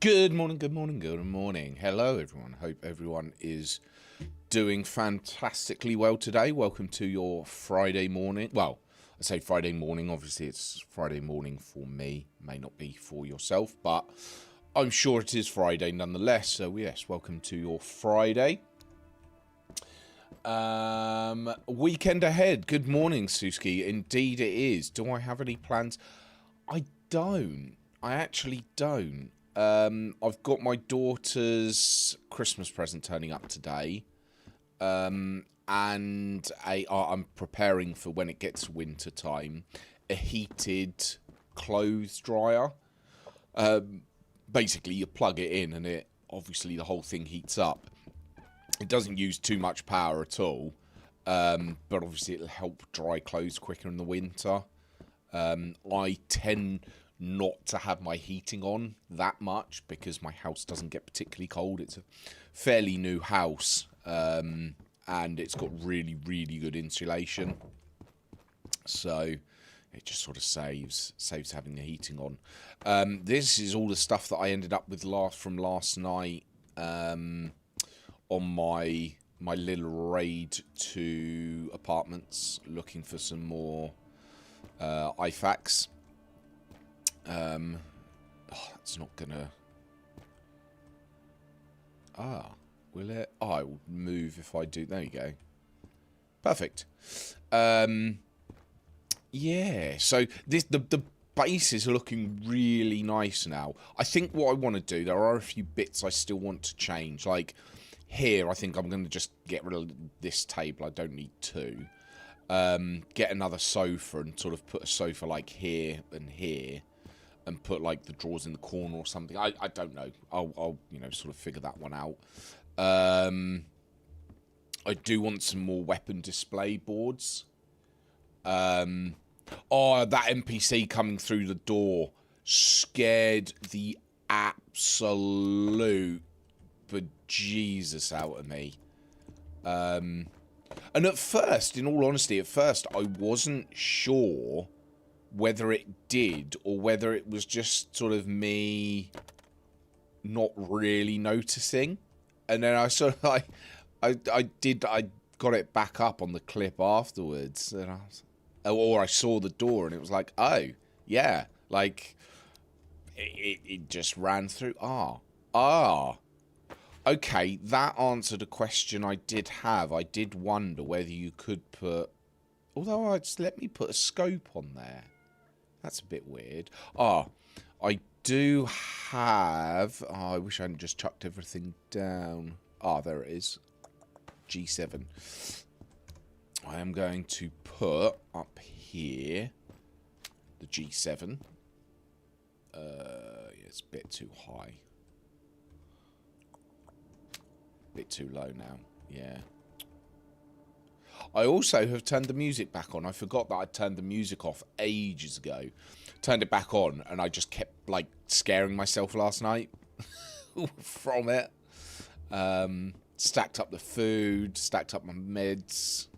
Good morning, good morning, good morning. Hello, everyone. Hope everyone is doing fantastically well today. Welcome to your Friday morning. Well, I say Friday morning. Obviously, it's Friday morning for me. May not be for yourself, but I'm sure it is Friday nonetheless. So, yes, welcome to your Friday. Weekend ahead. Good morning, Suski. Indeed it is. Do I have any plans? I don't. I actually don't. I've got my daughter's Christmas present turning up today, and I'm preparing for when it gets winter time, a heated clothes dryer. Basically, you plug it in, and it obviously the whole thing heats up. It doesn't use too much power at all, but obviously it'll help dry clothes quicker in the winter. I tend not to have my heating on that much because my house doesn't get particularly cold. It's a fairly new house, and it's got really, really good insulation. So it just sort of saves having the heating on. This is all the stuff that I ended up with from last night on my little raid to apartments, looking for some more IFACs. It's not gonna. Will it? Oh, it will move if I do. There you go. Perfect. Yeah. So the base is looking really nice now. I think what I want to do, there are a few bits I still want to change. Like here, I think I'm going to just get rid of this table. I don't need two. Get another sofa and sort of put a sofa like here and here. and put like the drawers in the corner or something. I don't know. I'll you know, sort of figure that one out. I do want some more weapon display boards. Oh, that NPC coming through the door scared the absolute bejesus out of me. And at first, in all honesty, I wasn't sure whether it did or whether it was just sort of me not really noticing. And then I sort of like, I got it back up on the clip afterwards, and or I saw the door and it was like, oh yeah, like it just ran through. Okay, that answered a question I did have. I did wonder whether you could put, although it's let me put a scope on there. That's a bit weird. I do have, I wish I hadn't just chucked everything down. There it is. G7. I am going to put up here the G7. Yeah, it's a bit too high. Bit too low now. Yeah. I also have turned the music back on. I forgot that I turned the music off ages ago. Turned it back on, and I just kept like scaring myself last night from it. Stacked up the food, stacked up my meds.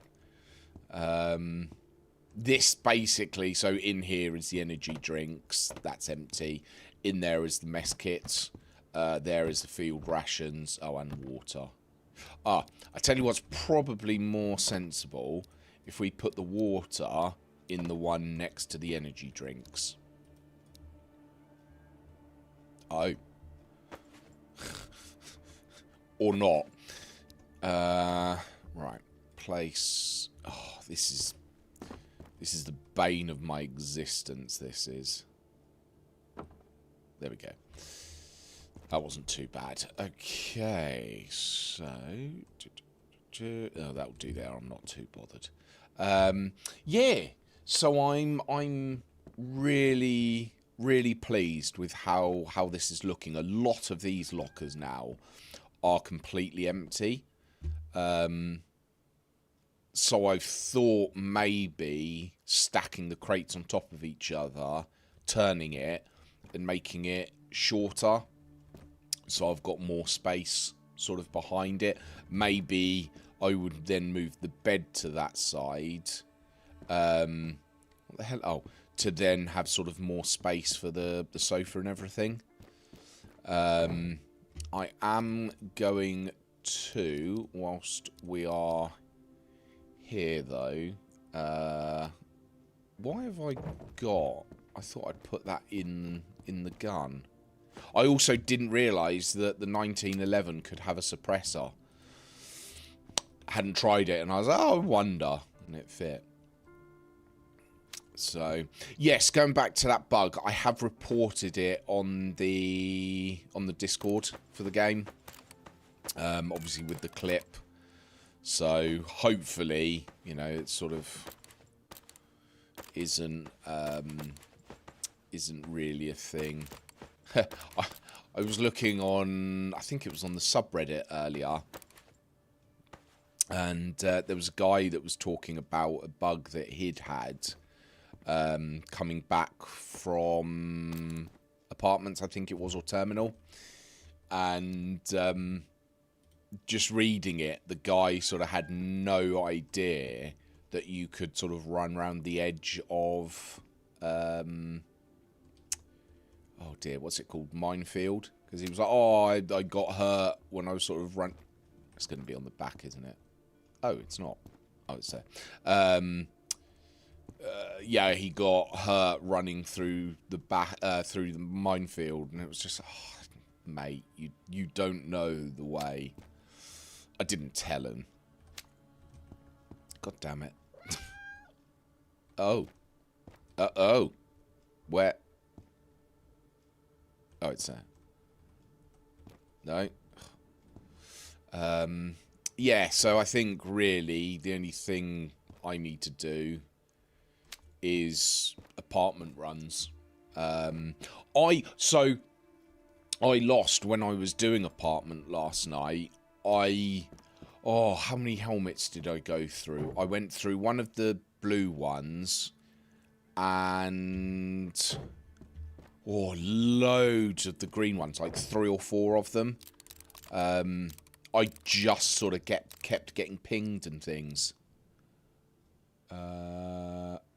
This basically, so in here is the energy drinks. That's empty. In there is the mess kits. There is the field rations. Oh, and water. I tell you what's probably more sensible, if we put the water in the one next to the energy drinks. Oh. Or not. Right. Place. Oh, this is the bane of my existence, this is. There we go. That wasn't too bad. Okay, so... Oh, that'll do there. I'm not too bothered. Yeah, so I'm really, really pleased with how this is looking. A lot of these lockers now are completely empty. So I've thought maybe stacking the crates on top of each other, turning it, and making it shorter. So I've got more space sort of behind it. Maybe I would then move the bed to that side. What the hell? Oh, to then have sort of more space for the sofa and everything. I am going to, whilst we are here though, why have I got... I thought I'd put that in the gun. I also didn't realise that the 1911 could have a suppressor. I hadn't tried it, and I was like, oh, I wonder. And it fit. So, yes, going back to that bug, I have reported it on the Discord for the game. Obviously with the clip. So, hopefully, you know, it sort of isn't really a thing. I was looking on, I think it was on the subreddit earlier, and there was a guy that was talking about a bug that he'd had coming back from apartments, I think it was, or terminal, and just reading it, the guy sort of had no idea that you could sort of run around the edge of... oh dear, what's it called? Minefield? Because he was like, oh, I got hurt when I was sort of run... It's going to be on the back, isn't it? Oh, it's not. Oh, it's there. Yeah, he got hurt running through the through the minefield, and it was just, oh, mate, you don't know the way. I didn't tell him. God damn it. Oh. Oh. Where? Oh, it's there. No. Yeah, so I think really the only thing I need to do is apartment runs. So I lost when I was doing apartment last night. How many helmets did I go through? I went through one of the blue ones, and loads of the green ones, like 3 or 4 of them. I just sort of kept getting pinged and things.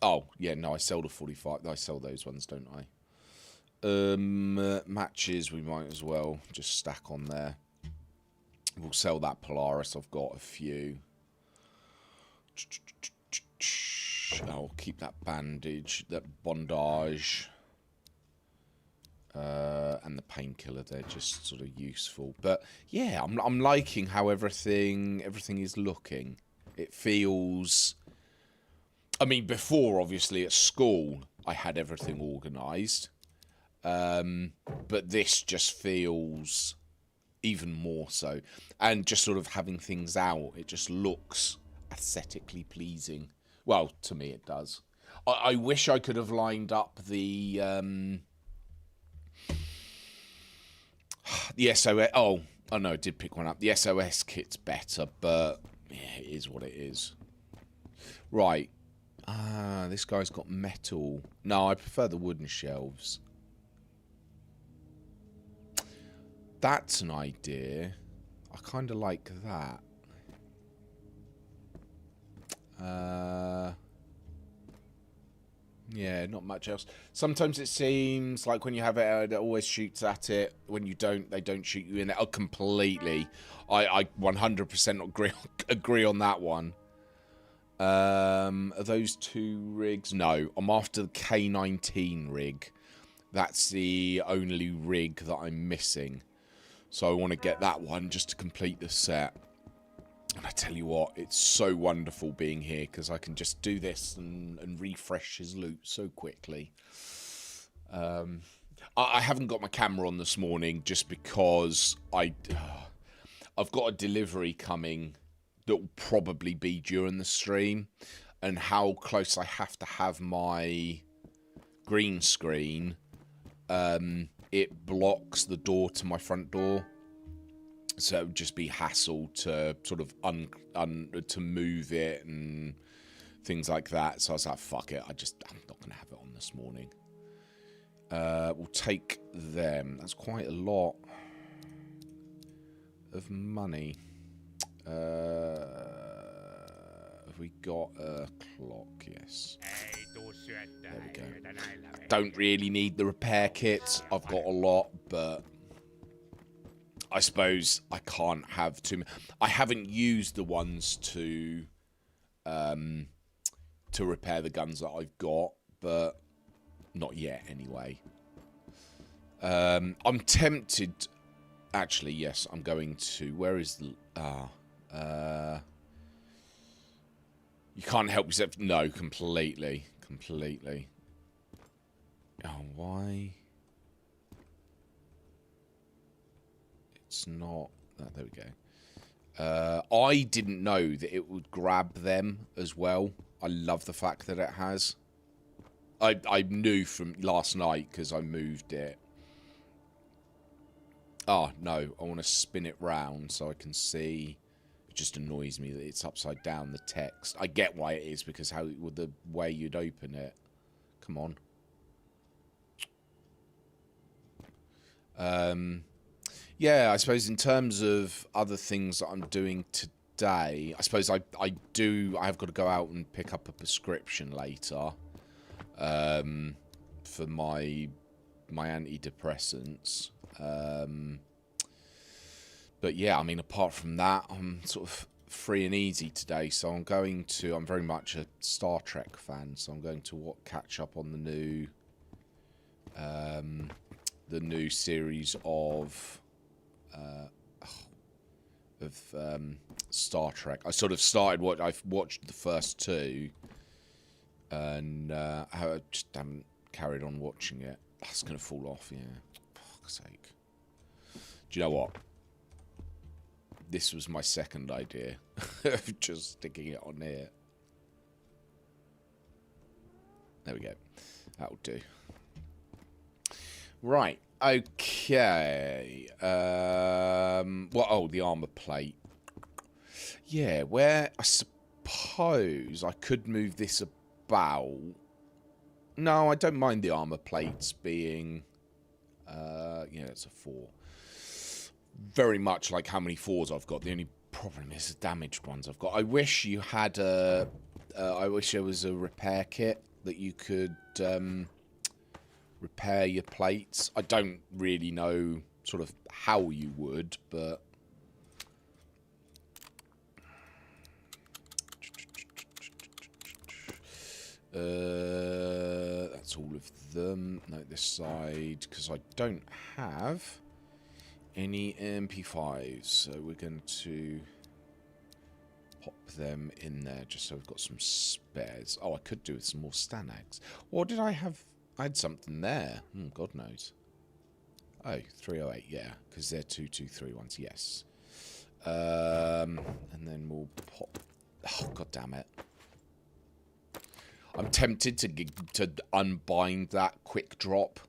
Oh, yeah, no, I sell the 45. I sell those ones, don't I? Matches, we might as well just stack on there. We'll sell that Polaris. I've got a few. I'll keep that bandage, that bondage. And the painkiller, they're just sort of useful. But yeah, I'm liking how everything is looking. It feels... I mean, before, obviously, at school, I had everything organised. But this just feels even more so. And just sort of having things out, it just looks aesthetically pleasing. Well, to me it does. I wish I could have lined up the SOS... Oh, no, I did pick one up. The SOS kit's better, but yeah, it is what it is. Right. This guy's got metal. No, I prefer the wooden shelves. That's an idea. I kind of like that. Yeah, not much else. Sometimes it seems like when you have it, it always shoots at it. When you don't, they don't shoot you in it. Oh, completely. I 100% agree on that one. Are those 2 rigs? No, I'm after the K19 rig. That's the only rig that I'm missing. So I want to get that one just to complete the set. And I tell you what, it's so wonderful being here because I can just do this and refresh his loot so quickly. I haven't got my camera on this morning just because I've got a delivery coming that will probably be during the stream, and how close I have to have my green screen, it blocks the door to my front door. So it would just be hassle to sort of to move it and things like that. So I was like, fuck it, I'm not going to have it on this morning. We'll take them. That's quite a lot of money. Have we got a clock? Yes. There we go. I don't really need the repair kits. I've got a lot, but I suppose I can't have too many. I haven't used the ones to repair the guns that I've got, but not yet anyway. I'm tempted. Actually, yes, I'm going to. Where is the... you can't help yourself. No, completely. Oh, why? It's not... Oh, there we go. I didn't know that it would grab them as well. I love the fact that it has. I knew from last night because I moved it. Oh, no. I want to spin it round so I can see. It just annoys me that it's upside down, the text. I get why it is, because how with the way you'd open it. Come on. Yeah, I suppose in terms of other things that I'm doing today, I suppose I have got to go out and pick up a prescription later for my antidepressants. But yeah, I mean, apart from that, I'm sort of free and easy today. So I'm very much a Star Trek fan, so I'm going to catch up on the new series of Star Trek. I sort of started I've watched the first 2, and I just haven't carried on watching it. That's gonna fall off, yeah. For fuck's sake. Do you know what? This was my second idea of just sticking it on here. There we go. That'll do. Right. Okay. Well, oh, the armor plate. Yeah, where I suppose I could move this about. No, I don't mind the armor plates being. Yeah, it's a 4. Very much like how many 4s I've got. The only problem is the damaged ones I've got. I wish you had a. I wish there was a repair kit that you could repair your plates. I don't really know sort of how you would, but. That's all of them. No, this side, because I don't have any MP5s, so we're going to pop them in there just so we've got some spares. Oh, I could do with some more Stanags. Or did I have... I had something there. God knows. Oh, 308, yeah, because they're 223 ones, yes. And then we'll pop... Oh, god damn it. I'm tempted to unbind that quick drop.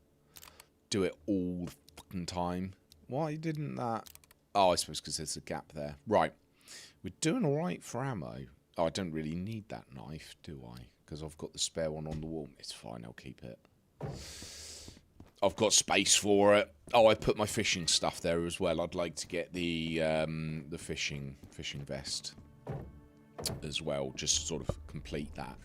Do it all the fucking time. Why didn't that... Oh, I suppose because there's a gap there. Right. We're doing alright for ammo. Oh, I don't really need that knife, do I? Because I've got the spare one on the wall. It's fine, I'll keep it. I've got space for it. Oh, I put my fishing stuff there as well. I'd like to get the fishing vest as well. Just to sort of complete that.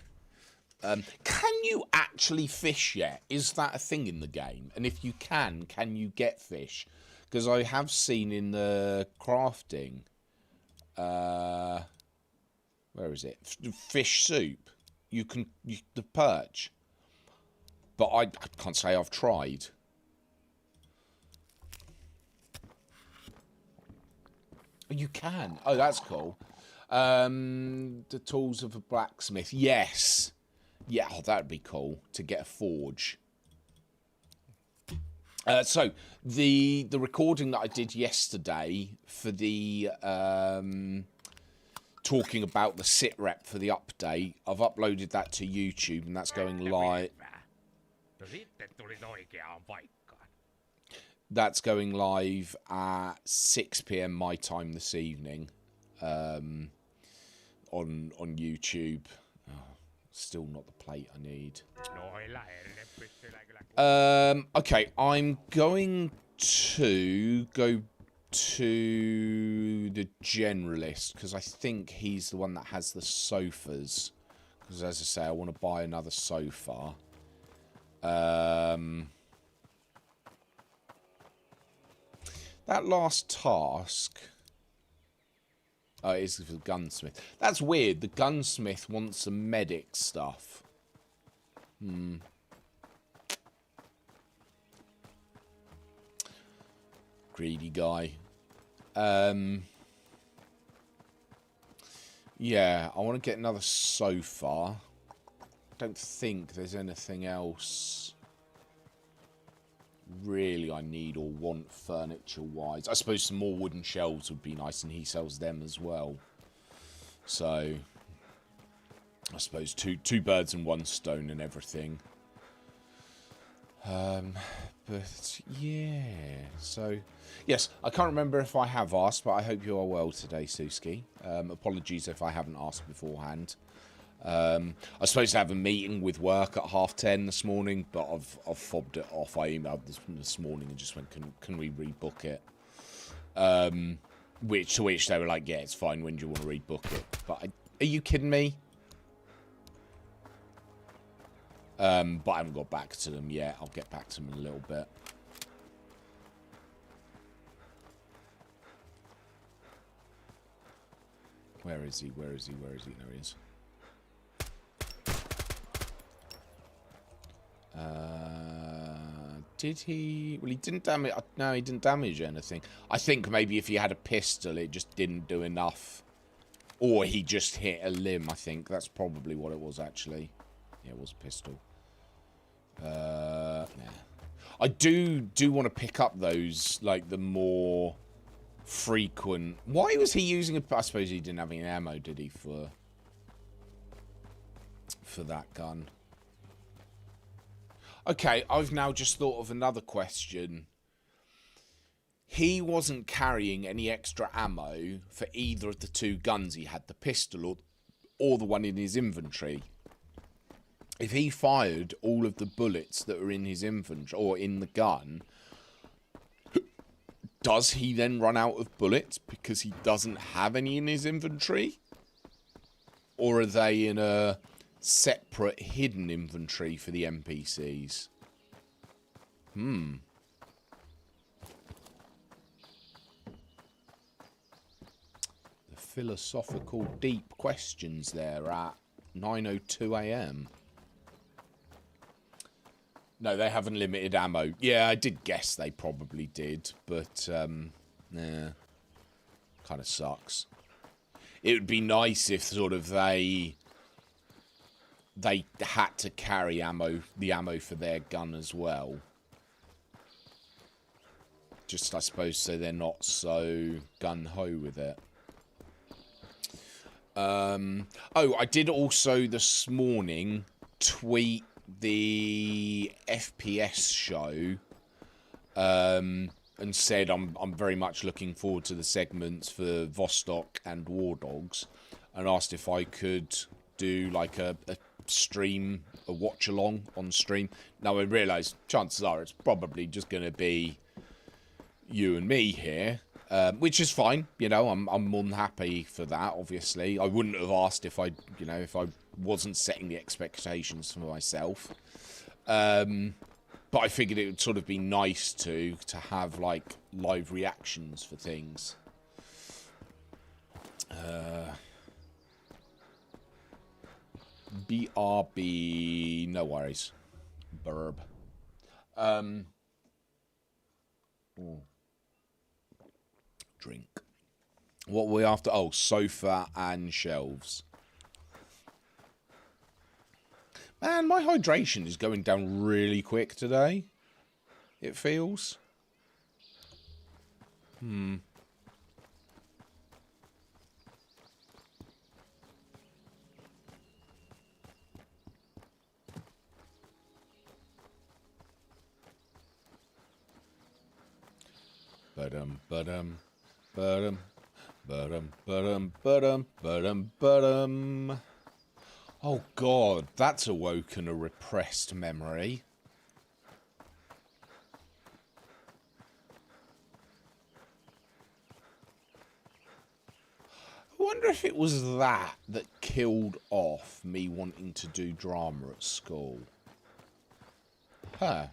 Can you actually fish yet? Is that a thing in the game? And if you can you get fish? Because I have seen in the crafting, where is it? Fish soup. The perch. But I can't say I've tried. You can. Oh, that's cool. The tools of a blacksmith. Yes. Yeah, oh, that'd be cool to get a forge. So the recording that I did yesterday for the talking about the sit rep for the update, I've uploaded that to YouTube and that's going live. That's going live at 6 PM my time this evening on YouTube. Still not the plate I need. Okay, I'm going to go to the generalist because I think he's the one that has the sofas. Because as I say, I want to buy another sofa. That last task... Oh, it is for the gunsmith. That's weird. The gunsmith wants some medic stuff. Greedy guy. Yeah, I want to get another sofa. Don't think there's anything else really I need or want furniture-wise. I suppose some more wooden shelves would be nice, and he sells them as well. So, I suppose two birds and one stone and everything. But, yeah. So, yes, I can't remember if I have asked, but I hope you are well today, Suski. Apologies if I haven't asked beforehand. I was supposed to have a meeting with work at 10:30 this morning, but I've fobbed it off. I emailed this morning and just went, can we rebook it? To which they were like, yeah, it's fine. When do you want to rebook it? But are you kidding me? But I haven't got back to them yet. I'll get back to them in a little bit. Where is he? Where is he? Where is he? There he is. Did he... Well, he didn't damage... No, he didn't damage anything. I think maybe if he had a pistol, it just didn't do enough. Or he just hit a limb, I think. That's probably what it was, actually. Yeah, it was a pistol. Nah. I do want to pick up those, like, the more frequent... Why was he using a... I suppose he didn't have any ammo, did he, for that gun? Okay, I've now just thought of another question. He wasn't carrying any extra ammo for either of the two guns he had, the pistol or the one in his inventory. If he fired all of the bullets that were in his inventory or in the gun, does he then run out of bullets because he doesn't have any in his inventory? Or are they in a separate hidden inventory for the NPCs? The philosophical deep questions there at 9:02 a.m. No, they have unlimited ammo. Yeah, I did guess they probably did, but yeah, kind of sucks. It would be nice if sort of they had to carry the ammo for their gun as well. Just, I suppose, so they're not so gung-ho with it. Oh, I did also this morning tweet the FPS show and said I'm very much looking forward to the segments for Vostok and War Dogs, and asked if I could do like a stream, a watch along on stream. Now I realise chances are it's probably just going to be you and me here, which is fine. You know, I'm more than happy for that. Obviously, I wouldn't have asked if I wasn't setting the expectations for myself. But I figured it would sort of be nice to have like live reactions for things. BRB, no worries. Burb. Drink. What were we after? Oh, sofa and shelves. Man, my hydration is going down really quick today. It feels. Ba-dum, ba-dum, ba-dum, ba-dum, ba-dum, ba-dum, ba-dum, ba-dum. Oh God, that's awoken a repressed memory. I wonder if it was that killed off me wanting to do drama at school. Huh.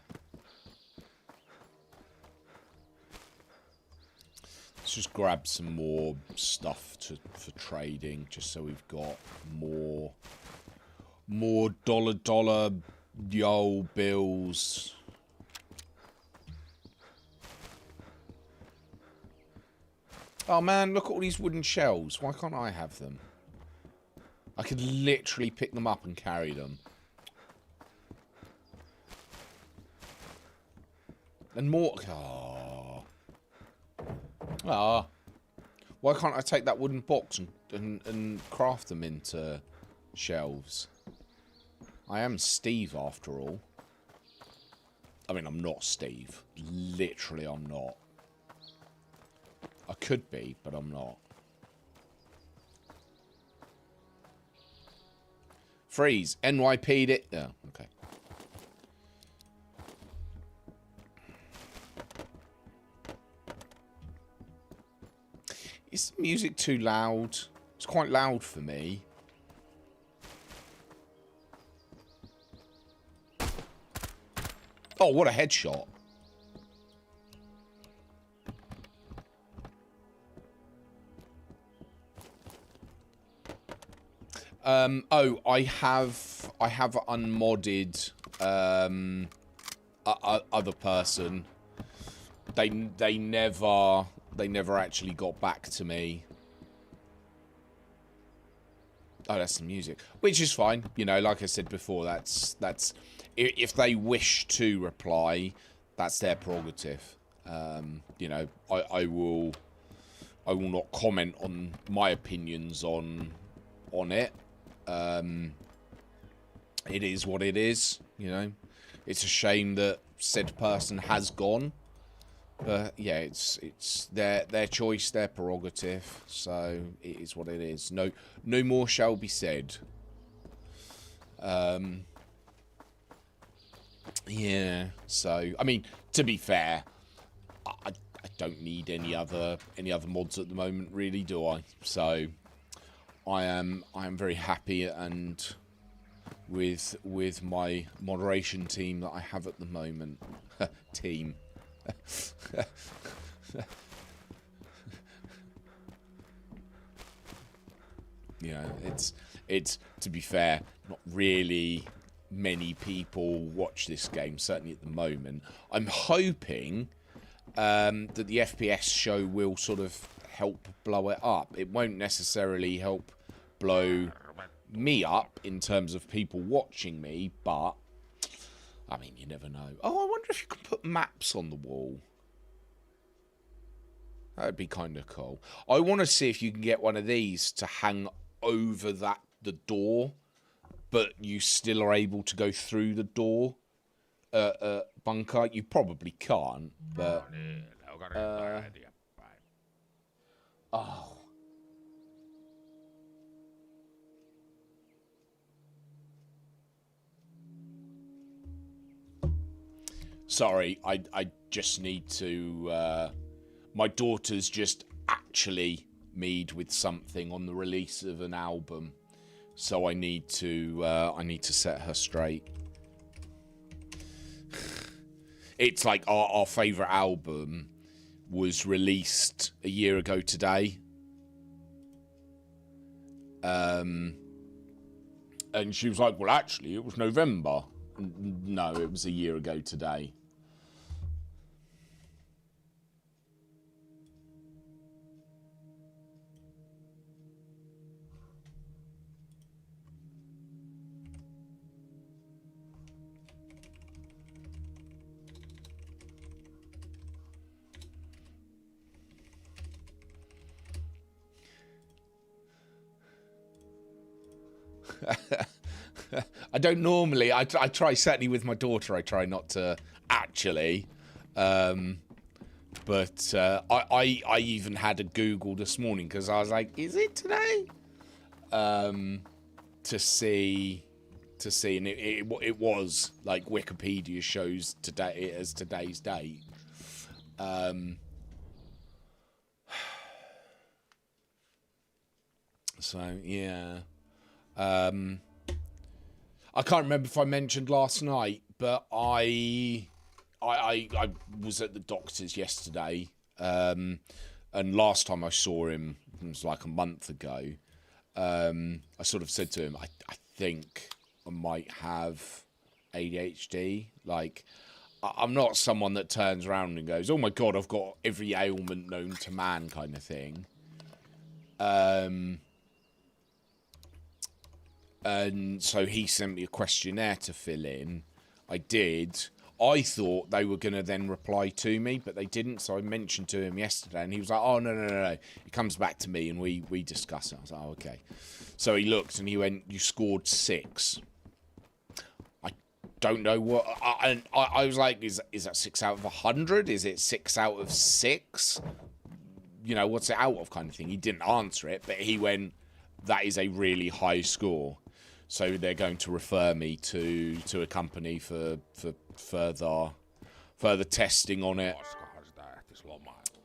Let's just grab some more stuff for trading, just so we've got more dollar yo bills. Oh man, look at all these wooden shelves. Why can't I have them? I could literally pick them up and carry them. And more. Oh. Ah. Why can't I take that wooden box and craft them into shelves? I am Steve after all. I mean, I'm not Steve. Literally, I'm not. I could be, but I'm not. Freeze. NYP'd it. Yeah, okay. Is the music too loud? It's quite loud for me. Oh, what a headshot. Oh, I have unmodded other person. They never actually got back to me. Oh, that's the music, which is fine. You know, like I said before, that's if they wish to reply, that's their prerogative. You know, I will not comment on my opinions on it. It is what it is, you know. it's a shame that said person has gone. But yeah, it's their choice, their prerogative. So it is what it is. No more shall be said. Yeah. So I mean, to be fair, I don't need any other mods at the moment, really, do I? So I am very happy and with my moderation team that I have at the moment. Team. You know, it's to be fair, not really many people watch this game, certainly at the moment. I'm hoping that the FPS show will sort of help blow it up. It won't necessarily help blow me up in terms of people watching me, but I mean, you never know. Oh, I wonder if you could put maps on the wall. That'd be kind of cool. I want to see if you can get one of these to hang over the door, but you still are able to go through the door bunker. You probably can't, but oh. Sorry, I just need to... my daughter's just actually mead with something on the release of an album. So I need to set her straight. It's like our favourite album was released a year ago today. And she was like, well, actually, it was November. No, it was a year ago today. I don't normally. I try, certainly with my daughter, I try not to actually. But I even had a Google this morning because I was like, is it today? To see, and it was like Wikipedia shows today as today's date. So yeah. I can't remember if I mentioned last night, but I was at the doctor's yesterday, and last time I saw him, it was like a month ago. I sort of said to him, I think I might have ADHD. Like, I'm not someone that turns around and goes, oh my God, I've got every ailment known to man kind of thing. And so he sent me a questionnaire to fill in. I did. I thought they were going to then reply to me, but they didn't. So I mentioned to him yesterday, and he was like, oh, no. It comes back to me, and we discuss it. I was like, oh, okay. So he looked, and he went, you scored 6. I don't know what... I was like, is that 6 out of 100? Is it 6 out of 6? You know, what's it out of kind of thing? He didn't answer it, but he went, that is a really high score. So they're going to refer me to a company for further testing on it.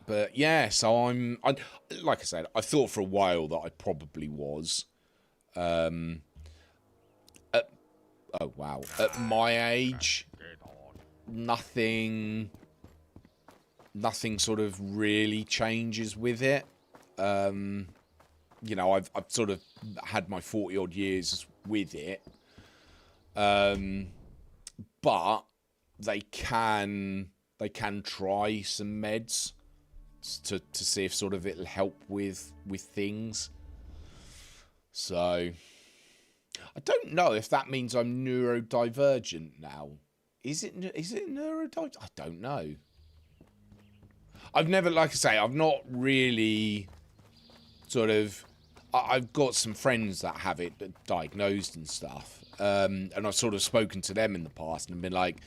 But yeah, so I'm like I said, I thought for a while that I probably was. At my age, nothing sort of really changes with it. You know, I've sort of had my 40 odd years with it, but they can try some meds to see if sort of it'll help with things. So I don't know if that means I'm neurodivergent now. Is it neurodivergent? I don't know. I've never, like I say, I've not really sort of... I've got some friends that have it diagnosed and stuff, and I've sort of spoken to them in the past and been like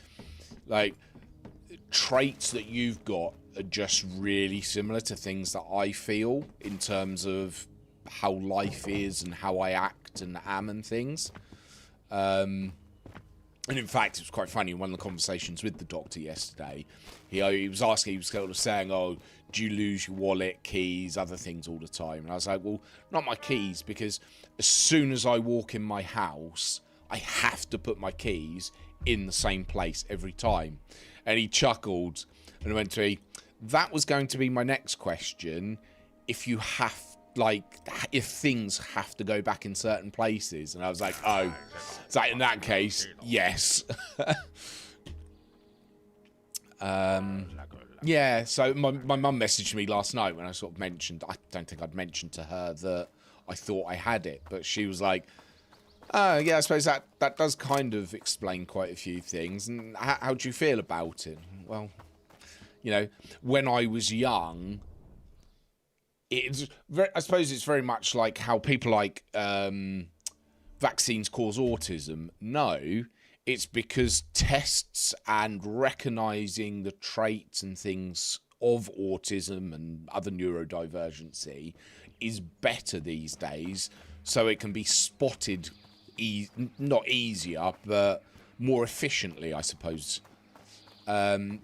traits that you've got are just really similar to things that I feel in terms of how life is and how I act and am and things. And in fact, it was quite funny in one of the conversations with the doctor yesterday. He was asking, he was sort of saying, oh, do you lose your wallet, keys, other things all the time? And I was like, well, not my keys, because as soon as I walk in my house, I have to put my keys in the same place every time. And he chuckled and went to me, that was going to be my next question. If you have, like, if things have to go back in certain places. And I was like, oh, so in that case, yes. Yeah, so my mum messaged me last night when I sort of mentioned, I don't think I'd mentioned to her that I thought I had it, but she was like, oh, yeah, I suppose that does kind of explain quite a few things. And how do you feel about it? Well, you know, when I was young, I suppose it's very much like how people like vaccines cause autism. No, it's because tests and recognizing the traits and things of autism and other neurodivergency is better these days, so it can be spotted not easier, but more efficiently, I suppose.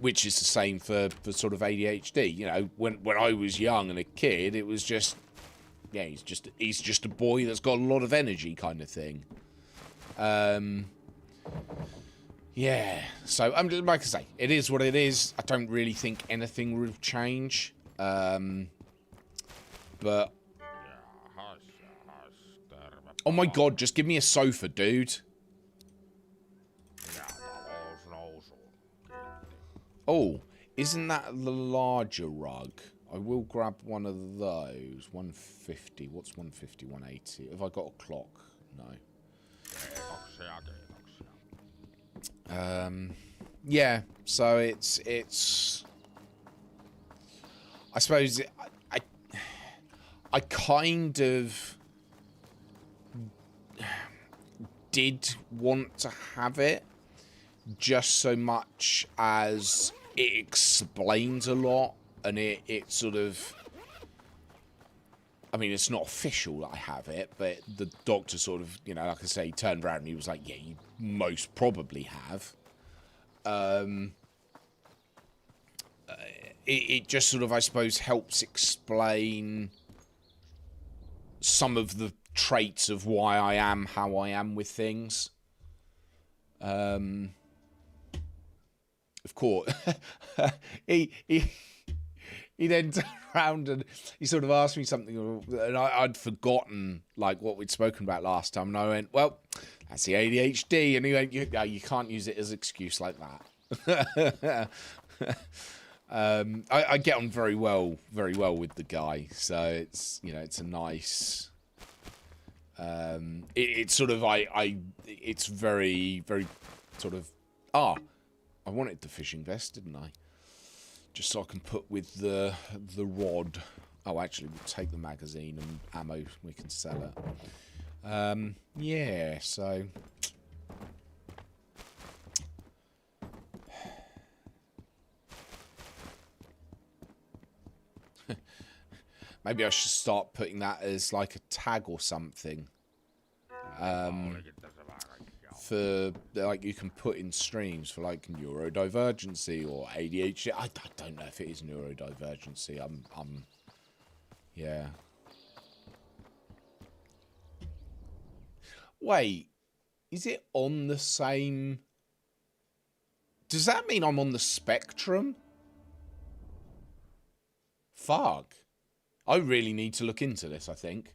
Which is the same for sort of ADHD. You know, when I was young and a kid, it was just, yeah, he's just a boy that's got a lot of energy kind of thing. Yeah, so like I say, it is what it is. I don't really think anything will change. But oh my god, just give me a sofa, dude. Oh, isn't that the larger rug? I will grab one of those. 150. What's 150? 180. Have I got a clock? No. Yeah, so it's I suppose I kind of did want to have it, just so much as it explains a lot, and it sort of, I mean, it's not official that I have it, but the doctor sort of, you know, like I say, he turned around and he was like, yeah, you most probably have. It just sort of, I suppose, helps explain some of the traits of why I am how I am with things. Of course, he then turned around and he sort of asked me something, and I'd forgotten like what we'd spoken about last time, and I went, well, that's the ADHD, and he went, you can't use it as an excuse like that. I get on very well with the guy, so it's, you know, it's a nice. It's sort of it's very sort of I wanted the fishing vest, didn't I? Just so I can put with the rod. Oh, actually, we'll take the magazine and ammo. We can sell it. Yeah, so. Maybe I should start putting that as like a tag or something. For like you can put in streams for like neurodivergency or ADHD. I don't know if it is neurodivergency. Yeah. Wait, is it on the same? Does that mean I'm on the spectrum? Fuck. I really need to look into this, I think.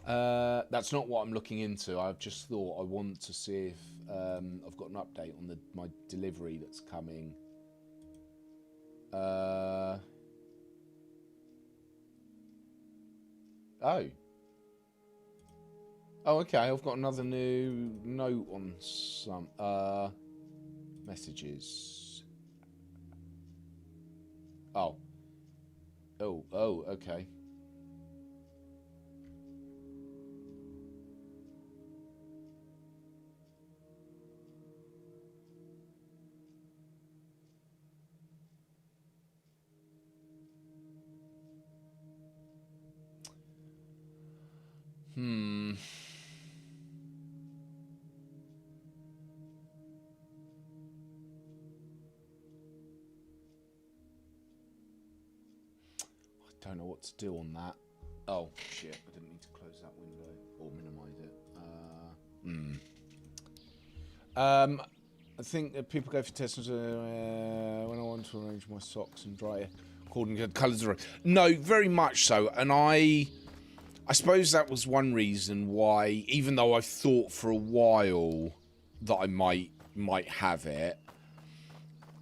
That's not what I'm looking into. I've just thought I want to see if I've got an update on my delivery that's coming. Oh. Oh, okay. I've got another new note on some messages. Oh. Oh, okay. Hmm. I don't know what to do on that. Oh, shit. I didn't mean to close that window or minimise it. I think that people go for tests when I want to arrange my socks and dry according to the colours. No, very much so. And I suppose that was one reason why, even though I've thought for a while that I might have it,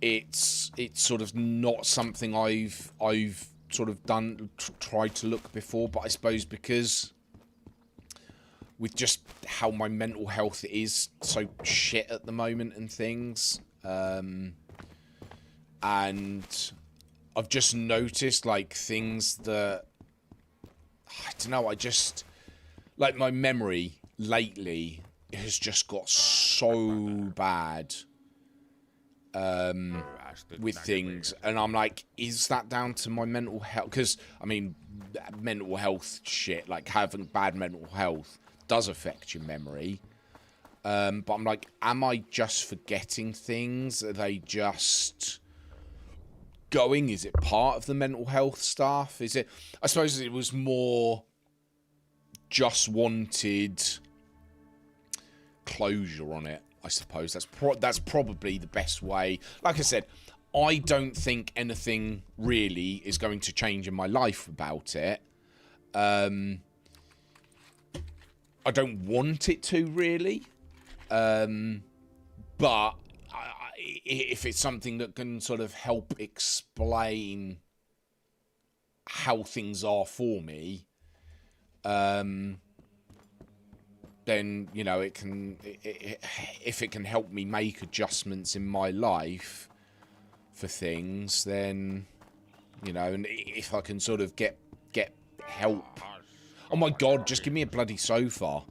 it's sort of not something I've sort of tried to look before. But I suppose because with just how my mental health is so shit at the moment and things, and I've just noticed like things that I don't know. I just like my memory lately has just got so bad with things, and I'm like, is that down to my mental health? Because I mean, mental health shit, like having bad mental health does affect your memory. But I'm like, am I just forgetting things? Are they just going? Is it part of the mental health stuff? Is it? I suppose it was more just wanted closure on it. I suppose that's probably the best way. Like I said, I don't think anything really is going to change in my life about it. I don't want it to really, but if it's something that can sort of help explain how things are for me, then you know it can. If it can help me make adjustments in my life for things, then you know, and if I can sort of get help. Oh my god, just give me a bloody sofa.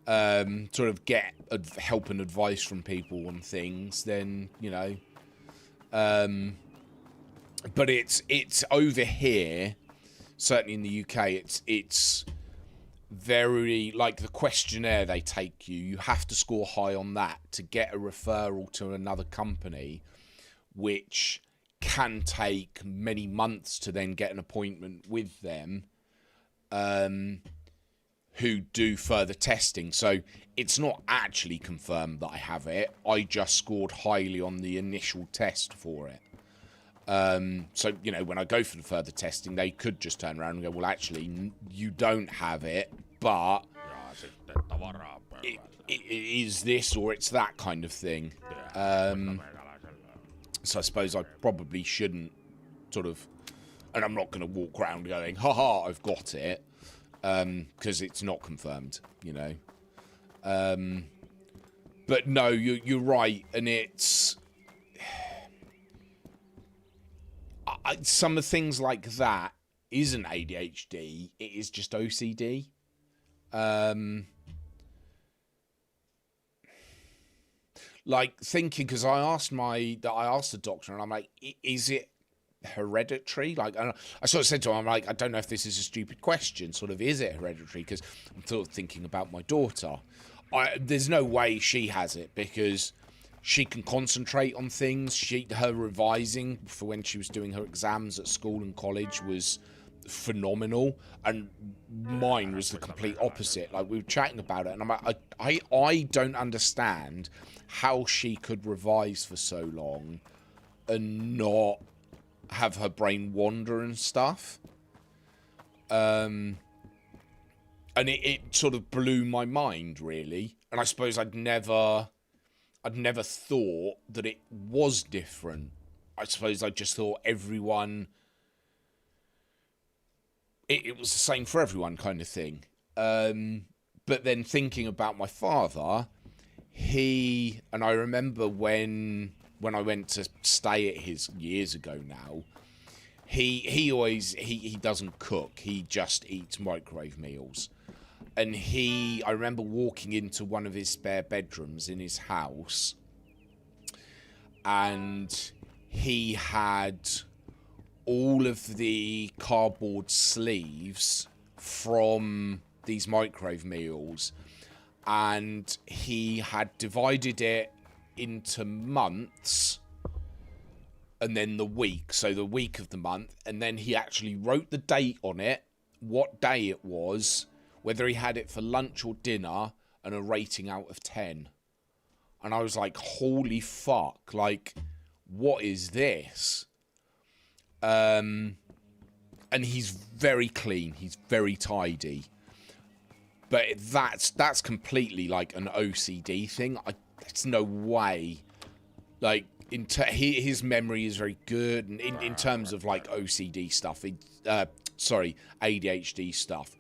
Sort of get help and advice from people on things, then, you know. But it's over here, certainly in the UK, it's very, like the questionnaire they take you have to score high on that to get a referral to another company, which can take many months to then get an appointment with them. Who do further testing. So it's not actually confirmed that I have it. I just scored highly on the initial test for it. So, you know, when I go for the further testing, they could just turn around and go, well, actually, you don't have it, but it is this or it's that kind of thing. So I suppose I probably shouldn't sort of, and I'm not going to walk around going, haha, I've got it. Because it's not confirmed, you know. But no, you're right, and it's some of things like that isn't ADHD; it is just OCD. Like thinking, because I asked the doctor, and I'm like, is it hereditary? Like, I sort of said to him, I'm like, I don't know if this is a stupid question, sort of, is it hereditary? Because I'm sort of thinking about my daughter. There's no way she has it, because she can concentrate on things. Her revising for when she was doing her exams at school and college was phenomenal, and mine was the complete opposite. Like, we were chatting about it, and I'm like, I don't understand how she could revise for so long and not have her brain wander and stuff. And it sort of blew my mind, really. And I suppose I'd never thought that it was different. I suppose I just thought everyone, it was the same for everyone, kind of thing. But then thinking about my father, and I remember when I went to stay at his years ago now, he always doesn't cook. He just eats microwave meals. And I remember walking into one of his spare bedrooms in his house, and he had all of the cardboard sleeves from these microwave meals, and he had divided it into months and then the week, so the week of the month, and then he actually wrote the date on it, what day it was, whether he had it for lunch or dinner, and a rating out of 10. And I was like, holy fuck, like, what is this? And he's very clean, he's very tidy. But that's completely like an OCD thing. There's no way. Like, his memory is very good, and in terms of like OCD stuff, ADHD stuff,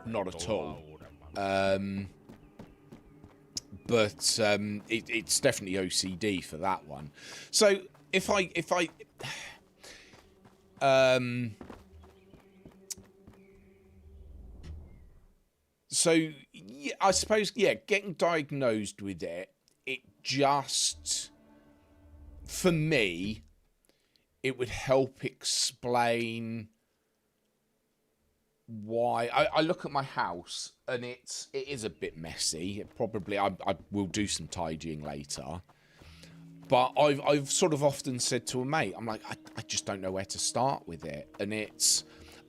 not at all. But it's definitely OCD for that one. So so yeah, I suppose, yeah, getting diagnosed with it just, for me, it would help explain why I look at my house, and it is a bit messy. I will do some tidying later, but I've sort of often said to a mate, I'm like, I just don't know where to start with it, and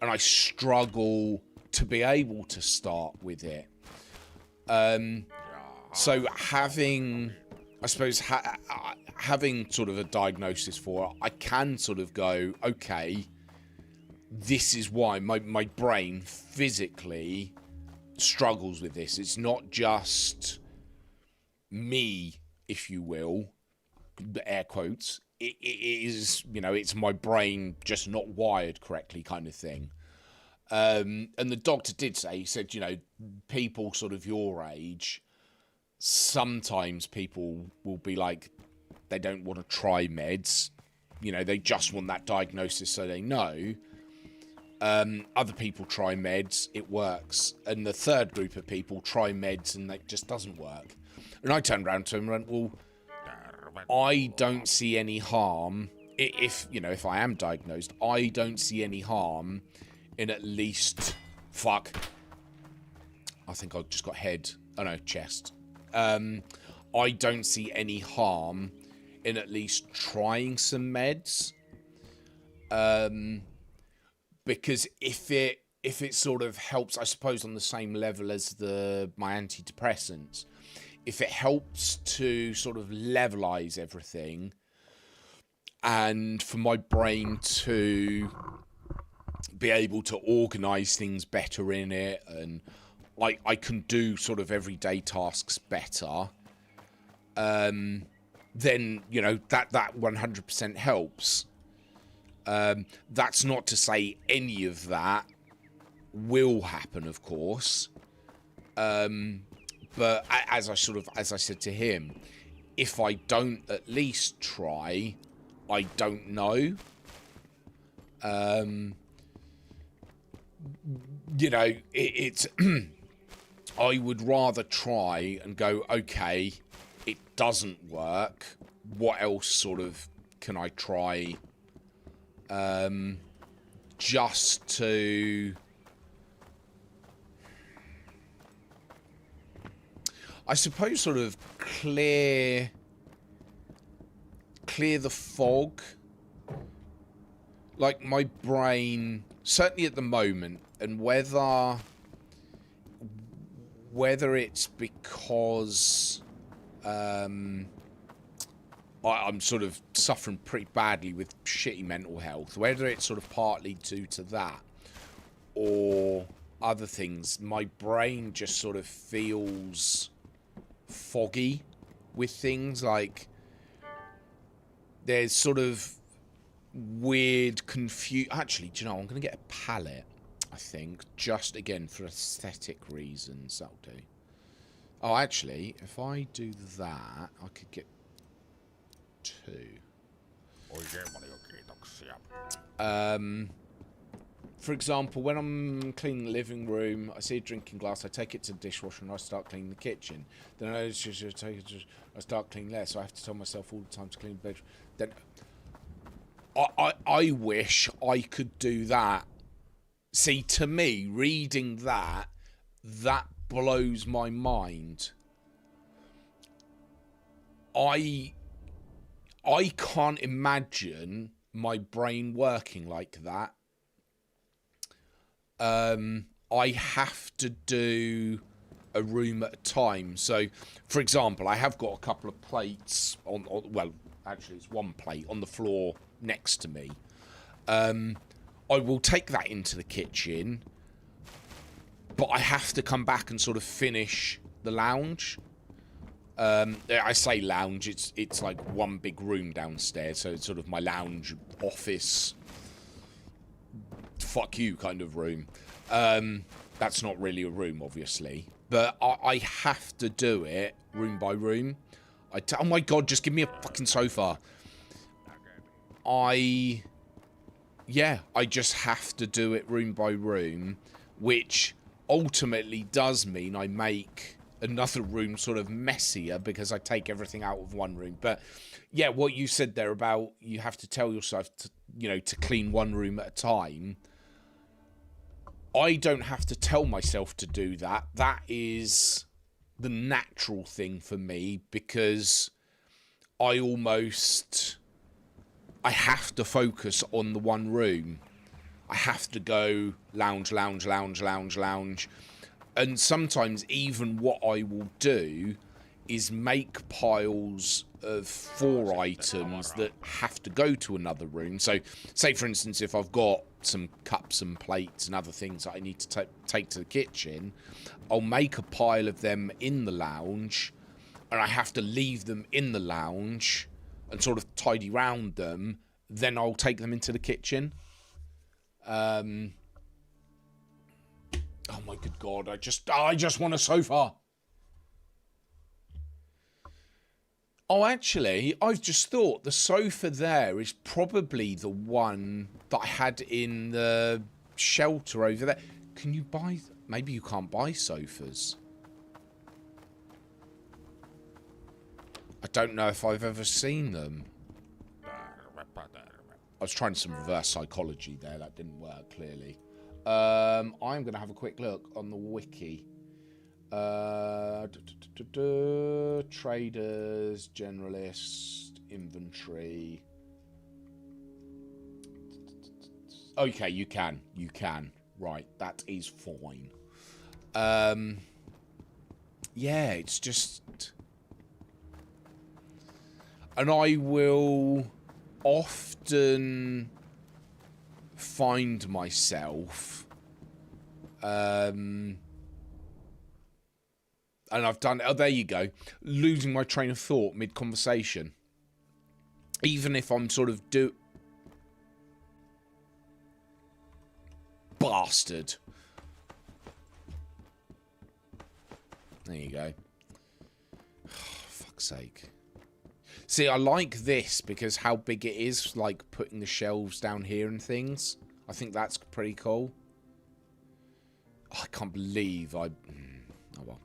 I struggle to be able to start with it. So having, I suppose, having sort of a diagnosis for it, I can sort of go, okay, this is why my brain physically struggles with this. It's not just me, if you will, air quotes. It is, it's my brain just not wired correctly, kind of thing. And the doctor did say, he said, people sort of your age, sometimes people will be like, they don't want to try meds. They just want that diagnosis so they know. Other people try meds, it works. And the third group of people try meds and it just doesn't work. And I turned around to him and went, well, I don't see any harm, if I am diagnosed, I don't see any harm in at least, I think I just got chest. I don't see any harm in at least trying some meds. Because if it sort of helps, I suppose, on the same level as my antidepressants, if it helps to sort of levelize everything and for my brain to be able to organize things better in it, and I can do sort of everyday tasks better, then, that 100% helps. That's not to say any of that will happen, of course. But as I said to him, if I don't at least try, I don't know. It's I would rather try and go, okay, it doesn't work. What else sort of can I try? Just to, I suppose, sort of clear the fog. Like, my brain, certainly at the moment, and whether it's because I'm sort of suffering pretty badly with shitty mental health, whether it's sort of partly due to that or other things, my brain just sort of feels foggy with things. Like, there's sort of weird actually, do you know, I'm going to get a palette, I think, just again for aesthetic reasons. That'll do. Oh, actually, if I do that, I could get 2. For example, when I'm cleaning the living room, I see a drinking glass, I take it to the dishwasher and I start cleaning the kitchen. Then I start cleaning there, so I have to tell myself all the time to clean the bedroom. Then I wish I could do that. See, to me, reading that that blows my mind. I can't imagine my brain working like that. I have to do a room at a time. So, for example, I have got a couple of plates on well, actually it's one plate on the floor next to me. I will take that into the kitchen, but I have to come back and sort of finish the lounge. I say lounge, it's like one big room downstairs, so it's sort of my lounge, office, fuck you kind of room. That's not really a room, obviously, but I have to do it room by room. Oh my god, just give me a fucking sofa. I just have to do it room by room, which ultimately does mean I make another room sort of messier because I take everything out of one room. But yeah, what you said there about you have to tell yourself to, you know, to clean one room at a time. I don't have to tell myself to do that. That is the natural thing for me because I have to focus on the one room. I have to go lounge, lounge, lounge, lounge, lounge. And sometimes even what I will do is make piles of 4 items that have to go to another room. So, say for instance, if I've got some cups and plates and other things that I need to take to the kitchen, I'll make a pile of them in the lounge, and I have to leave them in the lounge and sort of tidy round them. Then I'll take them into the kitchen. Oh my good god, I just want a sofa. Oh, actually, I've just thought the sofa there is probably the one that I had in the shelter over there. Can you buy... Maybe you can't buy sofas. I don't know if I've ever seen them. I was trying some reverse psychology there. That didn't work, clearly. I'm going to have a quick look on the wiki. Traders, generalist, inventory. Okay, you can. You can. Right, that is fine. Yeah, it's just... And I will often find myself... and I've done... Oh, there you go. Losing my train of thought mid-conversation. Even if I'm sort of Bastard. There you go. Oh, fuck's sake. See, I like this because how big it is, like putting the shelves down here and things. I think that's pretty cool. Oh, I can't believe I... Oh, well.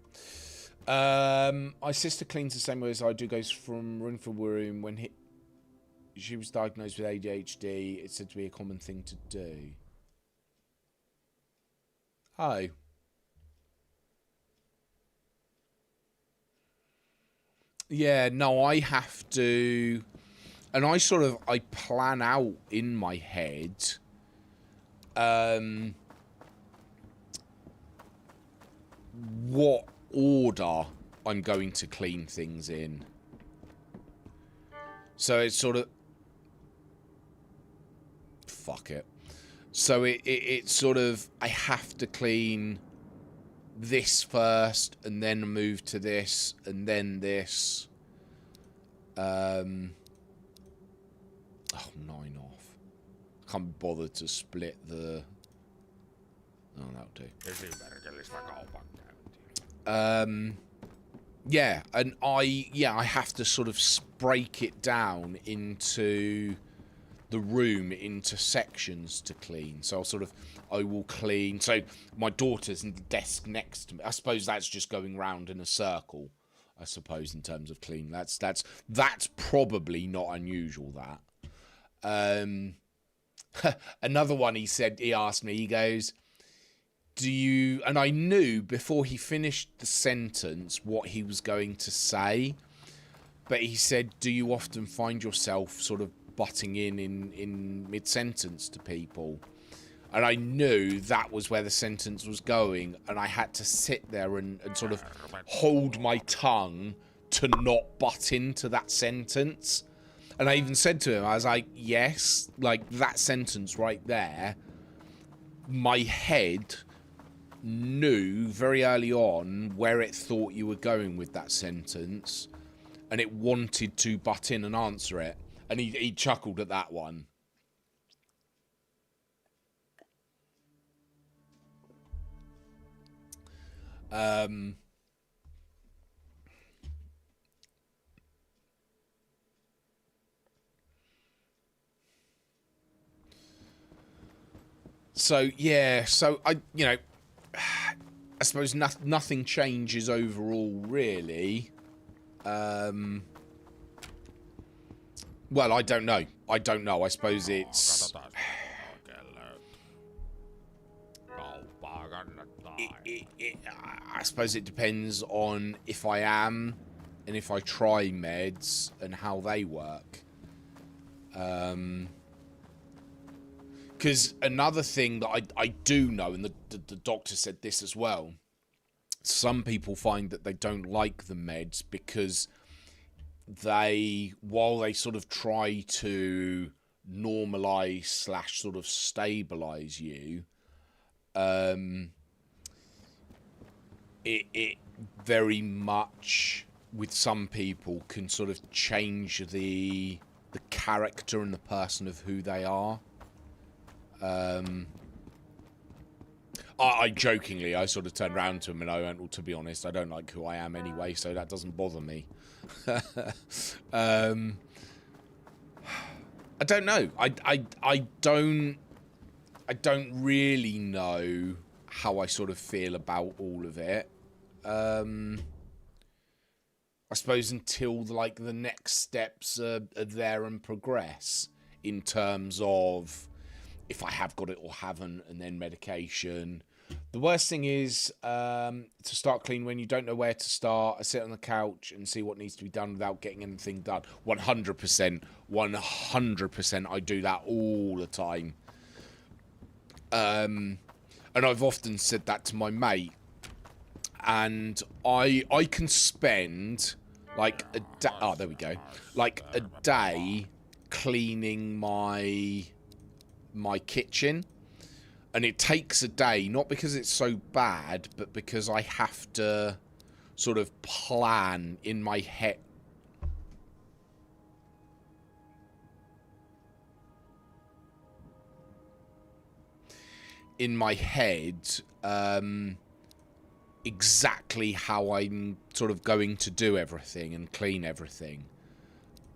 My sister cleans the same way as I do, goes from room for room. When she was diagnosed with ADHD, it's said to be a common thing to do. Oh. Yeah, no, I have to... And I plan out in my head... what order I'm going to clean things in. So it's sort of... Fuck it. So it's sort of... I have to clean this first, and then move to this, and then this. Oh, 9 off. I can't be bothered to split the... Oh, that'll do. Yeah, and I have to sort of break it down into the room, into sections to clean. So I will clean. So my daughter's in the desk next to me. I suppose that's just going round in a circle, I suppose, in terms of clean. That's probably not unusual, that. Another one he asked me, he goes, do you... And I knew before he finished the sentence what he was going to say. But he said, do you often find yourself sort of butting in mid-sentence to people? And I knew that was where the sentence was going. And I had to sit there and sort of hold my tongue to not butt into that sentence. And I even said to him, I was like, yes, like that sentence right there, my head knew very early on where it thought you were going with that sentence. And it wanted to butt in and answer it. And he chuckled at that one. So, yeah. So, I suppose nothing changes overall, really. Well, I don't know. I suppose it's... I suppose it depends on if I am and if I try meds and how they work. Because another thing that I do know, and the doctor said this as well, some people find that they don't like the meds because while they sort of try to normalise / sort of stabilise you, it very much, with some people, can sort of change the character and the person of who they are. I jokingly, I sort of turned around to him and I went, well, to be honest, I don't like who I am anyway, so that doesn't bother me. I don't know. I don't really know how I sort of feel about all of it. I suppose until like the next steps are there and progress in terms of if I have got it or haven't, and then medication. The worst thing is to start clean when you don't know where to start. I sit on the couch and see what needs to be done without getting anything done. 100%. 100%. I do that all the time. And I've often said that to my mate. And I can spend like a day... Oh, there we go. Like a day cleaning my kitchen. And it takes a day, not because it's so bad, but because I have to sort of plan in my head. Exactly how I'm sort of going to do everything and clean everything.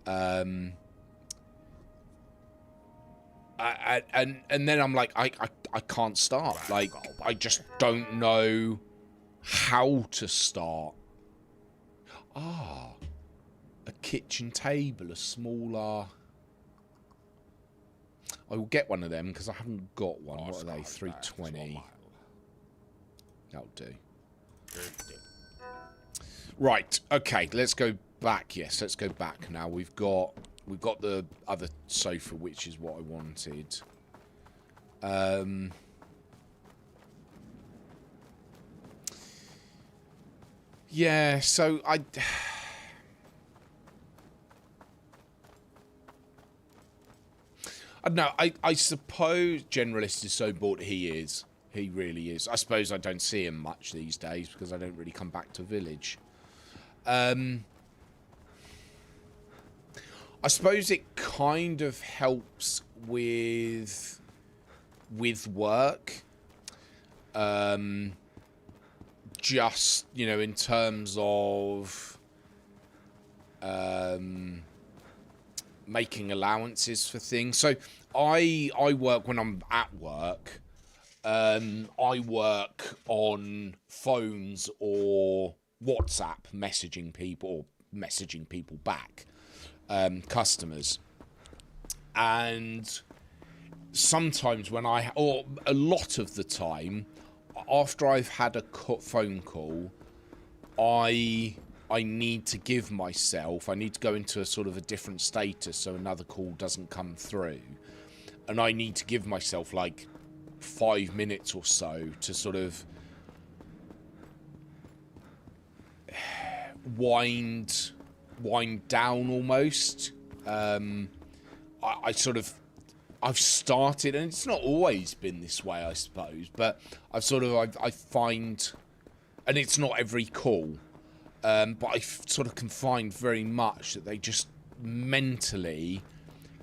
And then I'm like, I can't start. Like, I just don't know how to start. Ah, a kitchen table, a smaller... I will get one of them because I haven't got one. What are they? 320. That'll do. Right. Okay. Let's go back. Yes. Let's go back now. We've got the other sofa, which is what I wanted. Yeah. So I don't know. I suppose Generalist is so bored. He is. He really is. I suppose I don't see him much these days because I don't really come back to village. I suppose it kind of helps with work. Just, you know, in terms of making allowances for things. So I work when I'm at work. I work on phones or WhatsApp messaging people or messaging people back, customers. And sometimes when or a lot of the time, after I've had a phone call, I need to give myself, I need to go into a sort of a different status so another call doesn't come through. And I need to give myself like 5 minutes or so to sort of wind down almost. I've started, and it's not always been this way, I suppose, but I find, and it's not every call, but I sort of can find very much that they just mentally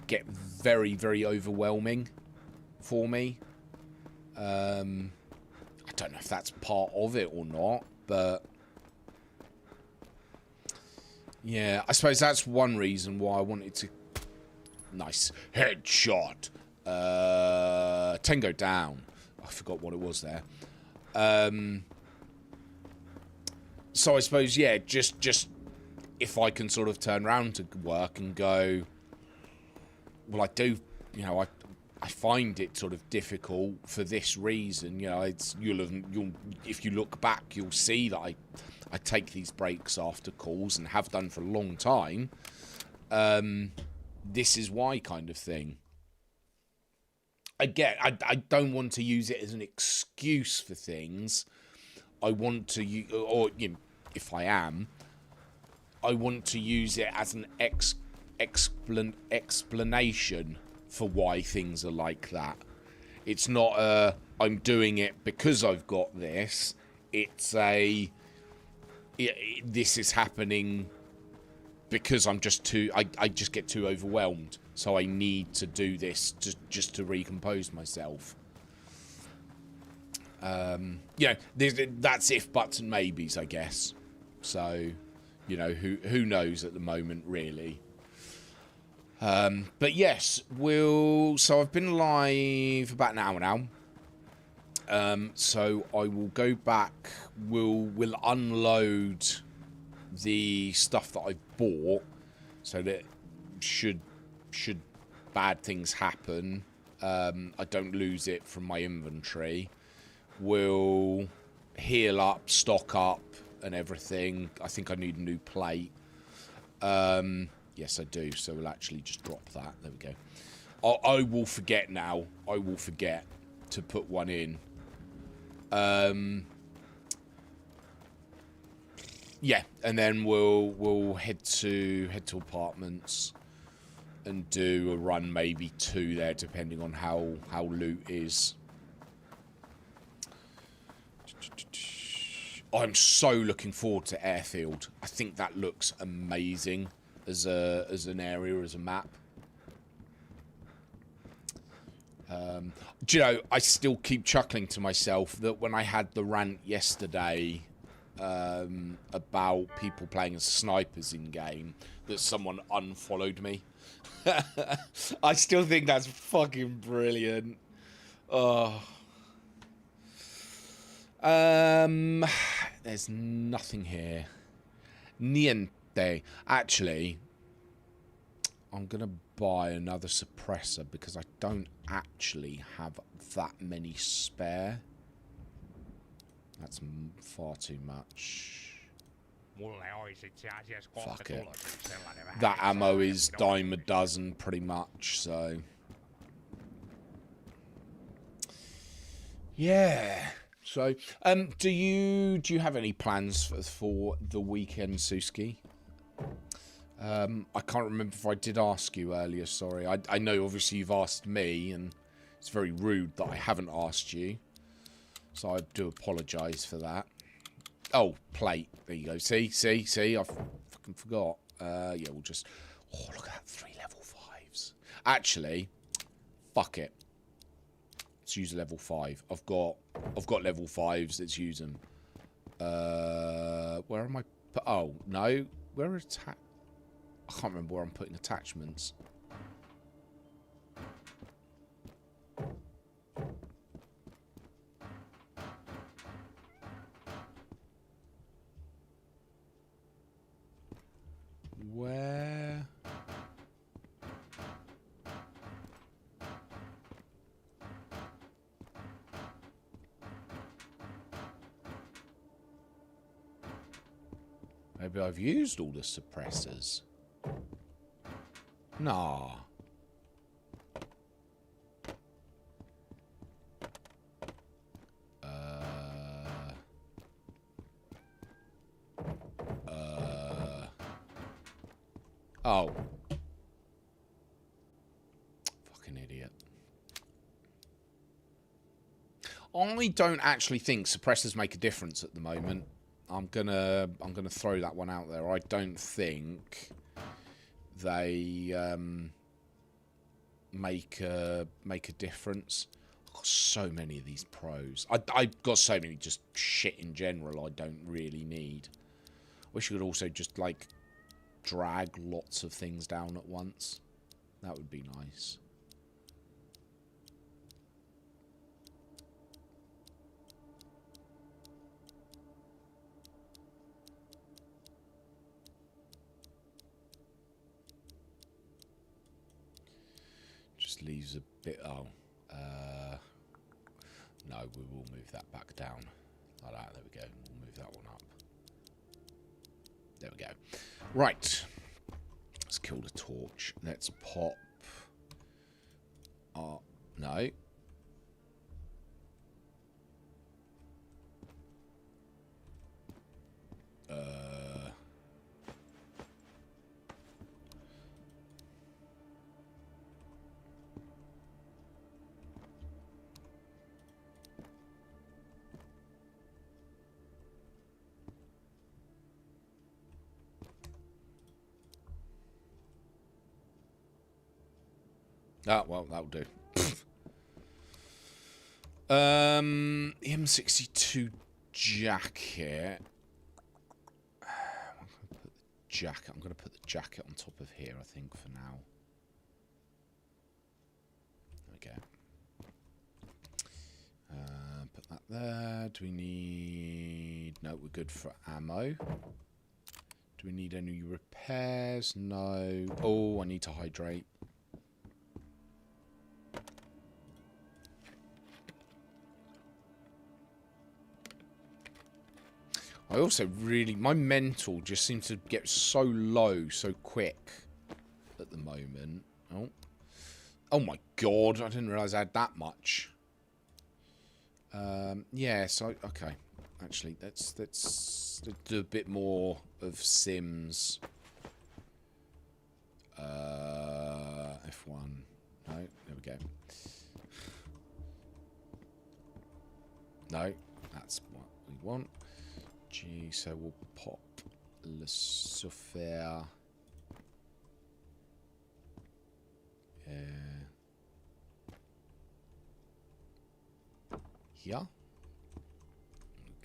get very, very overwhelming for me. I don't know if that's part of it or not, but yeah, I suppose that's one reason why I wanted to. Nice headshot. 10 go down. I forgot what it was there. So I suppose, yeah, just if I can sort of turn around to work and go, well, I do, you know, I find it sort of difficult for this reason. You know, you'll if you look back, you'll see that I take these breaks after calls and have done for a long time. This is why kind of thing. I don't want to use it as an excuse for things. I want to, or you know, if I am, I want to use it as an explanation for why things are like that. It's not I'm doing it because I've got this. It's this is happening because I'm just too, I just get too overwhelmed. So I need to do this just to recompose myself. Yeah, that's if, buts and maybes, I guess. So, you know, who knows at the moment, really. But yes, so I've been live about an hour now. So I will go back, we'll unload the stuff that I've bought, so that should bad things happen, I don't lose it from my inventory. We'll heal up, stock up, and everything. I think I need a new plate. Yes, I do. So we'll actually just drop that. There we go. I will forget now. I will forget to put one in. Yeah, and then we'll head to apartments and do a run, maybe 2 there, depending on how loot is. I'm so looking forward to Airfield. I think that looks amazing as an area, as a map. Do you know, I still keep chuckling to myself that when I had the rant yesterday about people playing as snipers in game, that someone unfollowed me. I still think that's fucking brilliant. Oh. There's nothing here. Niente. Actually, I'm gonna buy another suppressor because I don't actually have that many spare. That's far too much. Fuck it. That ammo is dime a dozen, pretty much, so. Yeah. So, do you have any plans for the weekend, Suski? I can't remember if I did ask you earlier, sorry. I know obviously you've asked me, and it's very rude that I haven't asked you. So I do apologise for that. Oh, plate. There you go. See? I fucking forgot. Yeah, we'll just... Oh, look at that. 3 level 5s. Actually, fuck it. Let's use level 5. I've got level 5s. Let's use them. Where am I... Oh, no. Where are I can't remember where I'm putting attachments. Where? Maybe I've used all the suppressors. Nah. Oh. Fucking idiot. I don't actually think suppressors make a difference at the moment. I'm gonna throw that one out there. I don't think they make a difference. I've got so many of these pros. I've got so many just shit in general I don't really need. Wish you could also just like drag lots of things down at once. That would be nice. Just leaves a bit. Oh, no, we will move that back down like that. There we go. We'll move that one up. There we go. Right. Let's kill the torch. Let's pop. No. Ah, well, that'll do. M62 jacket. I'm going to put the jacket on top of here, I think, for now. There we go. Put that there. Do we need... No, we're good for ammo. Do we need any repairs? No. Oh, I need to hydrate. I also really... My mental just seems to get so low so quick at the moment. Oh. Oh my god, I didn't realise I had that much. Yeah, so... Okay. Actually, let's do a bit more of Sims. F1. No, there we go. No, that's what we want. G, so we'll pop Le Souffert. Here.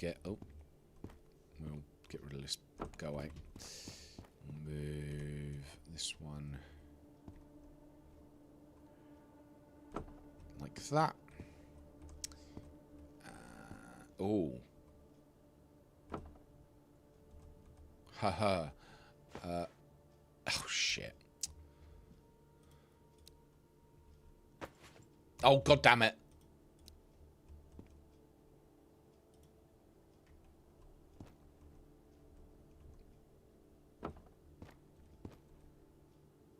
We'll get rid of this. Go away. Move this one like that. Oh. Haha. Oh, shit. Oh, god damn it.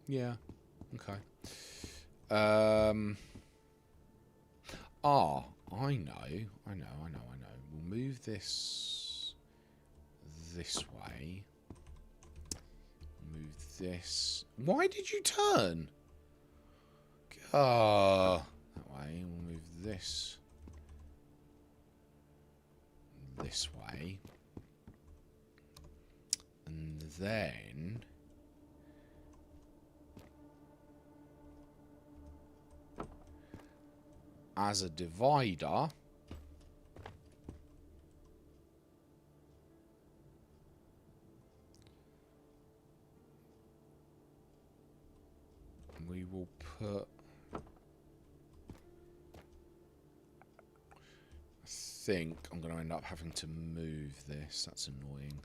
Yeah. Okay. I know. We'll move this way. Move this. Why did you turn? That way. We'll move this way. And then as a divider, we will put, I think I'm going to end up having to move this. That's annoying.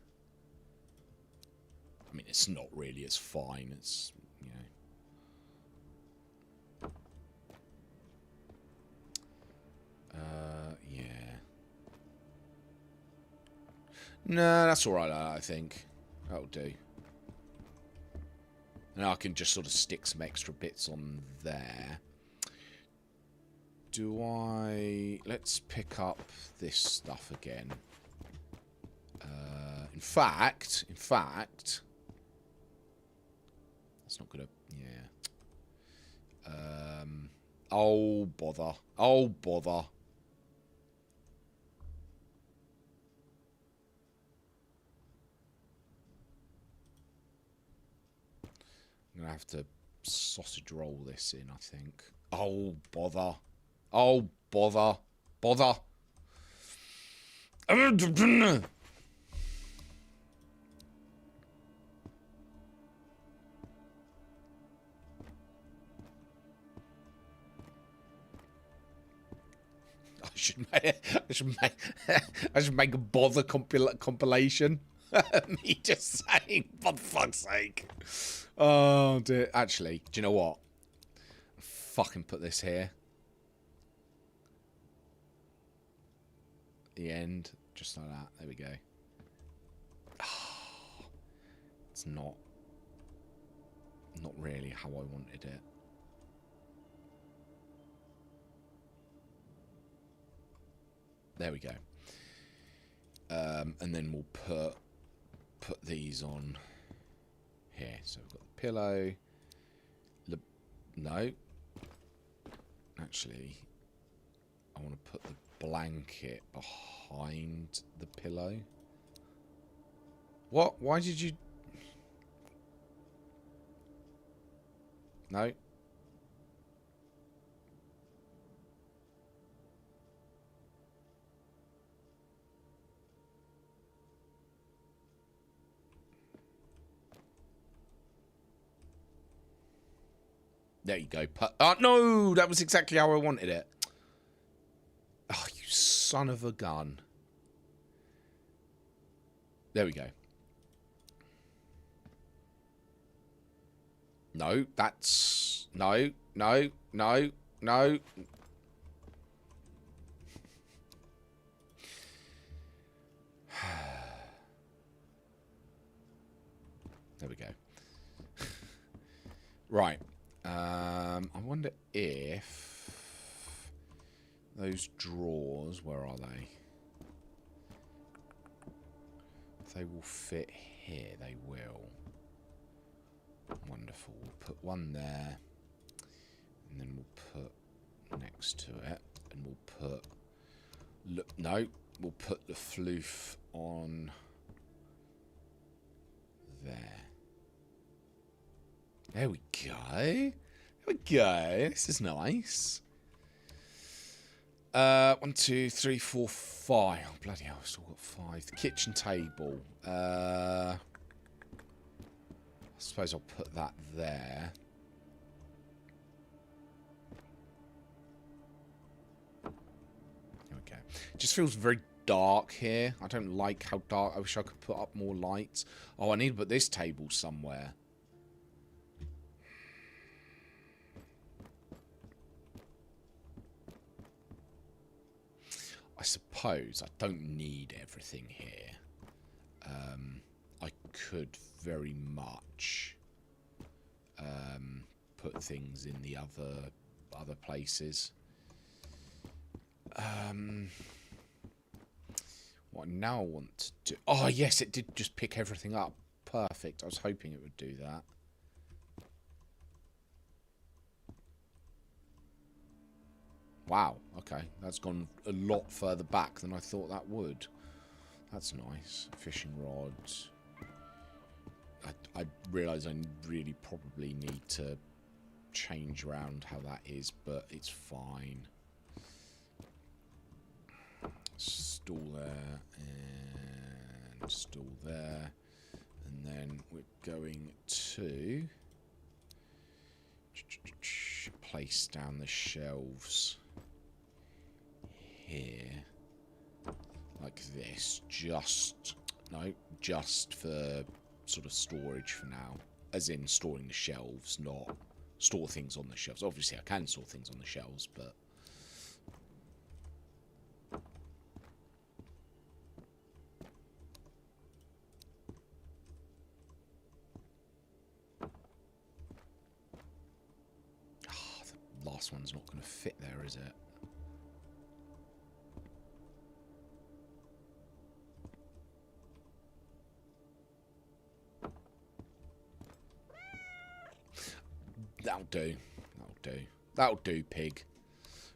I mean, it's not really, it's fine. It's, you know. Yeah. No, that's alright, I think. That'll do. And I can just sort of stick some extra bits on there. Do I... Let's pick up this stuff again. In fact... That's not gonna... Yeah. Oh, bother. Oh, bother. I'm going to have to sausage roll this in, I think. Oh, bother. Oh, bother. Bother. I should make a bother compilation. Me just saying, for fuck's sake. Oh dear. Actually, do you know what? Fucking put this here. The end, just like that. There we go. Oh, it's not really how I wanted it. There we go. And then we'll put these on here. So we've got the pillow. No. Actually, I want to put the blanket behind the pillow. What? Why did you... No. There you go. No! That was exactly how I wanted it. Oh, you son of a gun. There we go. No, that's... No, no, no, no. There we go. Right. I wonder if those drawers, where are they? If they will fit here, they will. Wonderful. We'll put one there, and then we'll put next to it, and we'll put... Look, no, we'll put the floof on there. There we go. There we go. This is nice. 1, 2, 3, 4, 5. Oh, bloody hell, I've still got 5. The kitchen table. I suppose I'll put that there. There we go. It just feels very dark here. I don't like how dark. I wish I could put up more lights. Oh, I need to put this table somewhere. I suppose I don't need everything here. I could very much put things in the other places. What I now want to do... Oh, yes, it did just pick everything up. Perfect. I was hoping it would do that. Wow, okay. That's gone a lot further back than I thought that would. That's nice. Fishing rods. I realise I really probably need to change around how that is, but it's fine. Stool there, and stool there. And then we're going to place down the shelves here, like this, just for sort of storage for now, as in storing the shelves, not store things on the shelves. Obviously I can store things on the shelves, but this one's not going to fit there, is it? That'll do. That'll do. That'll do, pig.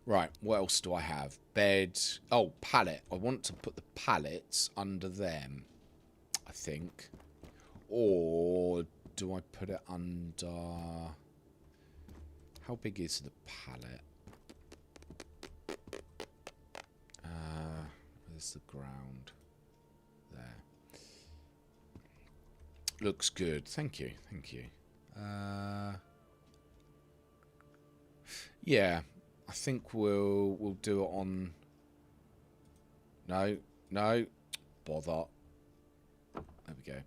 Right, what else do I have? Bed. Oh, pallet. I want to put the pallets under them, I think. Or do I put it under... How big is the pallet? Where's the ground? There. Looks good. Thank you. Thank you. Yeah, I think we'll do it on... No, bother. There we go.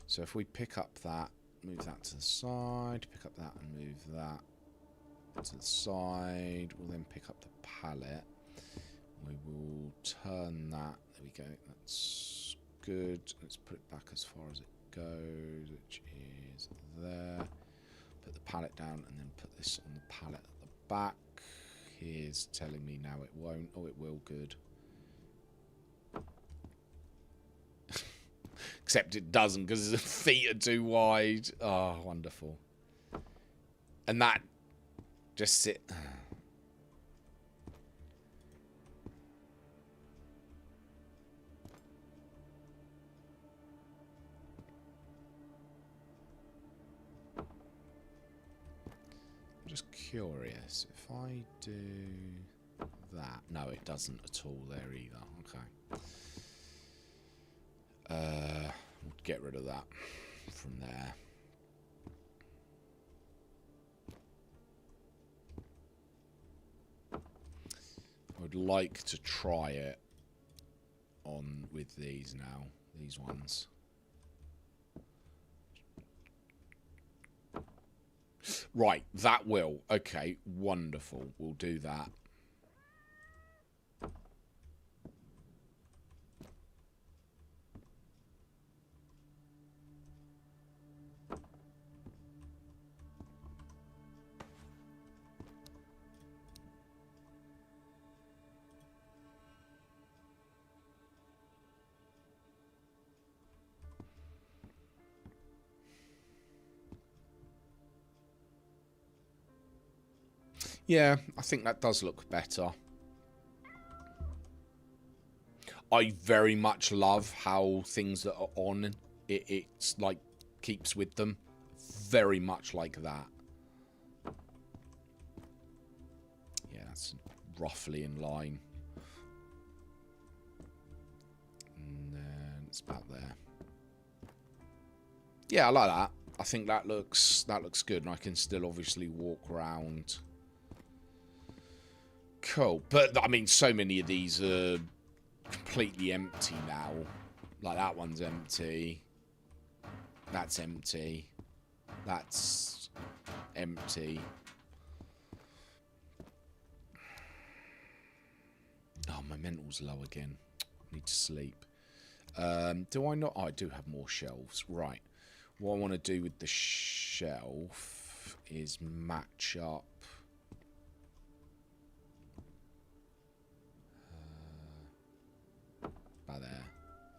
So if we pick up that, move that to the side, pick up that and move that to the side. We'll then pick up the pallet. We will turn that. There we go. That's good. Let's put it back as far as it goes, which is there. Put the pallet down and then put this on the pallet at the back. Here's telling me now it won't. Oh, it will. Good. Except it doesn't because the feet are too wide. Oh, wonderful. And that just sit. I'm just curious if I do that. No, it doesn't at all there either. Okay. We'll get rid of that from there. I would like to try it on with these now, these ones. Right, that will. Okay, wonderful. We'll do that. Yeah, I think that does look better. I very much love how things that are on, it's like keeps with them. Very much like that. Yeah, that's roughly in line. And then it's about there. Yeah, I like that. I think that looks good, and I can still obviously walk around. Cool, but I mean, so many of these are completely empty now. Like that one's empty. That's empty. That's empty. Oh, my mental's low again. Need to sleep. Do I not? Oh, I do have more shelves. Right. What I want to do with the shelf is match up. About there.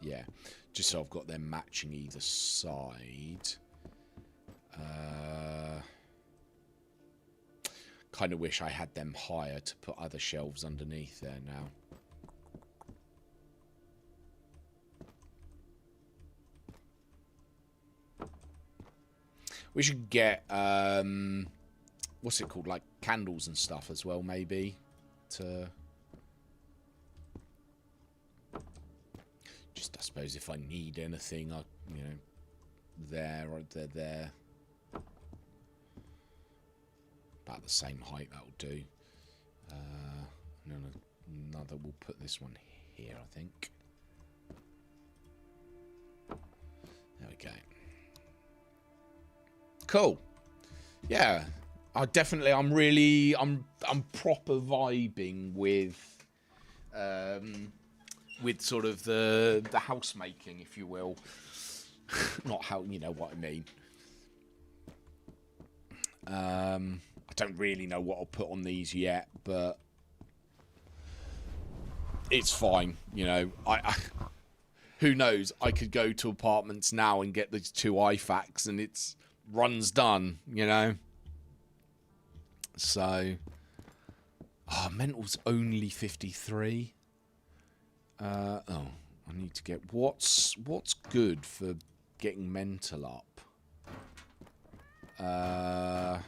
Yeah. Just so I've got them matching either side. Kind of wish I had them higher to put other shelves underneath there now. We should get, what's it called, like candles and stuff as well, maybe, to... Just, I suppose, if I need anything, I, you know, there or they're there. About the same height, that'll do. And then another, we'll put this one here, I think. There we go. Cool. Yeah, I'm proper vibing with sort of the house making, if you will. Not how, you know what I mean. I don't really know what I'll put on these yet, but it's fine. You know, I who knows? I could go to apartments now and get these 2 IFAKs, and it's runs done. You know, so mental's only 53. I need to get what's good for getting mental up. Gonna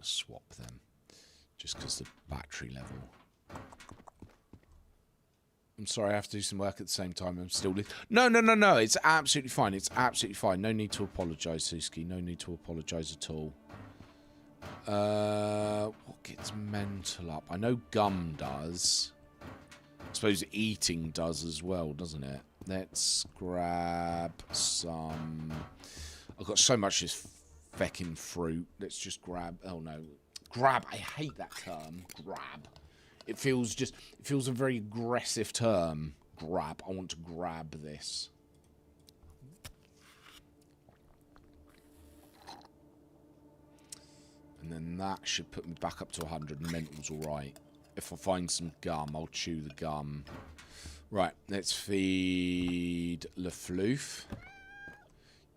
swap them just because the battery level. I'm sorry, I have to do some work at the same time. I'm still... No. It's absolutely fine. It's absolutely fine. No need to apologise, Suski. No need to apologise at all. What gets mental up? I know gum does. I suppose eating does as well, doesn't it? Let's grab some... I've got so much this feckin' fruit. Let's just grab... Oh, no. Grab. I hate that term. Grab. It feels a very aggressive term. Grab. I want to grab this. And then that should put me back up to 100. And mental's alright. If I find some gum, I'll chew the gum. Right, let's feed Lafloof.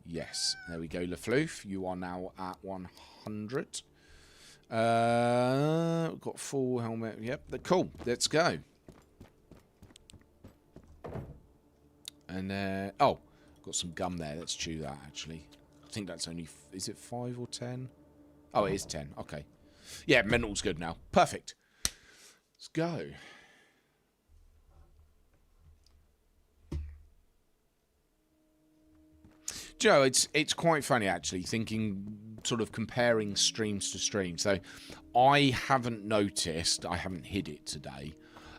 Yes, there we go, Lafloof. You are now at 100. We've got full helmet. Yep, cool. Let's go. And, oh, got some gum there. Let's chew that, actually. I think that's only... Is it 5 or 10? Oh, it is 10. Okay. Yeah, mental's good now. Perfect. Let's go. Do you know, it's quite funny, actually, thinking, sort of comparing streams to streams. So, I haven't noticed, I haven't hid it today,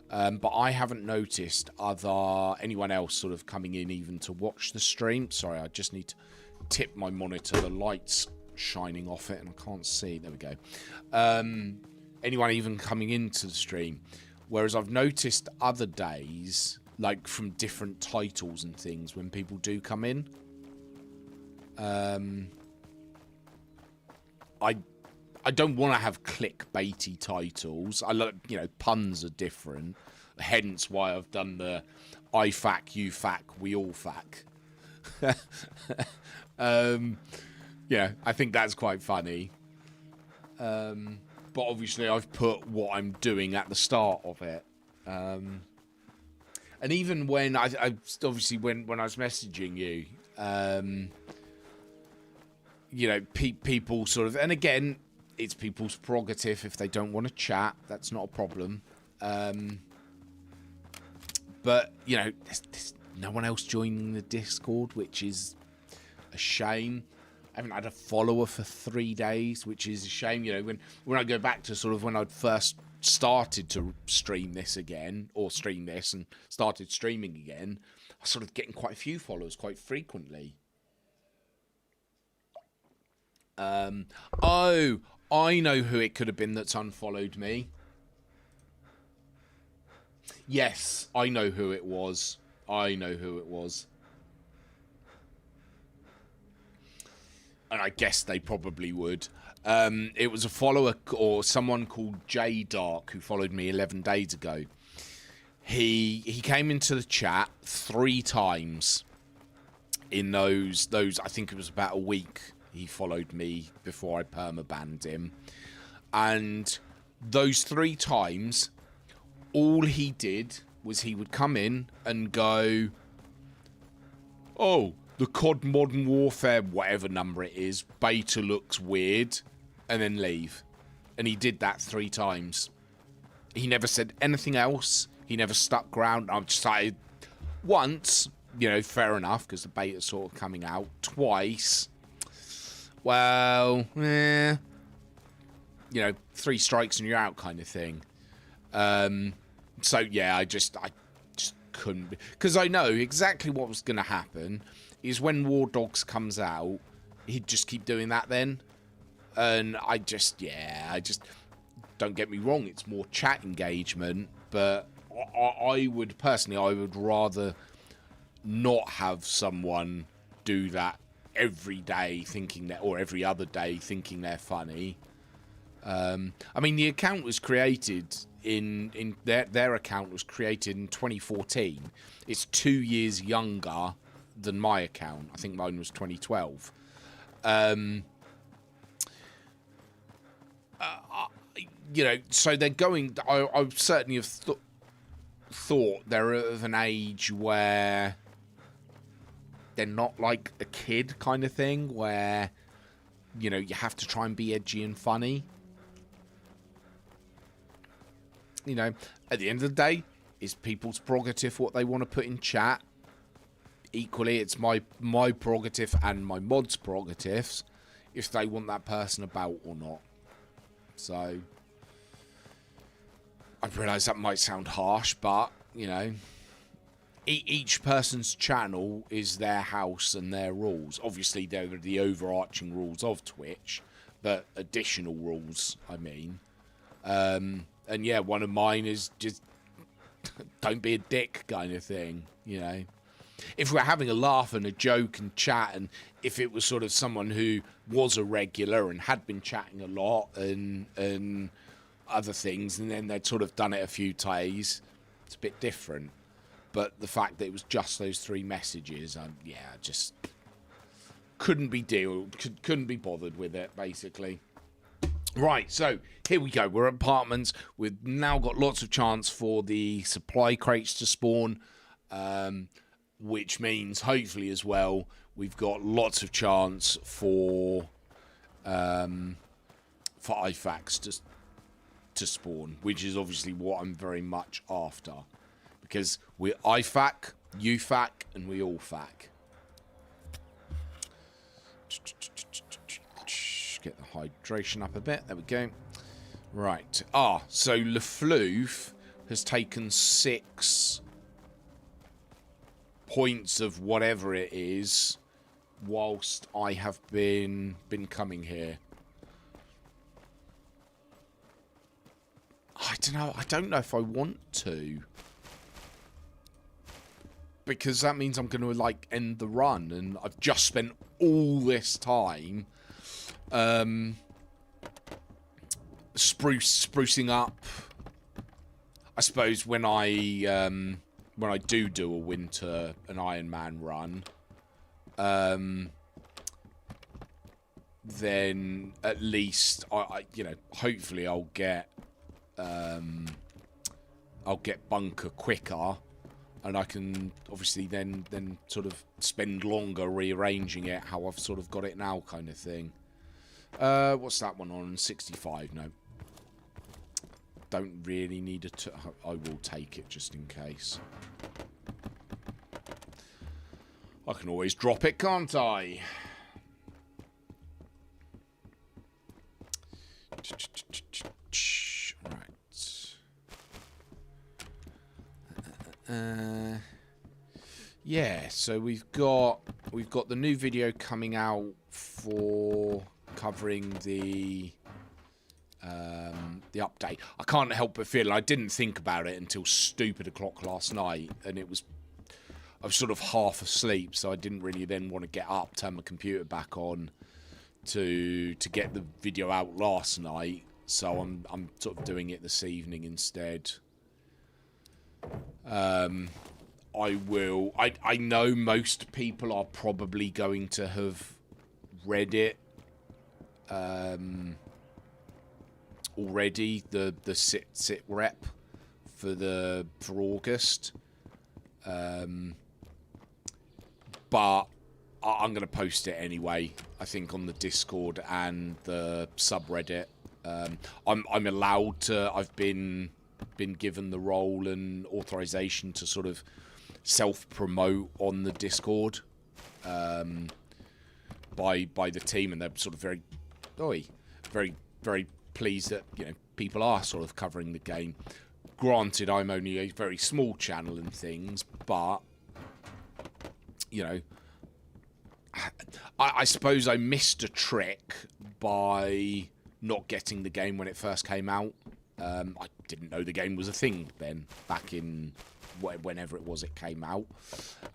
but I haven't noticed anyone else sort of coming in even to watch the stream. Sorry, I just need to tip my monitor. The light's shining off it and I can't see. There we go. Anyone even coming into the stream. Whereas I've noticed other days, like from different titles and things, when people do come in, I don't want to have clickbaity titles. I love, you know, puns are different. Hence why I've done the IFAK, UFAK, we all fack. Yeah, I think that's quite funny. But obviously I've put what I'm doing at the start of it. And even when I obviously when I was messaging you, you know, people sort of, and again, it's people's prerogative if they don't want to chat. That's not a problem. But you know, there's no one else joining the Discord, which is a shame. I haven't had a follower for 3 days, which is a shame. You know, when I go back to sort of when I'd first started to stream this again, or stream this and started streaming again, I was sort of getting quite a few followers quite frequently. Oh, I know who it could have been that's unfollowed me. Yes, I know who it was. I know who it was. And I guess they probably would. It was a follower or someone called J Dark who followed me 11 days ago. He came into the chat 3 times in those I think it was about a week he followed me before I permabanned him. And those 3 times, all he did was he would come in and go, oh, the COD Modern Warfare, whatever number it is, beta looks weird, and then leave. And he did that 3 times. He never said anything else. He never stuck ground. I've decided once, you know, fair enough, because the beta's sort of coming out. Twice, well, you know, 3 strikes and you're out kind of thing. So, yeah, I just couldn't. Because I know exactly what was going to happen is when War Dogs comes out, he'd just keep doing that then. And I just, don't get me wrong, it's more chat engagement, but I would, personally, I would rather not have someone do that every day thinking that, or every other day thinking they're funny. I mean, the account was created in their account was created in 2014. It's 2 years younger than my account. I think mine was 2012. You know, so they're going. I certainly have thought they're of an age where they're not like a kid kind of thing, where, you know, you have to try and be edgy and funny. You know, at the end of the day, it's people's prerogative what they want to put in chat. Equally, it's my prerogative and my mods' prerogatives if they want that person about or not. So, I realise that might sound harsh, but, you know, each person's channel is their house and their rules. Obviously, they're the overarching rules of Twitch, but additional rules, I mean. And yeah, one of mine is just don't be a dick kind of thing, you know. If we're having a laugh and a joke and chat, and if it was sort of someone who was a regular and had been chatting a lot and other things, and then they'd sort of done it a few times, it's a bit different. But the fact that it was just those 3 messages, yeah, just couldn't be couldn't be bothered with it, basically. Right, so here we go. We're at apartments. We've now got lots of chance for the supply crates to spawn, which means hopefully as well we've got lots of chance for IFAKs to spawn, which is obviously what I'm very much after, because we're IFAK, UFAK, and we all FAK. Get the hydration up a bit. There we go. Right. So Leflouf has taken 6 points of whatever it is, whilst I have been coming here. I don't know. I don't know if I want to, because that means I'm going to like end the run, and I've just spent all this time sprucing up. I suppose when I do a winter, an Iron Man run, then at least I you know, hopefully I'll get bunker quicker, and I can obviously then sort of spend longer rearranging it how I've sort of got it now, kind of thing. What's that one on? 65. No, don't really need it. I will take it just in case. I can always drop it, can't I? Right. Yeah, so we've got the new video coming out for covering the update. I can't help but feel I didn't think about it until stupid o'clock last night, and I was sort of half asleep, so I didn't really then want to get up, turn my computer back on to get the video out last night. So I'm sort of doing it this evening instead. I know most people are probably going to have read it already, the sit rep for August, but I'm going to post it anyway, I think, on the Discord and the subreddit. I'm allowed to, I've been given the role and authorization to sort of self-promote on the Discord by the team, and they're sort of very pleased that, you know, people are sort of covering the game. Granted, I'm only a very small channel and things, but, you know, I suppose I missed a trick by not getting the game when it first came out. I didn't know the game was a thing then, back in whenever it was it came out.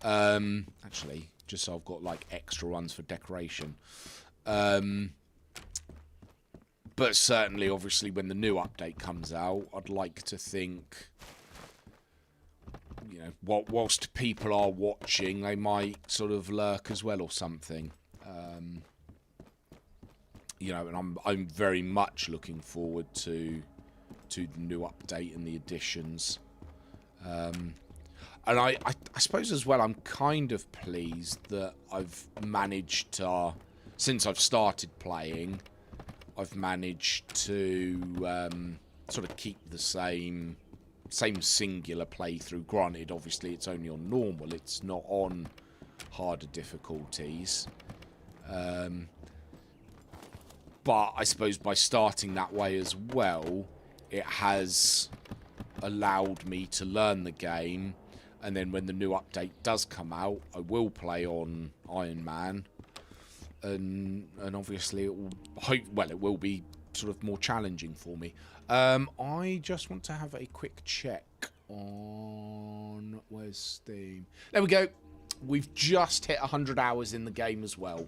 Actually, just so I've got like extra ones for decoration. But certainly, obviously, when the new update comes out, I'd like to think, you know, whilst people are watching, they might sort of lurk as well or something. You know, and I'm very much looking forward to the new update and the additions. And I suppose as well, I'm kind of pleased that I've managed to, since I've started playing, I've managed to sort of keep the same singular playthrough. Granted, obviously, it's only on normal. It's not on harder difficulties. But I suppose by starting that way as well, it has allowed me to learn the game. And then when the new update does come out, I will play on Iron Man. And obviously it will be sort of more challenging for me. I just want to have a quick check on where's Steam. There we go. We've just hit 100 hours in the game as well.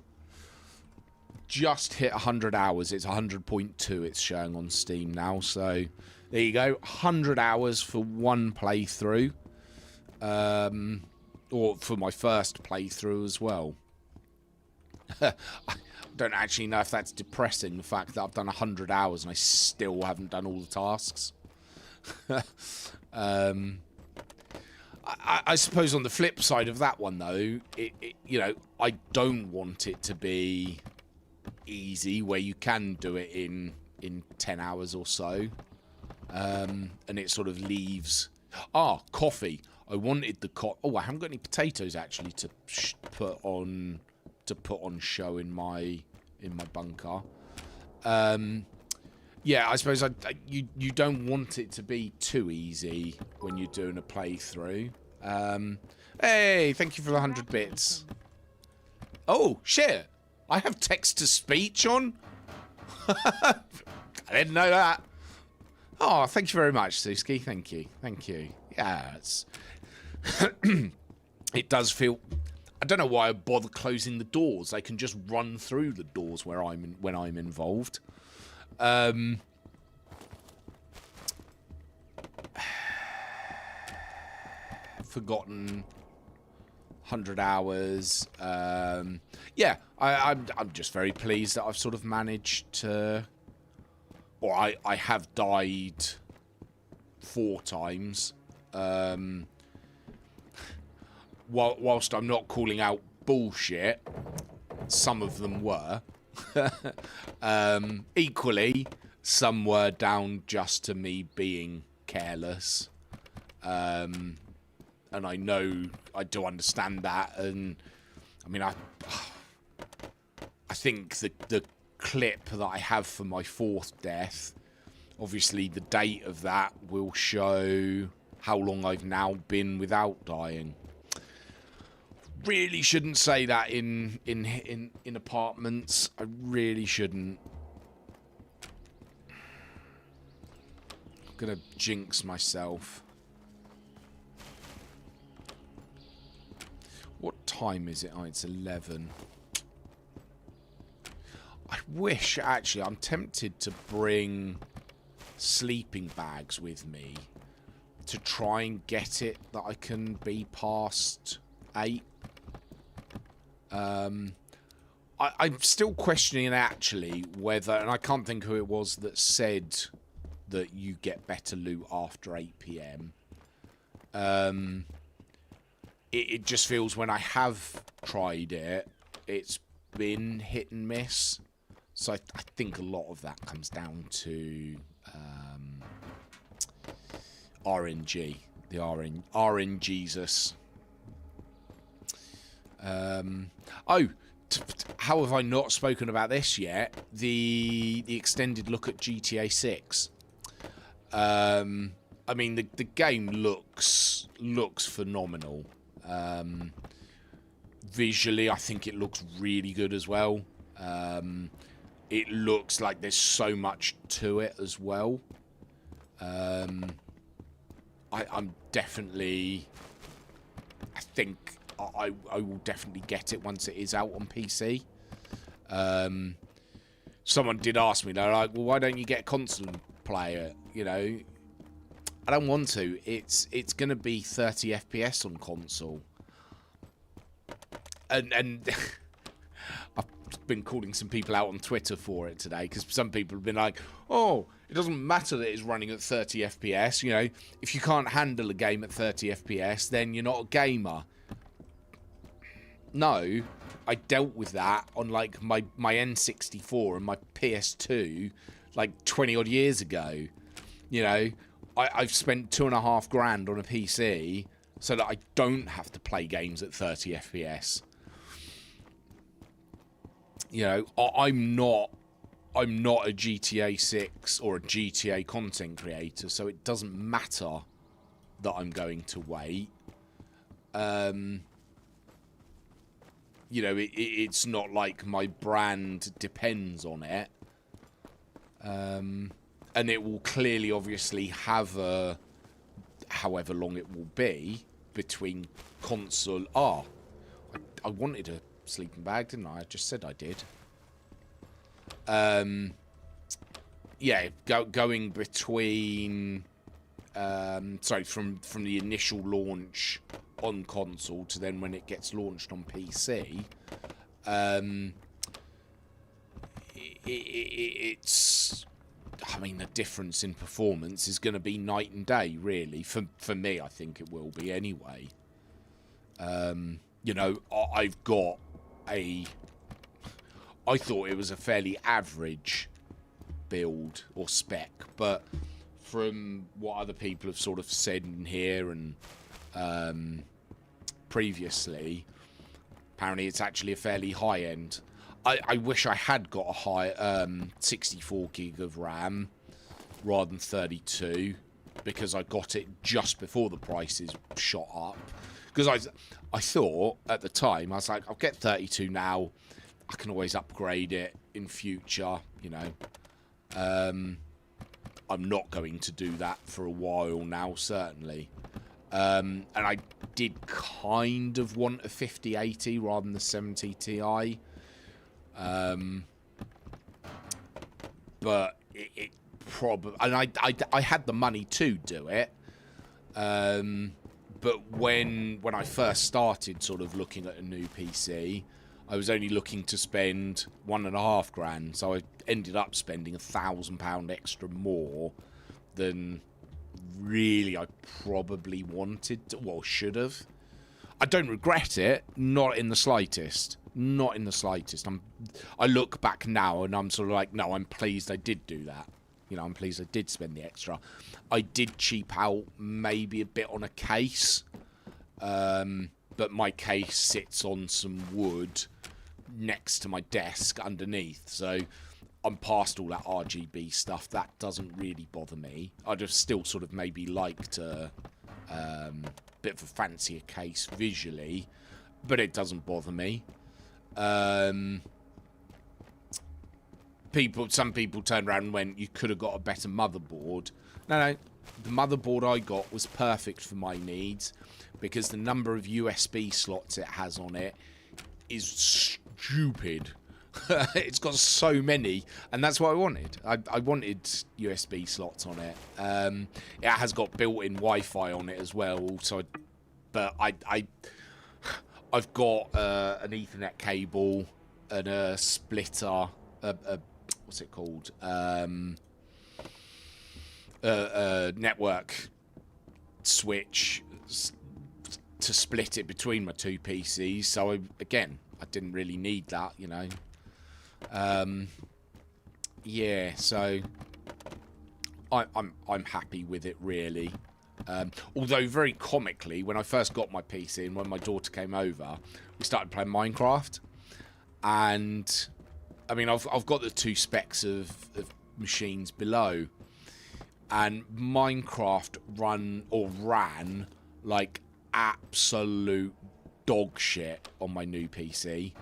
Just hit 100 hours. It's 100.2 it's showing on Steam now. So there you go. 100 hours for one playthrough. Or for my first playthrough as well. I don't actually know if that's depressing, the fact that I've done 100 hours and I still haven't done all the tasks. I suppose on the flip side of that one, though, you know, I don't want it to be easy, where you can do it in 10 hours or so. And it sort of leaves... coffee. I wanted the I haven't got any potatoes, actually, to put on show in my bunker. Yeah, I suppose you don't want it to be too easy when you're doing a playthrough. Hey, thank you for the 100 bits. Oh shit! I have text to speech on. I didn't know that. Oh, thank you very much, Suski. Thank you. Yeah, it does feel. I don't know why I bother closing the doors. They can just run through the doors when I'm involved. Forgotten 100 hours. Yeah, I'm just very pleased that I've sort of managed to, or I have died 4 times. Whilst I'm not calling out bullshit, some of them were. Equally, some were down just to me being careless. And I know, I do understand that. And I mean, I think the clip that I have for my 4th death, obviously the date of that will show how long I've now been without dying. Really shouldn't say that in apartments. I really shouldn't. I'm gonna jinx myself. What time is it? Oh, it's 11. I wish, actually, I'm tempted to bring sleeping bags with me to try and get it that I can be past 8. I'm still questioning, actually, whether, and I can't think who it was that said that you get better loot after 8 PM. It just feels, when I have tried it, it's been hit and miss. So I think a lot of that comes down to RNG, the RNGesus. How have I not spoken about this yet? The extended look at GTA 6. I mean, the game looks phenomenal. Visually, I think it looks really good as well. It looks like there's so much to it as well. I'm definitely... I think I will definitely get it once it is out on PC. Someone did ask me, they're like, well, why don't you get a console and play it? You know, I don't want to. It's going to be 30 FPS on console. And I've been calling some people out on Twitter for it today, because some people have been like, oh, it doesn't matter that it's running at 30 FPS. You know, if you can't handle a game at 30 FPS, then you're not a gamer. No, I dealt with that on like my N64 and my PS2 like 20 odd years ago. You know, I've spent $2.5 grand on a PC so that I don't have to play games at 30 FPS. You know, I'm not a GTA 6 or a GTA content creator, so it doesn't matter that I'm going to wait. You know, it's not like my brand depends on it. And it will clearly, obviously, have a... however long it will be between console... Ah, I wanted a sleeping bag, didn't I? I just said I did. Yeah, going between... sorry, from the initial launch on console to then when it gets launched on PC, it's... I mean, the difference in performance is going to be night and day, really. For me, I think it will be anyway. You know, I've got a... I thought it was a fairly average build or spec, but from what other people have sort of said in here and previously, apparently it's actually a fairly high end. I wish I had got a high 64 gig of RAM rather than 32, because I got it just before the prices shot up. Because I thought at the time, I was like, I'll get 32 now. I can always upgrade it in future, you know. I'm not going to do that for a while now, certainly. And I did kind of want a 5080 rather than the 70 Ti. But it probably... And I had the money to do it. But when I first started sort of looking at a new PC, I was only looking to spend $1.5 grand. So I ended up spending £1,000 extra more than really I probably wanted to, well, should have. I don't regret it, not in the slightest. Not in the slightest. I look back now and I'm sort of like, no, I'm pleased I did do that. You know, I'm pleased I did spend the extra. I did cheap out maybe a bit on a case. But my case sits on some wood next to my desk underneath. So I'm past all that RGB stuff. That doesn't really bother me. I'd have still sort of maybe liked a bit of a fancier case visually, but it doesn't bother me. Some people turned around and went, you could have got a better motherboard. No, the motherboard I got was perfect for my needs, because the number of USB slots it has on it is stupid. It's got so many, and that's what I wanted. I wanted USB slots on it. It has got built-in Wi-Fi on it as well. But I've got an Ethernet cable and a splitter. What's it called? Network switch to split it between my two PCs. So I didn't really need that, you know. Yeah, so I'm happy with it, really. Although very comically, when I first got my PC and when my daughter came over, we started playing Minecraft, and I mean I've got the two specs of machines below, and Minecraft ran like absolute dog shit on my new PC,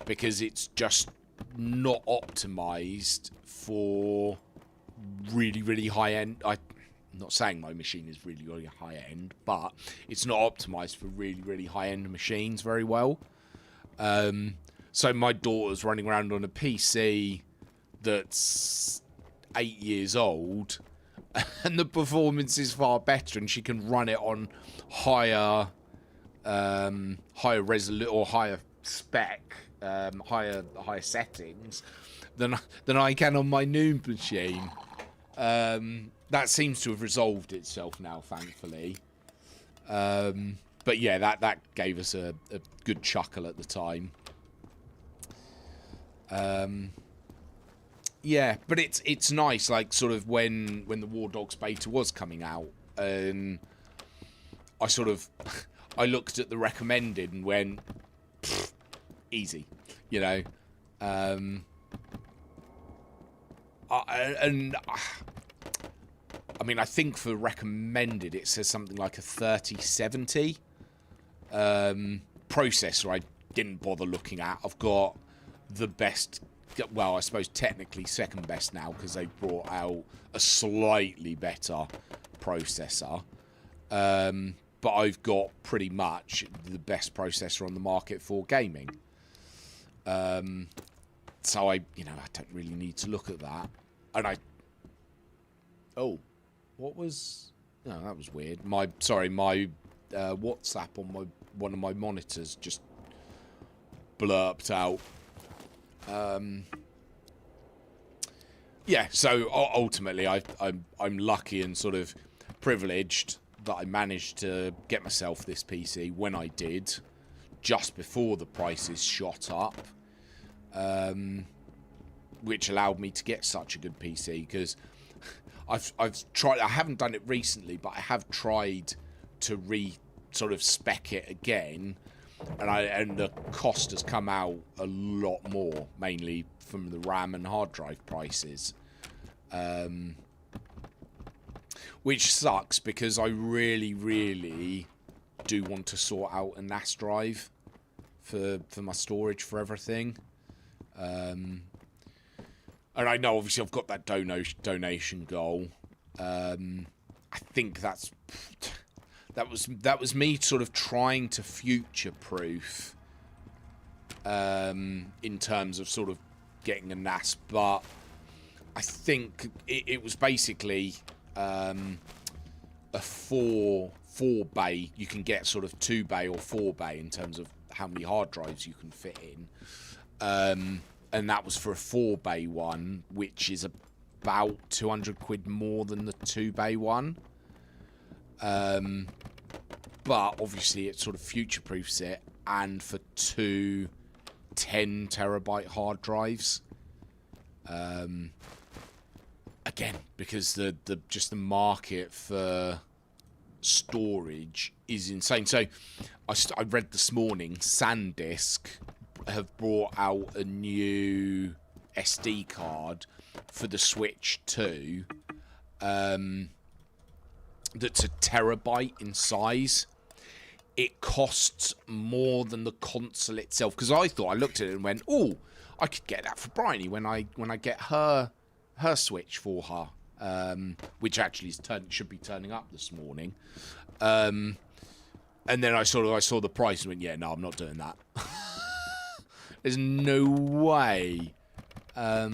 because it's just not optimized for really high end. not saying my machine is really, really high end, but it's not optimized for really, really high end machines very well. So my daughter's running around on a PC that's 8 years old, and the performance is far better, and she can run it on higher resolution or higher spec, higher settings than I can on my new machine. That seems to have resolved itself now, thankfully. But yeah, that gave us a good chuckle at the time. Yeah, but it's nice, like, sort of when the War Dogs beta was coming out, and I looked at the recommended and went, easy, you know. I mean, I think for recommended it says something like a 3070 processor. I didn't bother looking at. I've got the best, well, I suppose technically second best now, because they brought out a slightly better processor. But I've got pretty much the best processor on the market for gaming. So I don't really need to look at that. And oh, what was? No, that was weird. My WhatsApp on one of my monitors just blurped out. Yeah, so ultimately, I'm lucky and sort of privileged that I managed to get myself this PC when I did, just before the prices shot up, which allowed me to get such a good PC, because I've tried. I haven't done it recently, but I have tried to sort of spec it again, and the cost has come out a lot more, mainly from the RAM and hard drive prices, which sucks, because I really, really do want to sort out a NAS drive for my storage for everything. And I know, obviously, I've got that donation goal. I think that was me sort of trying to future-proof in terms of sort of getting a NAS, but I think it was basically a four bay. You can get sort of 2 bay or 4 bay in terms of how many hard drives you can fit in. And that was for a 4 bay one, which is about 200 quid more than the 2 bay one. But obviously it sort of future-proofs it, and for 2 10 terabyte hard drives. Again, because the market for storage is insane. So I read this morning, SanDisk have brought out a new SD card for the Switch 2 that's a terabyte in size. It costs more than the console itself, because I looked at it and went, oh, I could get that for Bryony when I get her Switch for her, which actually should be turning up this morning. And then I saw the price and went, yeah, no, I'm not doing that. There's no way. I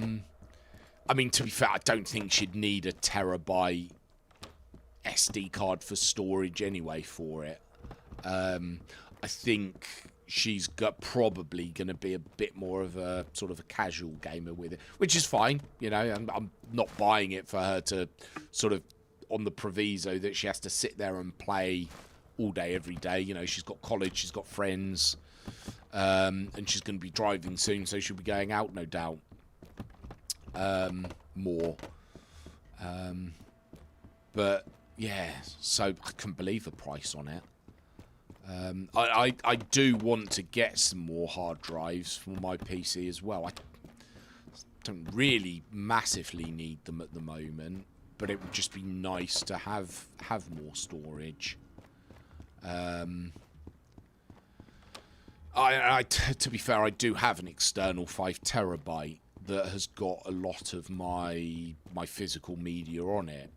mean, to be fair, I don't think she'd need a terabyte SD card for storage anyway for it. I think she's probably going to be a bit more of a sort of a casual gamer with it, which is fine. You know, I'm not buying it for her to sort of on the proviso that she has to sit there and play all day, every day. You know, she's got college, she's got friends, and she's going to be driving soon, so she'll be going out, no doubt, more. But yeah, so I couldn't believe the price on it. I do want to get some more hard drives for my PC as well. I don't really massively need them at the moment, but it would just be nice to have more storage. To be fair, I do have an external 5 terabyte that has got a lot of my physical media on it.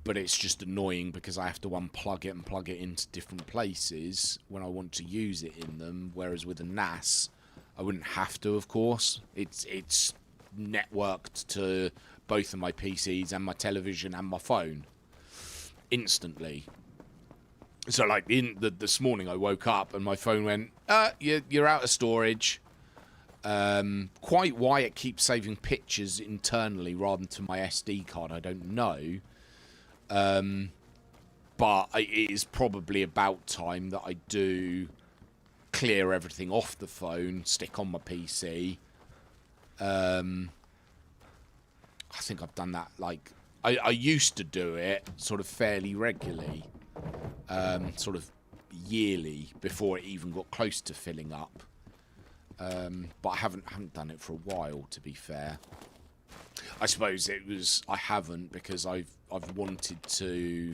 but it's just annoying because I have to unplug it and plug it into different places when I want to use it in them, whereas with a NAS I wouldn't have to, of course. It's networked to both of my PCs and my television and my phone instantly. So like this morning I woke up and my phone went, you're out of storage. Quite why it keeps saving pictures internally rather than to my SD card, I don't know. But it is probably about time that I do clear everything off the phone, stick on my PC. I think I've done that, like, I used to do it sort of fairly regularly, sort of yearly, before it even got close to filling up. But I haven't done it for a while, to be fair. I suppose I haven't because I've wanted to.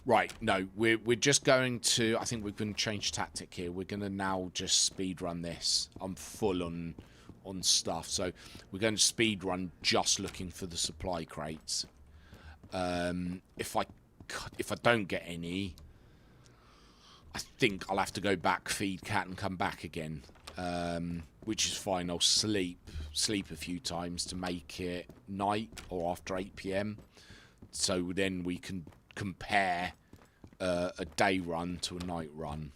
Right, no, we're just going to. I think we're going to change tactic here. We're going to now just speed run this. I'm full on stuff, so we're going to speed run just looking for the supply crates. If I don't get any, I think I'll have to go back, feed cat, and come back again. Which is fine. I'll sleep a few times to make it night or after 8 PM. So then we can compare a day run to a night run.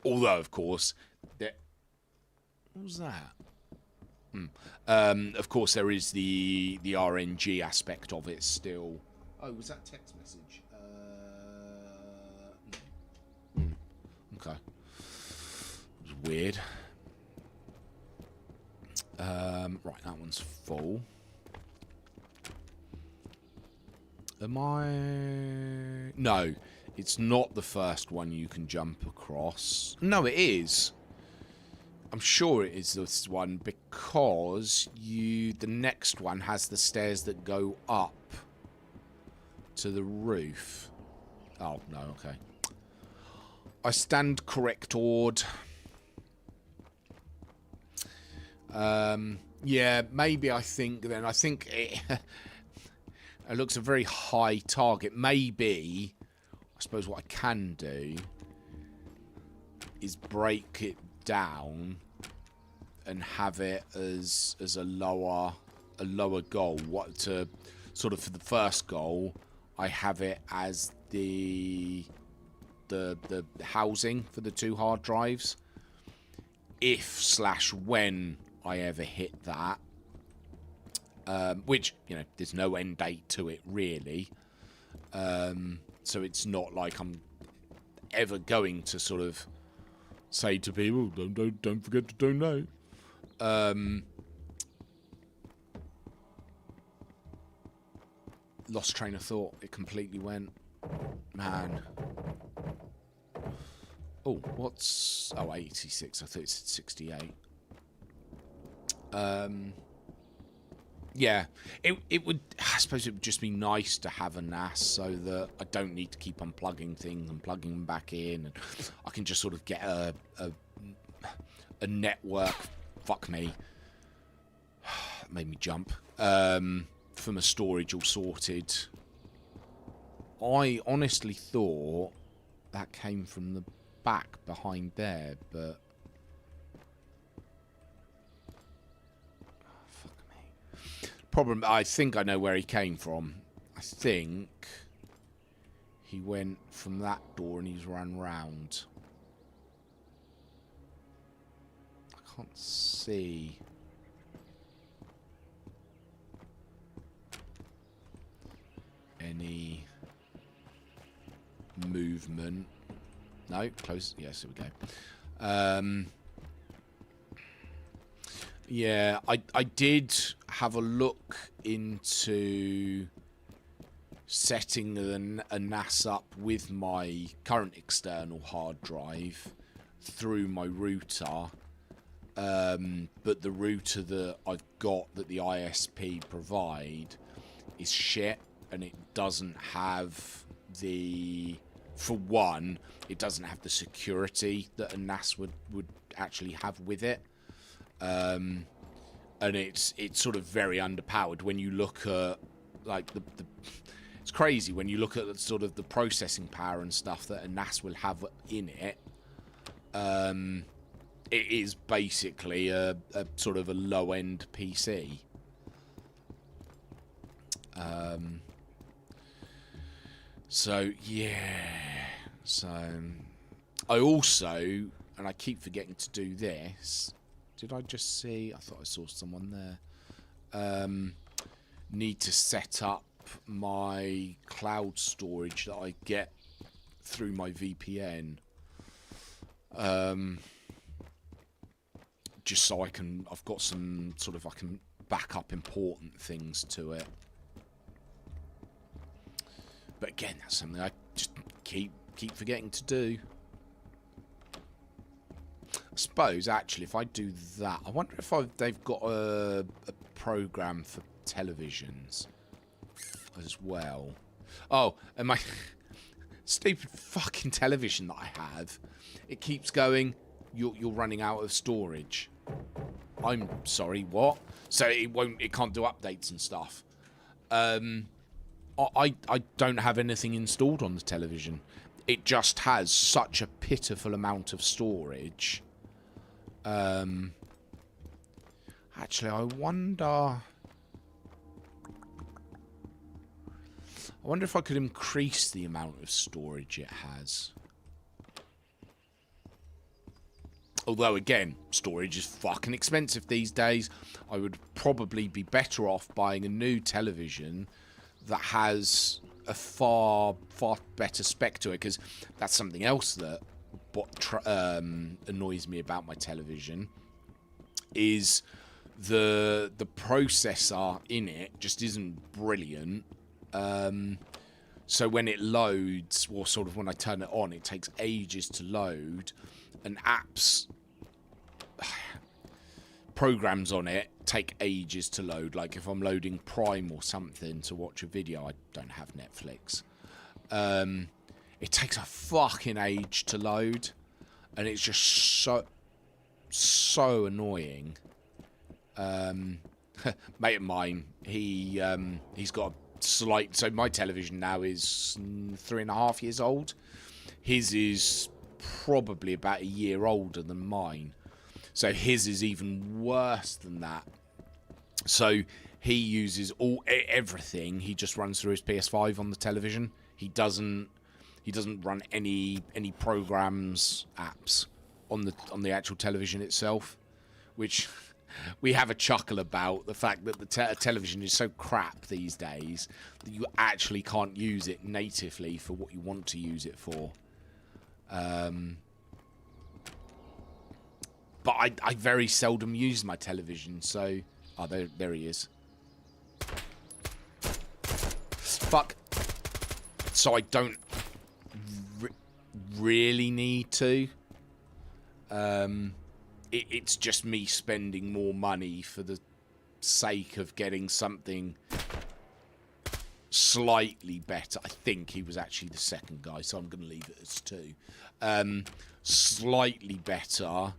Although, of course, what was that? Of course, there is the RNG aspect of it still. Oh, was that text message? Okay. Weird. Right, that one's full. Am I? No, it's not the first one you can jump across. No, it is. I'm sure it is this one because the next one has the stairs that go up to the roof. Oh, no, okay. I stand corrected. Yeah, maybe I think it, it looks a very high target. Maybe, I suppose what I can do is break it down and have it as a lower goal. What to sort of for the first goal, I have it as the housing for the 2 hard drives. If/when I ever hit that, which, you know, there's no end date to it really, so it's not like I'm ever going to sort of say to people, don't forget to donate. Lost train of thought. It completely went. Man. Oh, what's... Oh, 86. I thought it said 68. Yeah. It would... I suppose it would just be nice to have a NAS so that I don't need to keep unplugging things and plugging them back in. And I can just sort of get a network... Fuck me. Made me jump. For my storage all sorted. I honestly thought that came from the back behind there, but fuck me. Problem, I think I know where he came from. I think he went from that door and he's run round. I can't see. Any movement? No, close. Yes, here we go. Yeah, I did have a look into setting a NAS up with my current external hard drive through my router, but the router that I've got that the ISP provide is shit. And it doesn't have the... For one, it doesn't have the security that a NAS would actually have with it. And it's sort of very underpowered. When you look at like the it's crazy when you look at the, sort of the processing power and stuff that a NAS will have in it. It is basically a sort of a low-end PC. So yeah, so I also, and I keep forgetting to do this. Did I just see? I thought I saw someone there. Need to set up my cloud storage that I get through my VPN. Just so I've got some sort of, I can back up important things to it. But again, that's something I just keep forgetting to do. I suppose, actually, if I do that, I wonder if they've got a program for televisions as well. Oh, and my stupid fucking television that I have, it keeps going, you're running out of storage. I'm sorry, what? So it can't do updates and stuff. I don't have anything installed on the television. It just has such a pitiful amount of storage. Actually, I wonder if I could increase the amount of storage it has. Although, again, storage is fucking expensive these days. I would probably be better off buying a new television that has a far better spec to it, because that's something else that annoys me about my television, is the processor in it just isn't brilliant. So when it loads, or sort of when I turn it on, it takes ages to load, and apps, programs on it take ages to load. Like if I'm loading Prime or something to watch a video, I don't have Netflix. It takes a fucking age to load, and it's just so annoying. Mate of mine, he's got a slight. So my television now is 3.5 years old. His is probably about a year older than mine. So his is even worse than that. So he uses everything. He just runs through his PS5 on the television. He doesn't run any programs, apps on the actual television itself, which we have a chuckle about the fact that the television is so crap these days that you actually can't use it natively for what you want to use it for. But I very seldom use my television, so... Oh, there he is. Fuck. So I don't really need to. It's just me spending more money for the sake of getting something slightly better. I think he was actually the second guy, so I'm going to leave it as 2. Slightly better...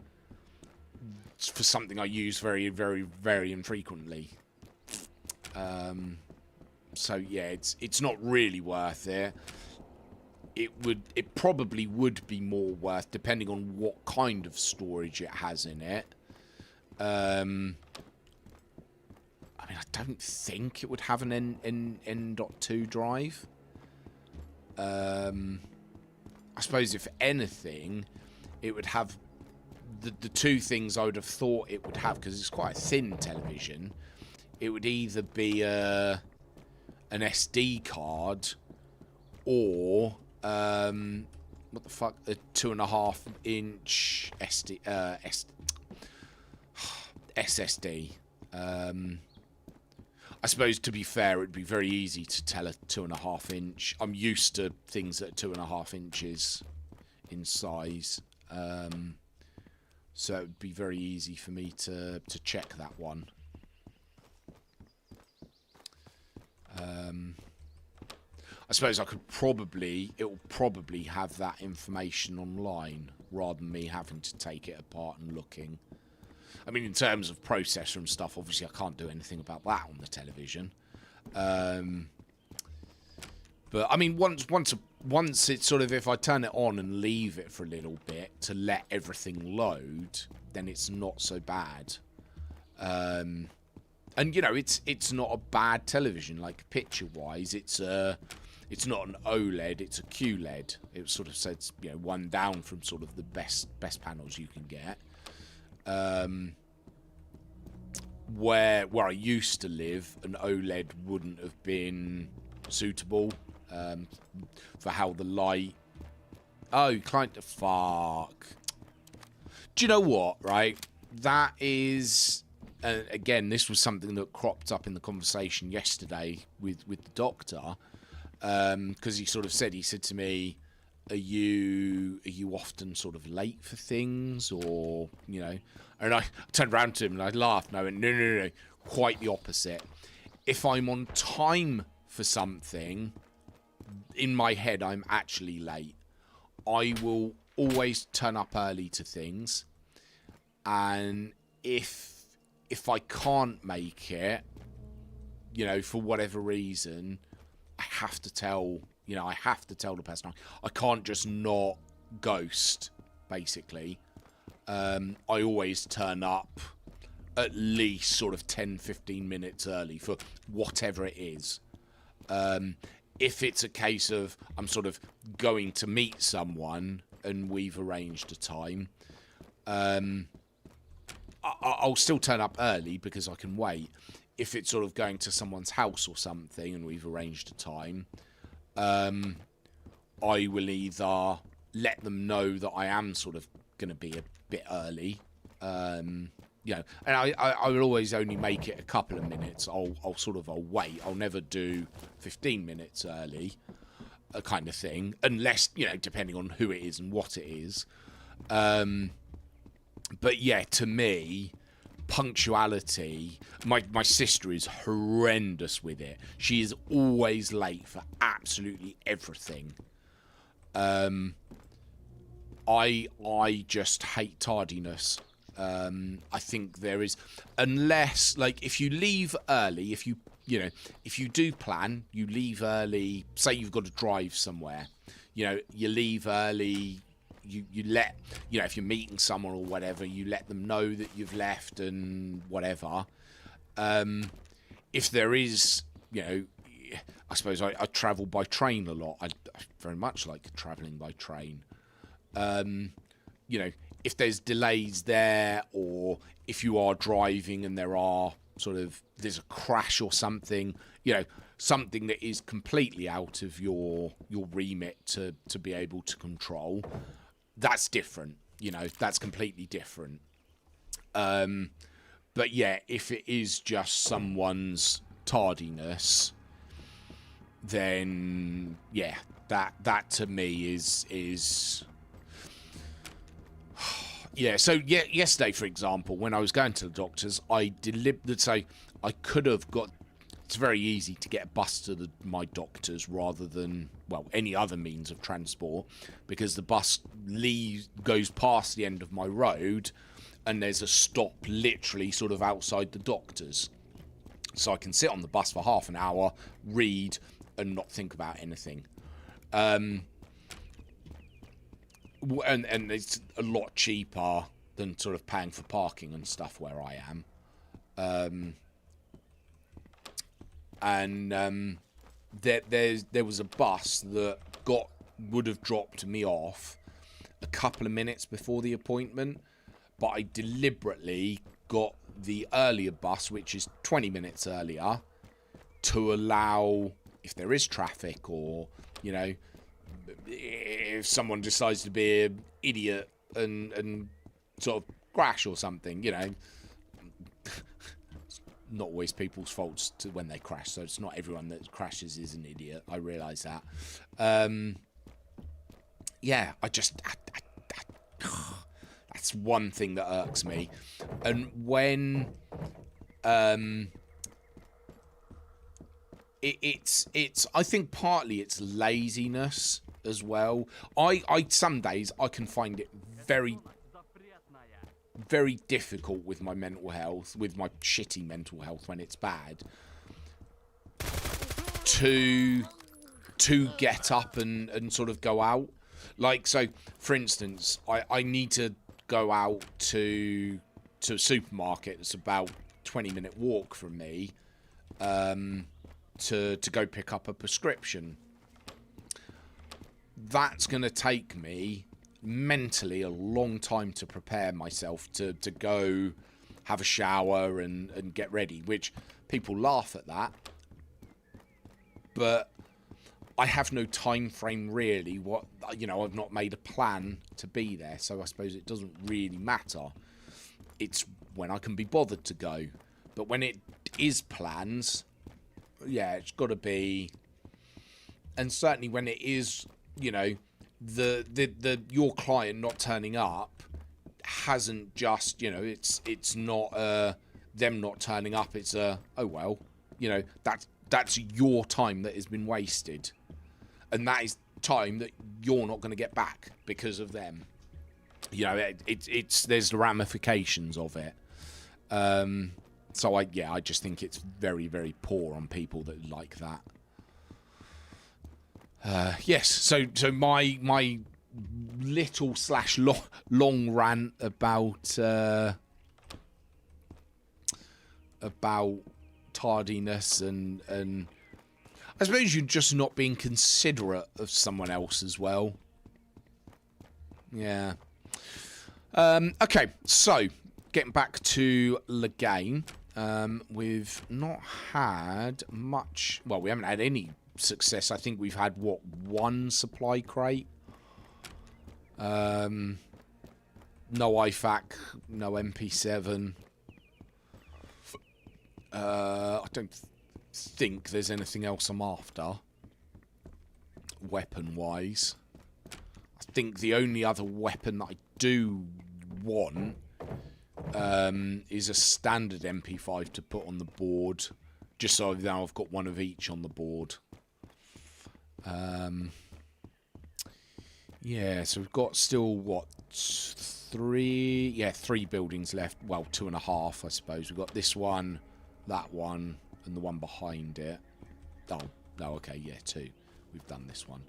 for something I use very, very, very infrequently. So yeah, it's not really worth it. It probably would be more worth, depending on what kind of storage it has in it. I mean, I don't think it would have an N.2 drive. I suppose if anything, it would have the two things I would have thought it would have, because it's quite a thin television. It would either be an SD card or what the fuck, a 2.5-inch SSD. I suppose, to be fair, it'd be very easy to tell a 2.5-inch. I'm used to things that are 2.5 inches in size. So it would be very easy for me to check that one. I suppose I could it will probably have that information online rather than me having to take it apart and looking. I mean, in terms of processor and stuff, obviously I can't do anything about that on the television. But I mean, once it's sort of, if I turn it on and leave it for a little bit to let everything load, then it's not so bad. And you know, it's not a bad television, like picture-wise. It's not an OLED, it's a QLED. It sort of says, you know, one down from sort of the best panels you can get. Where I used to live, an OLED wouldn't have been suitable for how the light. Oh, kind of fuck. Do you know what? Right, that is. Again, this was something that cropped up in the conversation yesterday with the doctor, because he sort of said, he said to me, are you often sort of late for things, or, you know? And I turned around to him and I laughed and I went, no, quite the opposite. If I'm on time for something, in my head I'm actually late. I will always turn up early to things, and if I can't make it, you know, for whatever reason, I have to tell the person. I can't just not ghost, basically. I always turn up at least sort of 10-15 minutes early for whatever it is. If it's a case of I'm sort of going to meet someone and we've arranged a time, I'll still turn up early because I can wait. If it's sort of going to someone's house or something and we've arranged a time, I will either let them know that I am sort of going to be a bit early, you know, and I will always only make it a couple of minutes. I'll wait. I'll never do 15 minutes early, kind of thing, unless, you know, depending on who it is and what it is. But yeah, to me, punctuality, my sister is horrendous with it. She is always late for absolutely everything. I just hate tardiness. I think there is, unless, like, if you leave early, if you do plan, you leave early, say you've got to drive somewhere, you know, you leave early. You let, you know, if you're meeting someone or whatever, you let them know that you've left and whatever. If there is, you know, I suppose I travel by train a lot. I very much like travelling by train. You know, if there's delays there, or if you are driving and there's a crash or something, you know, something that is completely out of your remit to be able to control. That's different, you know, that's completely different. But yeah, if it is just someone's tardiness, then yeah, that to me is yeah. So yeah, yesterday, for example, when I was going to the doctor's, I deliberately say I could have got. It's very easy to get a bus to my doctor's rather than, well, any other means of transport, because the bus goes past the end of my road and there's a stop literally sort of outside the doctor's. So I can sit on the bus for half an hour, read, and not think about anything. And it's a lot cheaper than sort of paying for parking and stuff where I am. And there was a bus that would have dropped me off a couple of minutes before the appointment, but I deliberately got the earlier bus, which is 20 minutes earlier, to allow, if there is traffic, or, you know, if someone decides to be an idiot and sort of crash or something, you know. Not always people's faults when they crash, so it's not everyone that crashes is an idiot. I realise that. Yeah, that's one thing that irks me. And when it's I think partly it's laziness as well. Some days I can find it very difficult with my mental health, with my shitty mental health when it's bad, to get up and sort of go out. Like, so, for instance, I need to go out to a supermarket. It's about 20-minute walk from me to go pick up a prescription. That's going to take me mentally a long time to prepare myself to go have a shower and get ready, which people laugh at that. But I have no time frame really. I've not made a plan to be there, so I suppose it doesn't really matter. It's when I can be bothered to go. But when it is plans, yeah, it's got to be. And certainly when it is, the your client not turning up hasn't just, it's not them not turning up. It's that's your time that has been wasted. And that is time that you're not going to get back because of them. There's the ramifications of it. So I just think it's very, very poor on people that like that. Yes. So my little / long rant about tardiness and I suppose you're just not being considerate of someone else as well. Yeah. Okay, so getting back to the game, we've not had much. Well, we haven't had any success. I think we've had one supply crate. No IFAC, no MP7. I don't think there's anything else I'm after, weapon-wise. I think the only other weapon that I do want is a standard MP5 to put on the board, just so now I've got one of each on the board. Yeah, so we've got still, three buildings left. Well, 2.5, I suppose. We've got this one, that one, and the one behind it. Oh, no, okay, yeah, 2. We've done this one.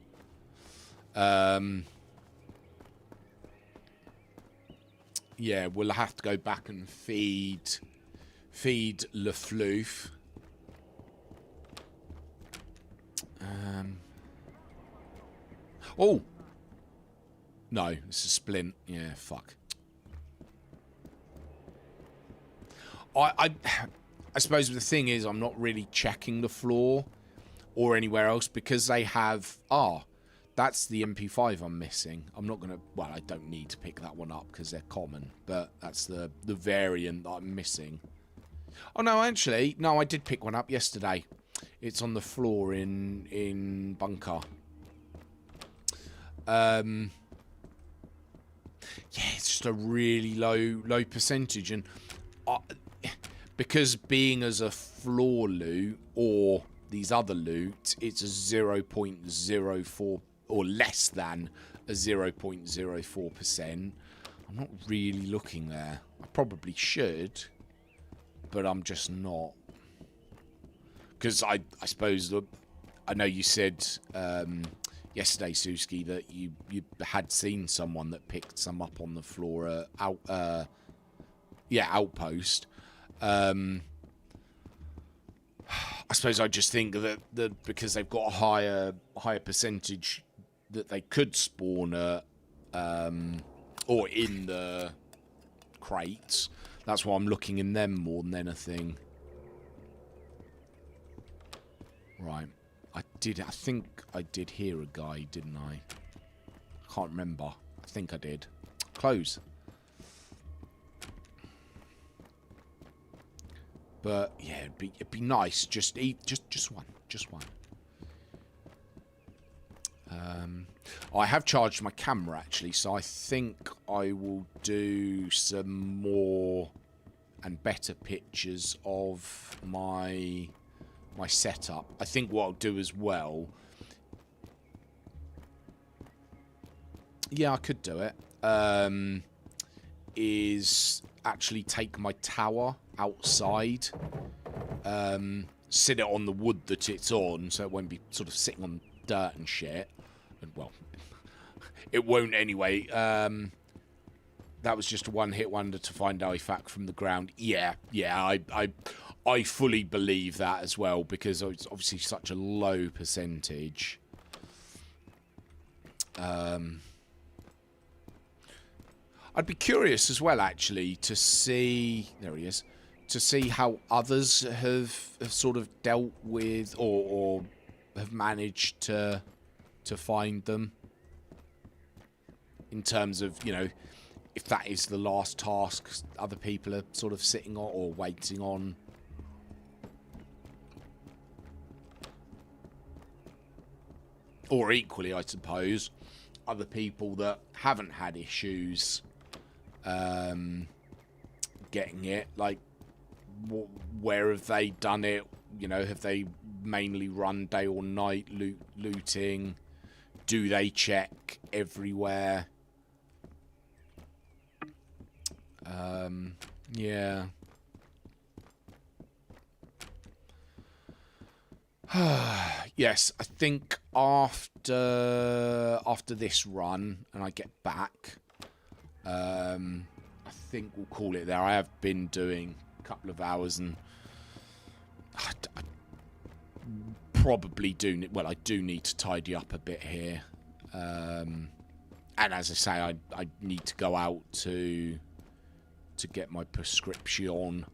Yeah, we'll have to go back and feed Le Floof. Oh! No, it's a splint. Yeah, fuck. I suppose the thing is, I'm not really checking the floor or anywhere else because they have... that's the MP5 I'm missing. I'm not going to... Well, I don't need to pick that one up because they're common, but that's the variant that I'm missing. Oh, no, actually, no, I did pick one up yesterday. It's on the floor in Bunker. Yeah, it's just a really low percentage, and because being as a floor loot or these other loot, it's a 0.04 or less than a 0.04%. I'm not really looking there. I probably should, but I'm just not. Because I suppose, I know you said yesterday, Suski, that you had seen someone that picked some up on the floor outpost. I suppose I just think that because they've got a higher percentage that they could spawn at or in the crates. That's why I'm looking in them more than anything. Right. I think I did hear a guy, didn't I? I can't remember. I think I did. Close. But yeah, it'd be nice. Just one. I have charged my camera actually, so I think I will do some more and better pictures of my setup. I think what I'll do as well. Yeah, I could do it. Is actually take my tower outside sit it on the wood that it's on, so it won't be sort of sitting on dirt and shit. And, well, it won't anyway. That was just a one-hit wonder to find artifact from the ground. Yeah, I fully believe that as well, because it's obviously such a low percentage. I'd be curious as well, actually, to see... There he is. To see how others have sort of dealt with or have managed to find them. In terms of, you know, if that is the last task other people are sort of sitting on or waiting on. Or equally, I suppose, other people that haven't had issues getting it. Like, where have they done it? You know, have they mainly run day or night looting? Do they check everywhere? Yeah. Yes, I think after this run and I get back, I think we'll call it there. I have been doing a couple of hours, and I probably do. Well, I do need to tidy up a bit here, and as I say, I need to go out to get my prescription.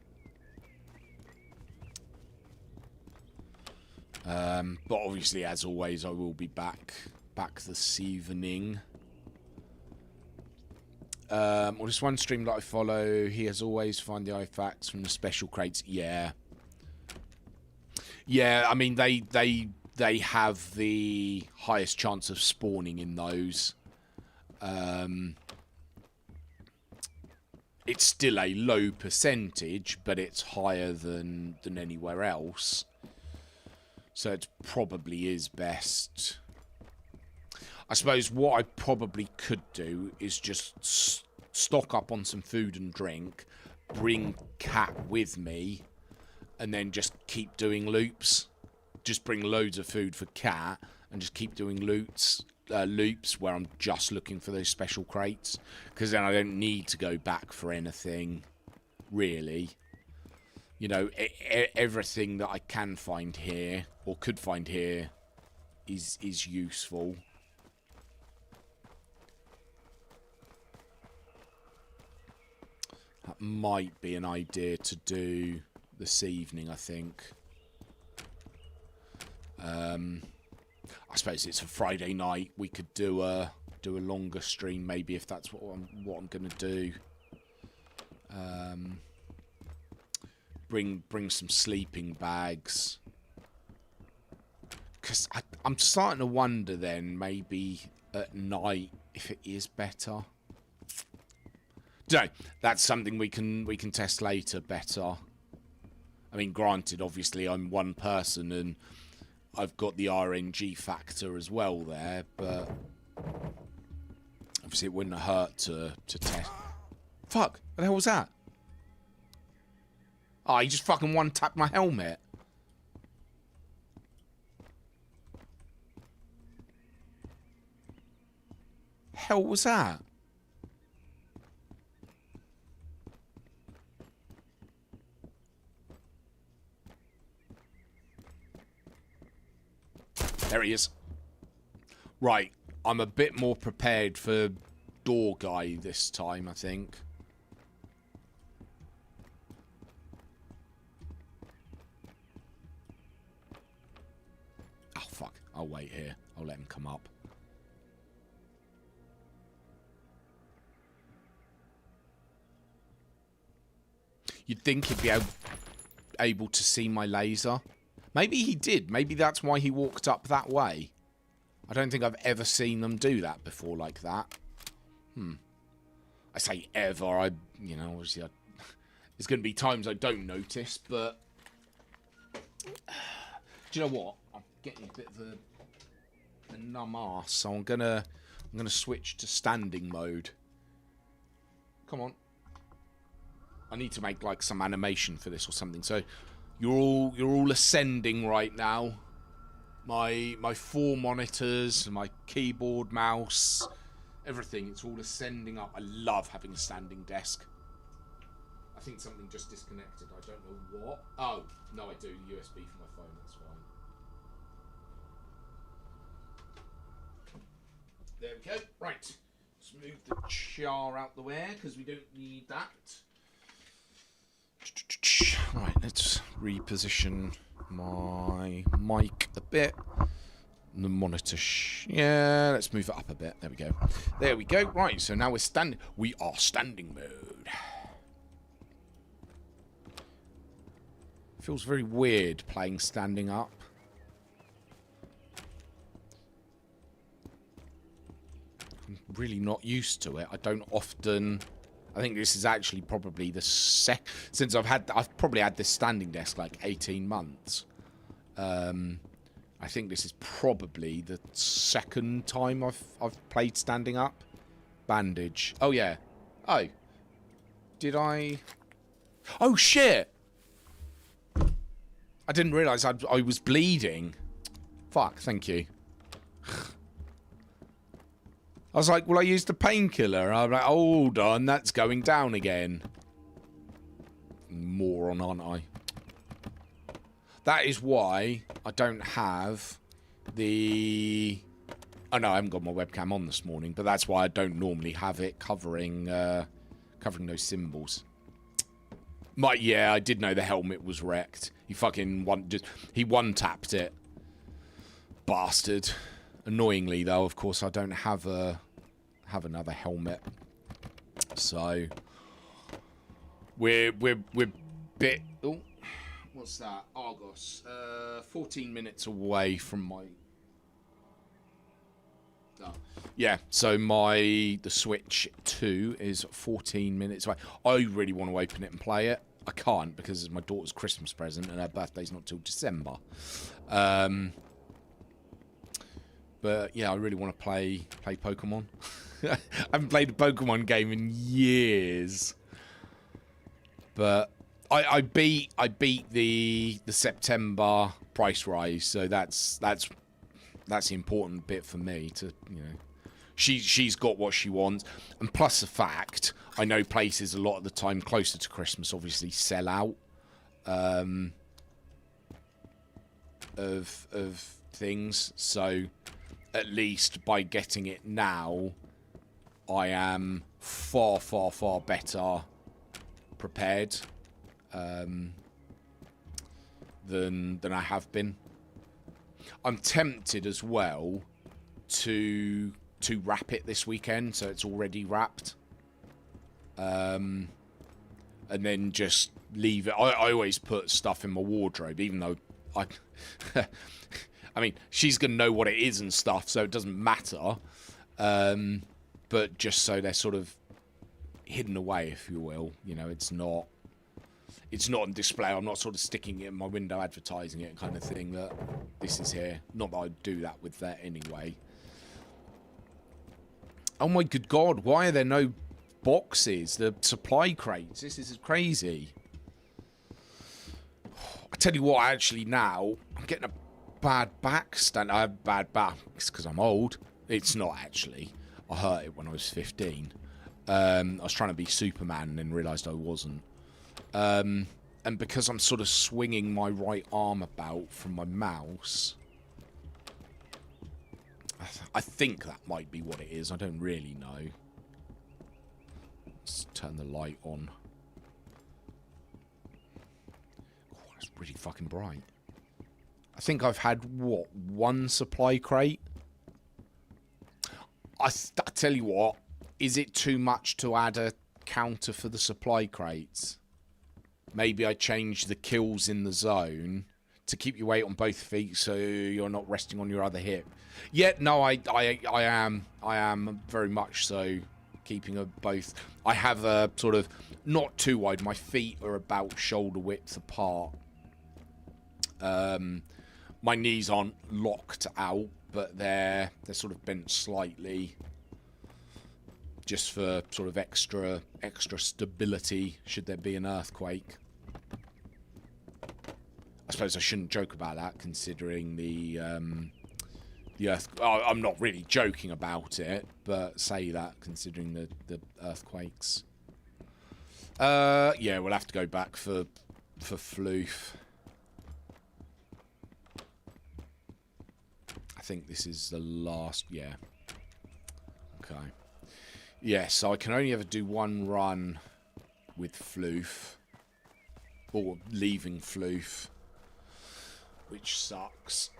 But obviously, as always, I will be back this evening. Well, this one stream that I follow, he has always find the artifacts from the special crates. Yeah. I mean, they have the highest chance of spawning in those. It's still a low percentage, but it's higher than anywhere else. So it probably is best. I suppose what I probably could do is just stock up on some food and drink, bring Cat with me, and then just keep doing loops. Just bring loads of food for Cat and just keep doing loops where I'm just looking for those special crates. Because then I don't need to go back for anything, really. You know, everything that I can find here, or could find here, is useful. That might be an idea to do this evening, I think. I suppose it's a Friday night. We could do a longer stream, maybe, if that's what I'm going to do. Bring some sleeping bags. Because I'm starting to wonder then, maybe at night, if it is better. No, that's something we can test later better. I mean, granted, obviously I'm one person and I've got the RNG factor as well there, but obviously it wouldn't hurt to test. Fuck, what the hell was that? Oh, he just fucking one-tapped my helmet. Hell was that? There he is. Right, I'm a bit more prepared for door guy this time, I think. Oh, fuck. I'll wait here. I'll let him come up. You'd think he'd be able to see my laser. Maybe he did. Maybe that's why he walked up that way. I don't think I've ever seen them do that before like that. I say ever. You know, obviously, there's going to be times I don't notice, but do you know what? I'm getting a bit of a numb ass, so I'm gonna switch to standing mode. Come on. I need to make like some animation for this or something. So You're all ascending right now. My 4 monitors, my keyboard, mouse, everything. It's all ascending up. I love having a standing desk. I think something just disconnected. I don't know what. Oh, no, I do. The USB for my phone. That's fine. There we go. Right. Let's move the char out the way because we don't need that. Right, let's reposition my mic a bit. The monitor, yeah, let's move it up a bit. There we go. There we go. Right, so now we're standing. We are standing mode. Feels very weird playing standing up. I'm really not used to it. I don't often. I think this is actually probably the since I've probably had this standing desk like 18 months. I think this is probably the second time I've played standing up. Bandage. Oh yeah. Oh. Did I? Oh shit. I didn't realise I was bleeding. Fuck, thank you. I was like, well, I used a painkiller. I'm like, hold on, that's going down again. Moron, aren't I? That is why I don't have the... Oh, no, I haven't got my webcam on this morning, but that's why I don't normally have it covering those symbols. Yeah, I did know the helmet was wrecked. He fucking one-tapped it. Bastard. Annoyingly, though, of course, I don't have another helmet. So we're bit. Oh, what's that? Argos. 14 minutes away from my. Oh. Yeah. So the Switch 2 is 14 minutes away. I really want to open it and play it. I can't because it's my daughter's Christmas present and her birthday's not till December. But yeah, I really want to play Pokemon. I haven't played a Pokemon game in years. But I beat the September price rise, so that's the important bit for me to, you know. She's got what she wants, and plus the fact I know places a lot of the time closer to Christmas obviously sell out of things, so at least by getting it now, I am far better prepared than I have been. I'm tempted as well to wrap it this weekend, so it's already wrapped, and then just leave it. I always put stuff in my wardrobe, even though I I mean, she's gonna know what it is and stuff, so it doesn't matter, but just so they're sort of hidden away, if you will. You know, it's not on display. I'm not sort of sticking it in my window advertising it kind of thing, that this is here. Not that I'd do that with that anyway. Oh my good God, why are there no boxes? The supply crates. This is crazy. I tell you what, actually now, I'm getting a bad back stand. I have bad back because I'm old. It's not actually. I hurt it when I was 15. I was trying to be Superman and then realised I wasn't. And because I'm sort of swinging my right arm about from my mouse, I think that might be what it is. I don't really know. Let's turn the light on. Oh, it's really fucking bright. I think I've had, what, one supply crate? I tell you what, is it too much to add a counter for the supply crates? Maybe I change the kills in the zone to keep your weight on both feet so you're not resting on your other hip. Yeah, no, I am very much so keeping a both. I have a sort of not too wide. My feet are about shoulder width apart. My knees aren't locked out, but they're sort of bent slightly, just for sort of extra stability should there be an earthquake. suppose I shouldn't joke about that, considering the earth. Oh, I'm not really joking about it, but say that considering the earthquakes. Yeah, we'll have to go back for floof. I think this is the last. Yeah. Okay. Yeah, so I can only ever do one run with floof, or leaving floof, which sucks.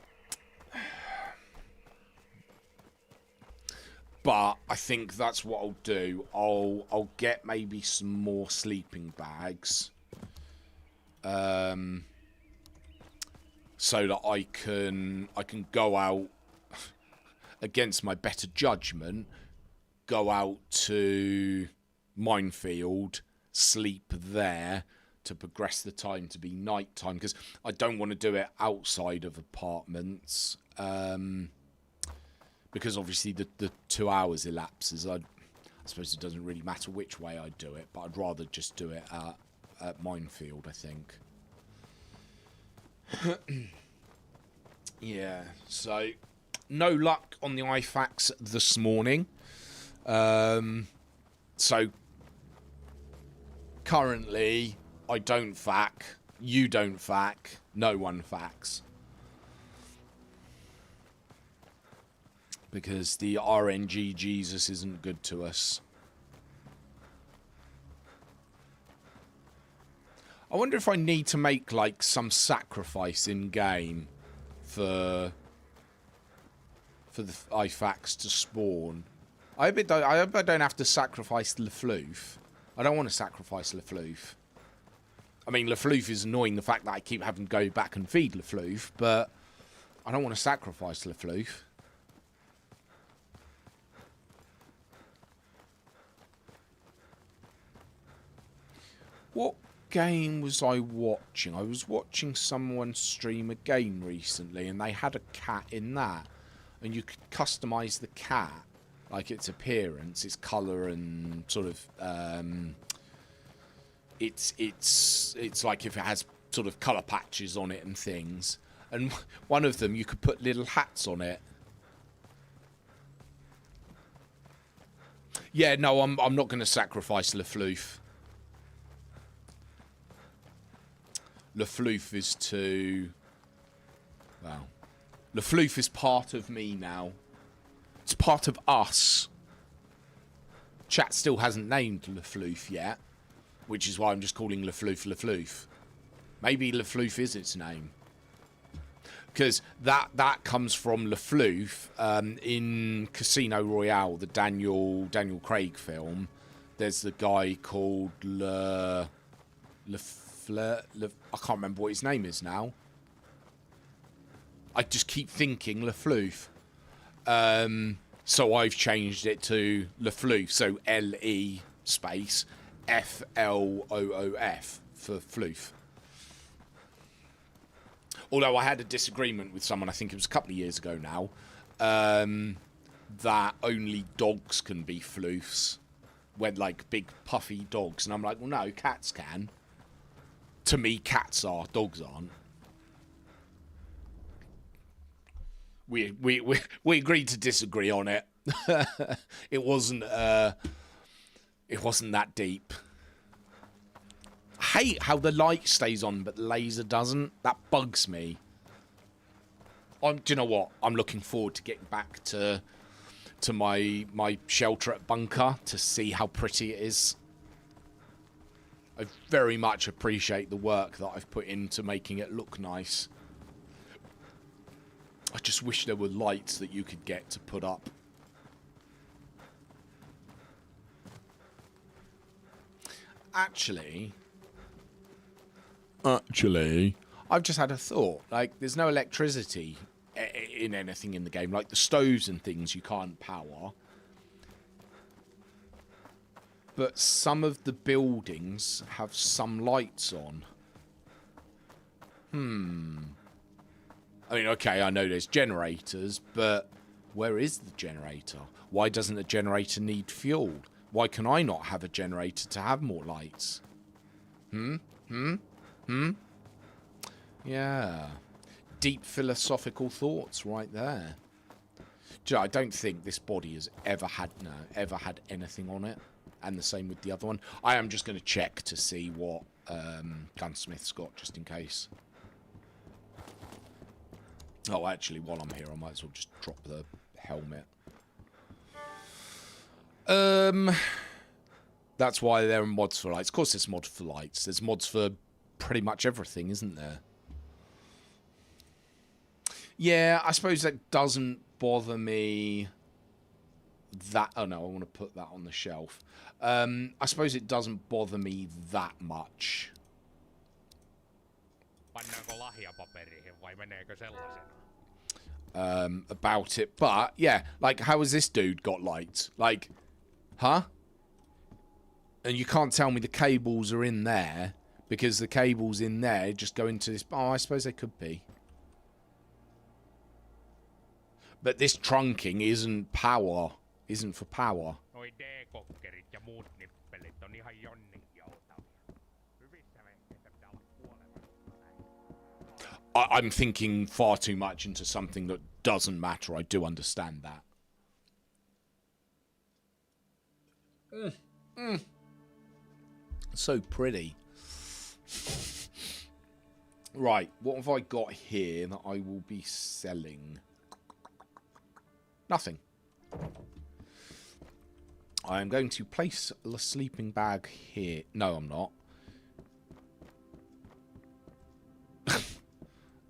But I think that's what I'll do. I'll get maybe some more sleeping bags, so that I can go out against my better judgment, go out to Minefield, sleep there to progress the time to be night time, because I don't want to do it outside of apartments. Because obviously the 2 hours elapses. I suppose it doesn't really matter which way I do it, but I'd rather just do it at Minefield, I think. Yeah, so no luck on the IFAX this morning. So currently I don't fac, you don't fac, no one facs. Because the RNG Jesus isn't good to us. I wonder if I need to make, like, some sacrifice in-game for the IFAX to spawn. I hope I don't have to sacrifice Lafloof. I don't want to sacrifice Lafloof. I mean, Lafloof is annoying, the fact that I keep having to go back and feed Lafloof, but I don't want to sacrifice Lafloof. What game was I watching? I was watching someone stream a game recently, and they had a cat in that, and you could customize the cat, like its appearance, its color, and sort of it's like if it has sort of color patches on it and things. And one of them, you could put little hats on it. Yeah, no, I'm not going to sacrifice Lafloof. Lafloof is too... Well, Lafloof is part of me now. It's part of us. Chat still hasn't named Lafloof yet, which is why I'm just calling Lafloof Lafloof. Maybe Lafloof is its name. Because that comes from Lafloof in Casino Royale, the Daniel Craig film. There's the guy called I can't remember what his name is now. I just keep thinking Lafloof. So I've changed it to Lafloof. So L-E space F-L-O-O-F for floof. Although I had a disagreement with someone, I think it was a couple of years ago now, that only dogs can be floofs. When, like, big puffy dogs. And I'm like, well, no, cats can. To me, cats are, dogs aren't. We agreed to disagree on it. It wasn't that deep. I hate how the light stays on but the laser doesn't. That bugs me. Do you know what? I'm looking forward to getting back to my shelter at Bunker to see how pretty it is. I very much appreciate the work that I've put into making it look nice. I just wish there were lights that you could get to put up. Actually, I've just had a thought. Like, there's no electricity in anything in the game. Like, the stoves and things you can't power. But some of the buildings have some lights on. I mean, okay, I know there's generators, but where is the generator? Why doesn't a generator need fuel? Why can I not have a generator to have more lights? Yeah. Deep philosophical thoughts right there. Do you know, I don't think this body has ever had anything on it. And the same with the other one. I am just going to check to see what Gunsmith's got, just in case. Oh, actually, while I'm here, I might as well just drop the helmet. That's why there are mods for lights. Of course there's mods for lights. There's mods for pretty much everything, isn't there? Yeah, I suppose that doesn't bother me. That, oh no, I want to put that on the shelf. I suppose it doesn't bother me that much. About it, but yeah, like, how has this dude got lights? Like, huh? And you can't tell me the cables are in there, because the cables in there just go into this. Oh, I suppose they could be. But this trunking isn't power. Isn't for power. I'm thinking far too much into something that doesn't matter. I do understand that. So pretty. Right, what have I got here that I will be selling? Nothing. I am going to place the sleeping bag here. No, I'm not.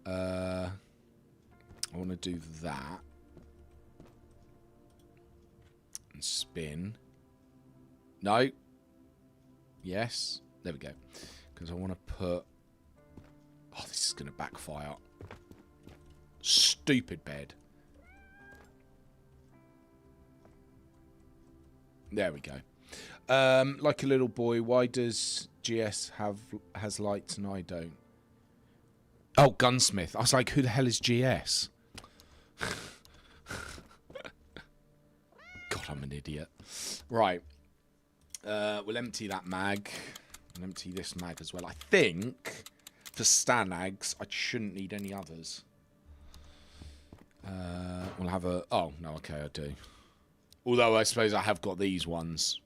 I want to do that. And spin. No. Yes. There we go. Because I want to put... Oh, this is going to backfire. Stupid bed. There we go. Like a little boy, why does GS has lights and I don't? Oh, Gunsmith. I was like, who the hell is GS? God, I'm an idiot. Right. We'll empty that mag. And empty this mag as well. I think for Stanags, I shouldn't need any others. We'll have a... Oh, no, okay, I do. Although I suppose I have got these ones.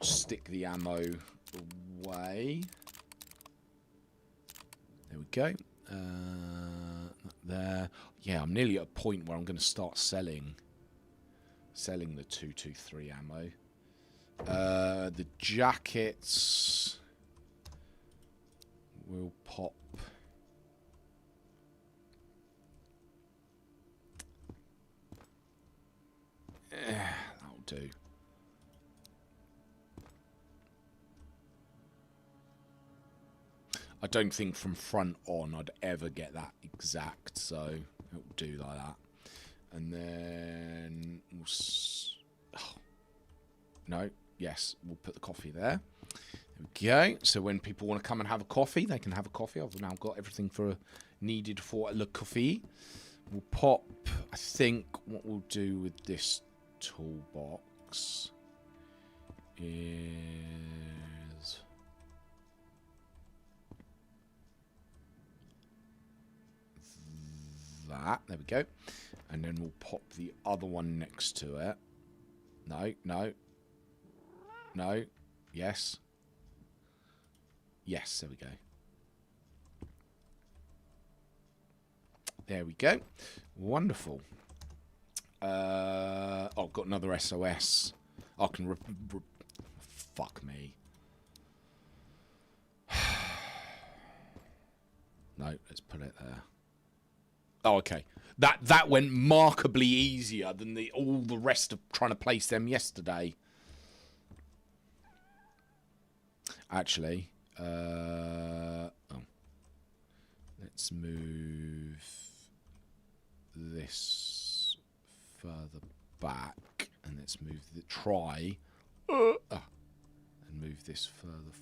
Stick the ammo away. There we go. There. Yeah, I'm nearly at a point where I'm going to start selling the 223 ammo. The jackets will pop. That'll do. I don't think from front on I'd ever get that exact, so it'll do like that. And then we'll no, yes, we'll put the coffee there. There we go. So when people want to come and have a coffee, they can have a coffee. I've now got everything needed for le coffee. We'll pop. I think what we'll do with this toolbox is that. There we go. And then we'll pop the other one next to it. No, no. No. Yes. Yes, there we go. There we go. Wonderful. Oh, I've got another SOS. I can... Fuck me. No, let's put it there. Oh, okay. That went markedly easier than all the rest of trying to place them yesterday. Actually, oh. Let's move this further back, and let's move the and move this further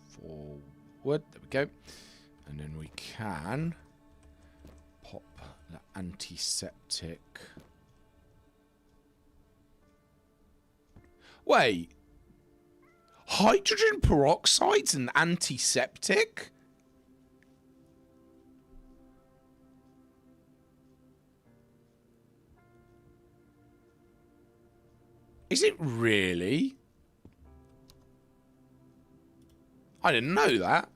forward. There we go. And then we can pop the antiseptic. Wait. Hydrogen peroxide's an antiseptic? Is it really? I didn't know that.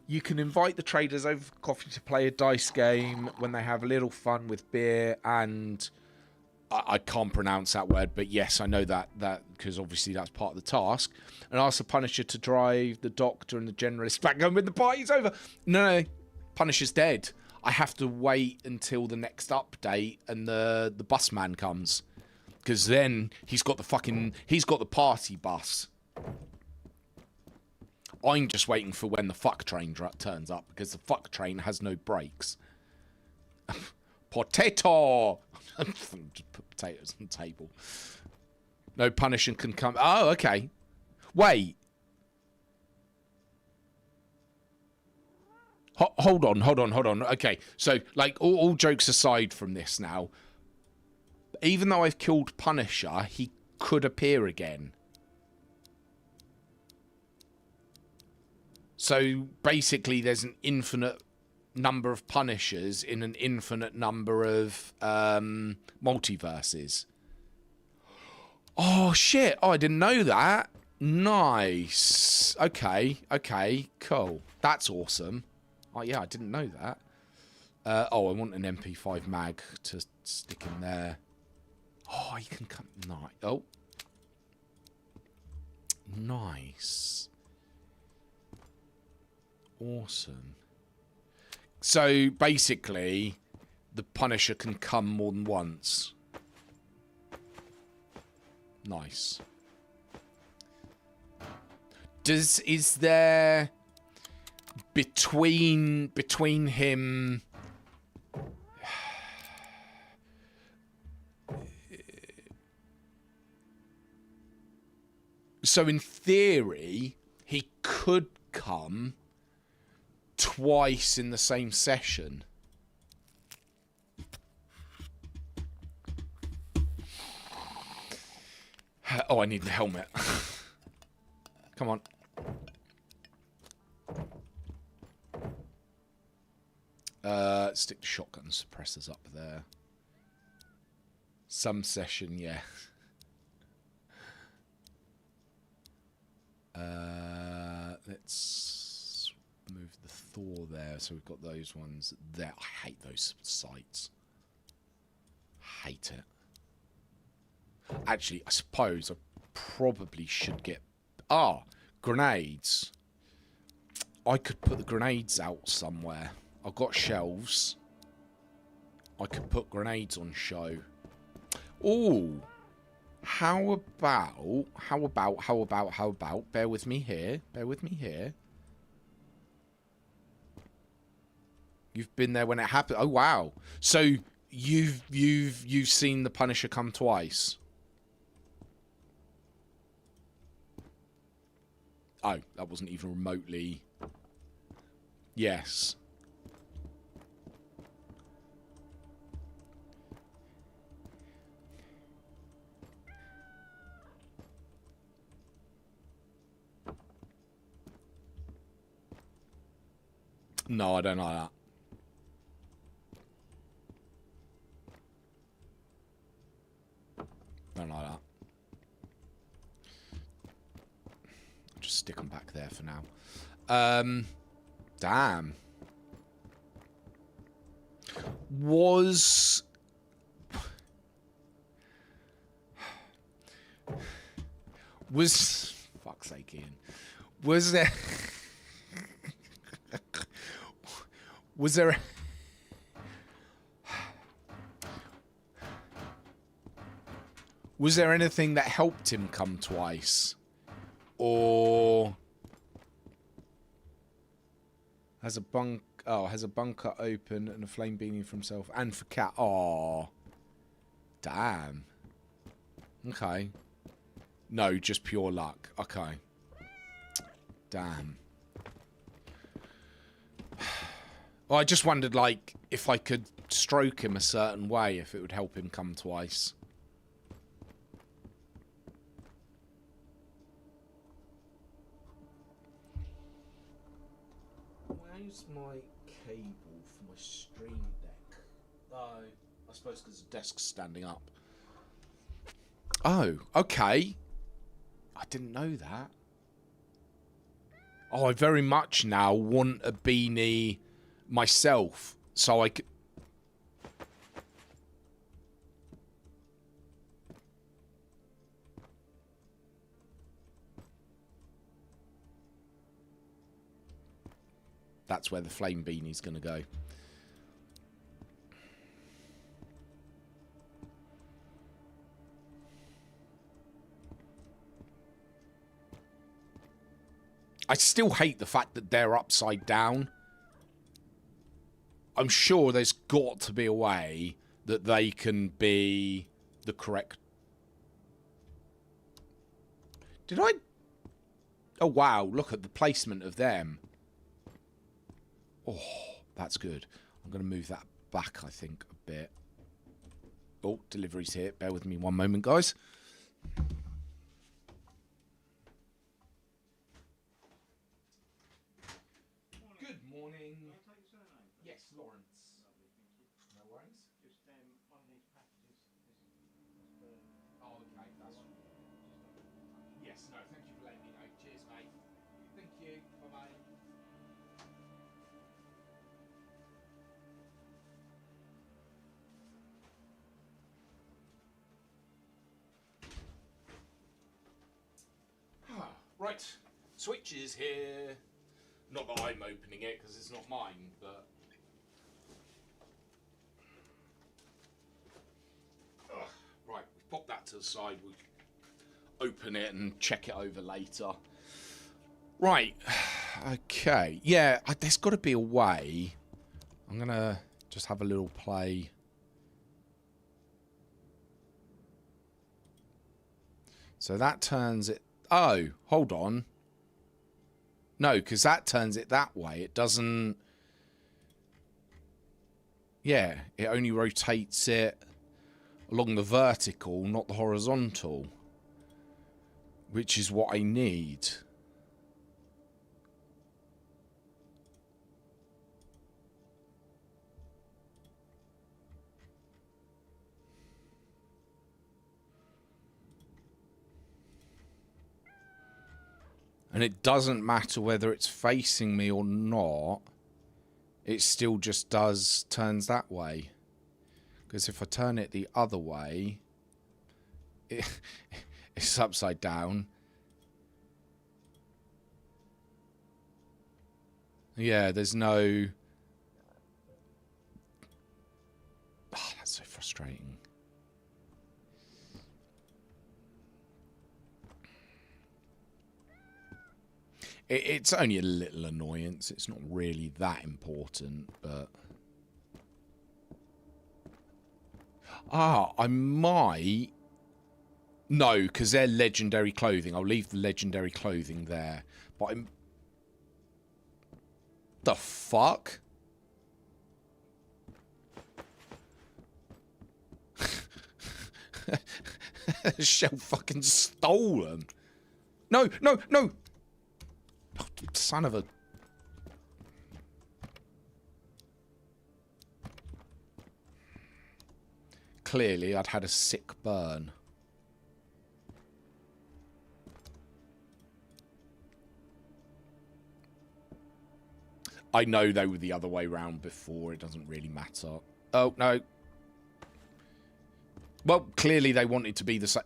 You can invite the traders over for coffee to play a dice game when they have a little fun with beer and... I can't pronounce that word, but yes, I know that because obviously that's part of the task. And ask the Punisher to drive the Doctor and the Generalist back home when the party's over. No, Punisher's dead. I have to wait until the next update and the bus man comes. Because then he's got the party bus. I'm just waiting for when the fuck train turns up because the fuck train has no brakes. Potato! Just put potatoes on the table. No Punisher can come. Oh, okay. Wait. Hold on. Okay, so, like, all jokes aside from this now, even though I've killed Punisher, he could appear again. So, basically, there's an infinite number of Punishers in an infinite number of multiverses. Oh, shit. Oh, I didn't know that. Nice. Okay, cool. That's awesome. Oh, yeah, I didn't know that. Oh, I want an MP5 mag to stick in there. Oh, you can come... Nice. Oh. Nice. Awesome. So, basically, the Punisher can come more than once. Nice. Is there... Between him... So, in theory, he could come... twice in the same session. Oh, I need the helmet. Come on. Stick the shotgun suppressors up there. Some session, yeah. Let's move the Thor there. So we've got those ones there. I hate those sights. Hate it. Actually, I suppose I probably should get... grenades. I could put the grenades out somewhere. I've got shelves. I could put grenades on show. Ooh. How about... Bear with me here. You've been there when it happened. Oh, wow. So, you've seen the Punisher come twice. Oh, that wasn't even remotely... Yes. No, I don't like that. Don't like that. I'll just stick them back there for now. Damn. Was fuck's sake, Ian. Was there was there anything that helped him come twice? Or has a bunker open and a flame beaming from himself and for Cat. Oh, damn. Okay. No, just pure luck. Okay. Damn. Well, I just wondered, like, if I could stroke him a certain way, if it would help him come twice. Where's my cable for my stream deck? Oh, I suppose because the desk's standing up. Oh, okay. I didn't know that. Oh, I very much now want a beanie myself, so I could... That's where the flame beanie's going to go. I still hate the fact that they're upside down. I'm sure there's got to be a way that they can be the correct... Did I... Oh, wow. Look at the placement of them. Oh, that's good. I'm going to move that back, I think, a bit. Oh, delivery's here. Bear with me one moment, guys. Good morning. Can I take your surname? Yes, Lawrence. Lovely, thank you. No worries. Just one of these packages. Oh, okay. That's... Yes, no, thank you for letting me know. Cheers, mate. Thank you. Bye-bye. Right, switch is here. Not that I'm opening it because it's not mine, but... Right, we've popped that to the side. We'll open it and check it over later. Right, okay. Yeah, there's got to be a way. I'm going to just have a little play. So that turns it... Oh, hold on. No, because that turns it that way. It doesn't... Yeah, it only rotates it along the vertical, not the horizontal. Which is what I need. And it doesn't matter whether it's facing me or not. It still just turns that way. Because if I turn it the other way, it's upside down. Yeah, there's no... Oh, that's so frustrating. It's only a little annoyance. It's not really that important, but... I might... No, because they're legendary clothing. I'll leave the legendary clothing there. But I'm... The fuck? Shell fucking stole them. No, no, no! Oh, son of a... Clearly, I'd had a sick burn. I know they were the other way round before. It doesn't really matter. Oh, no. Well, clearly they wanted to be the same.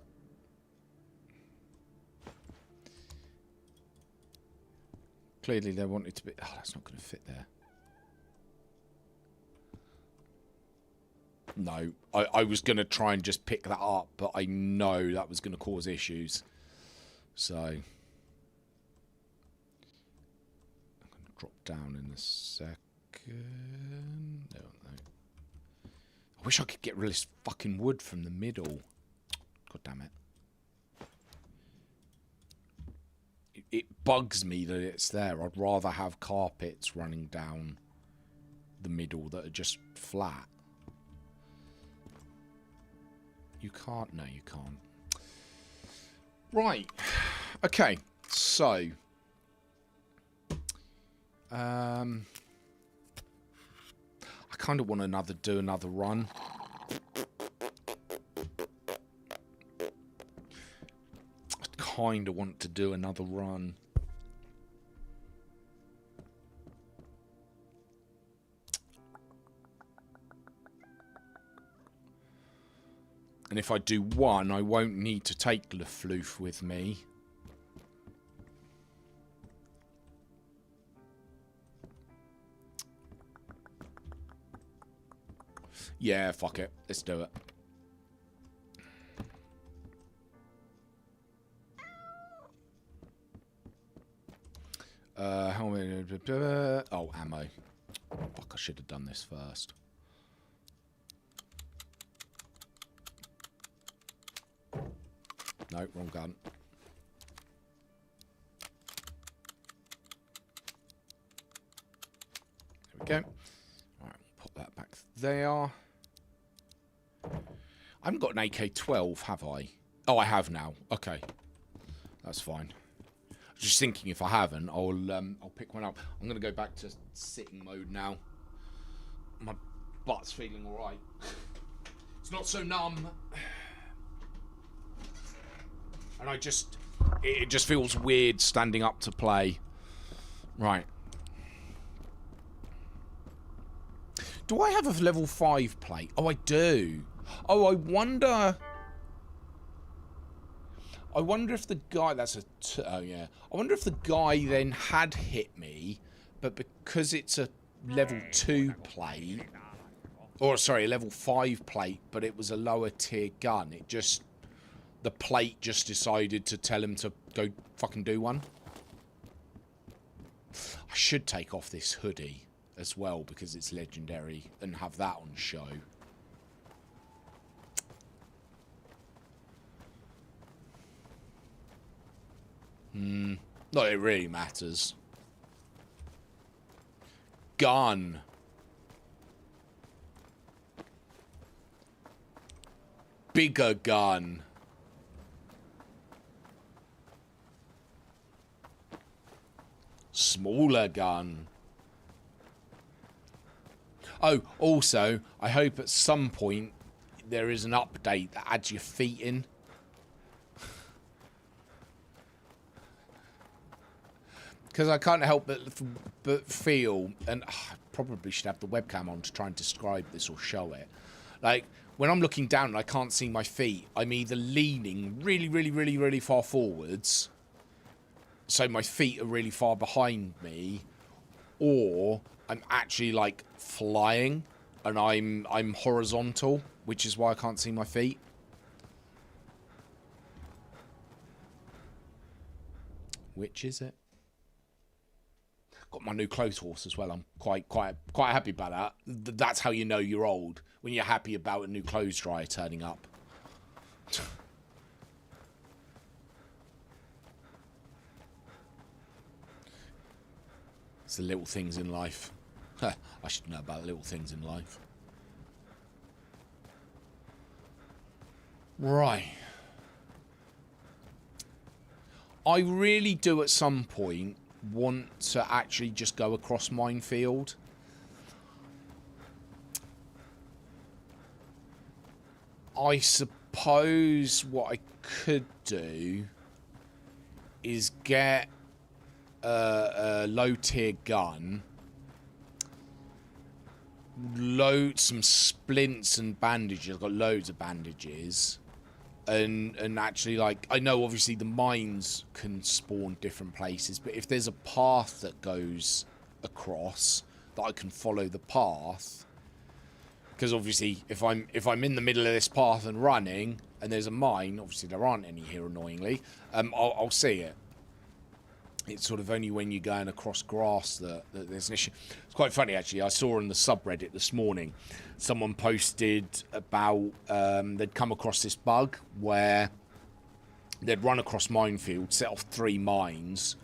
Clearly they wanted to be... Oh, that's not going to fit there. No, I was going to try and just pick that up, but I know that was going to cause issues. So... I'm going to drop down in a second. No, no. I wish I could get rid of this fucking wood from the middle. God damn it. It bugs me that it's there. I'd rather have carpets running down the middle that are just flat. You can't? No, you can't. Right. Okay. So. I kind of want to do another run. I kind of want to do another run. And if I do one, I won't need to take Le Floof with me. Yeah, fuck it. Let's do it. How many? Oh, ammo. Fuck, I should have done this first. No, wrong gun. There we go. Alright, we'll put that back there. I haven't got an AK-12, have I? Oh, I have now. Okay. That's fine. Just thinking if I haven't, I'll pick one up. I'm going to go back to sitting mode now. My butt's feeling alright. It's not so numb. And it just feels weird standing up to play. Right. Do I have a level 5 plate? Oh, I do. Oh, I wonder if the guy... oh, yeah. I wonder if the guy then had hit me, but because it's a level 2 plate... Or, sorry, a level 5 plate, but it was a lower tier gun. It just... The plate just decided to tell him to go fucking do one. I should take off this hoodie as well because it's legendary and have that on show. Not that it really matters. Gun. Bigger gun. Smaller gun. Oh, also, I hope at some point there is an update that adds your feet in. Because I can't help but feel, and I probably should have the webcam on to try and describe this or show it. Like, when I'm looking down and I can't see my feet, I'm either leaning really far forwards, so my feet are really far behind me, or I'm actually like flying and I'm horizontal, which is why I can't see my feet. Which is it? Got my new clothes horse as well. I'm quite happy about that. That's how you know you're old, when you're happy about a new clothes dryer turning up. It's the little things in life. I should know about little things in life. Right. I really do at some point want to actually just go across minefield. I suppose what I could do is get a low-tier gun, load some splints and bandages. I've got loads of bandages, and actually, like, I know obviously the mines can spawn different places, but if there's a path that goes across that I can follow the path, because obviously if I'm in the middle of this path and running and there's a mine, obviously there aren't any here annoyingly, I'll see it. It's sort of only when you're going across grass that there's an issue. It's quite funny, actually. I saw on the subreddit this morning, someone posted about they'd come across this bug where they'd run across minefield, set off 3 mines,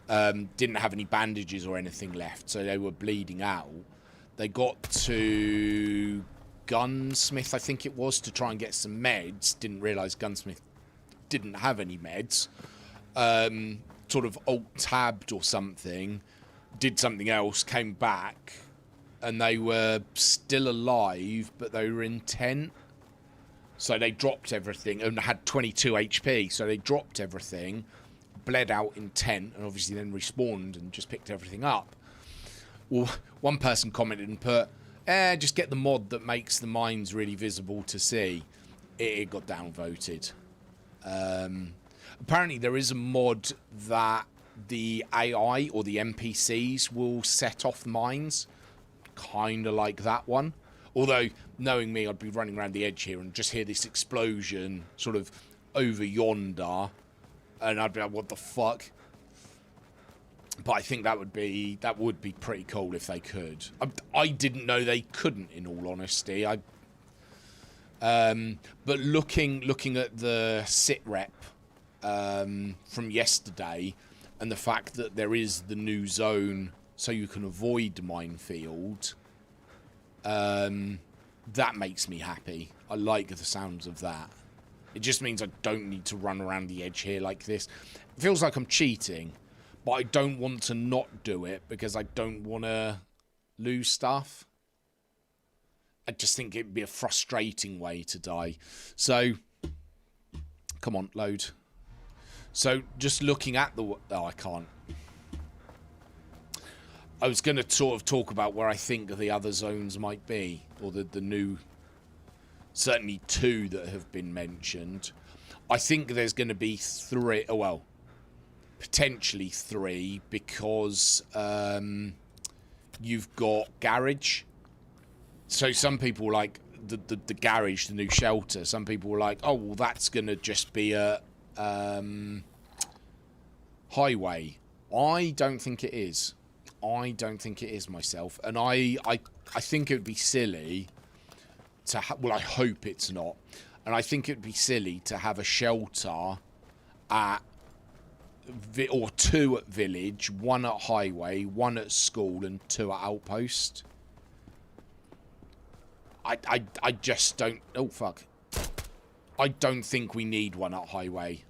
didn't have any bandages or anything left, so they were bleeding out. They got to Gunsmith, I think it was, to try and get some meds. Didn't realise Gunsmith didn't have any meds. Sort of alt-tabbed or something, did something else, came back, and they were still alive, but they were in tent. So they dropped everything and had 22 HP. So they dropped everything, bled out in tent, and obviously then respawned and just picked everything up. Well, one person commented and put, just get the mod that makes the mines really visible to see. It got downvoted. Apparently there is a mod that the AI or the NPCs will set off mines, kind of like that one. Although, knowing me, I'd be running around the edge here and just hear this explosion sort of over yonder, and I'd be like, what the fuck? But I think that would be pretty cool if they could. I didn't know they couldn't, in all honesty. But looking at the sit rep from yesterday, and the fact that there is the new zone so you can avoid minefield, that makes me happy. I like the sounds of that. It just means I don't need to run around the edge here like this. It feels like I'm cheating, but I don't want to not do it because I don't want to lose stuff. I just think it'd be a frustrating way to die. So, come on, load. So, just looking at the... Oh, I can't. I was going to sort of talk about where I think the other zones might be. Or the new... Certainly 2 that have been mentioned. I think there's going to be 3... Oh, well. Potentially 3. Because you've got garage. So some people like the garage, the new shelter. Some people were like, oh, well, that's going to just be a highway. I don't think it is. I don't think it is myself. And I think it would be silly to well, I hope it's not. And I think it would be silly to have a shelter at... or 2 at village, 1 at highway, 1 at school, and 2 at outpost. I just don't... Oh, fuck. I don't think we need 1 at highway.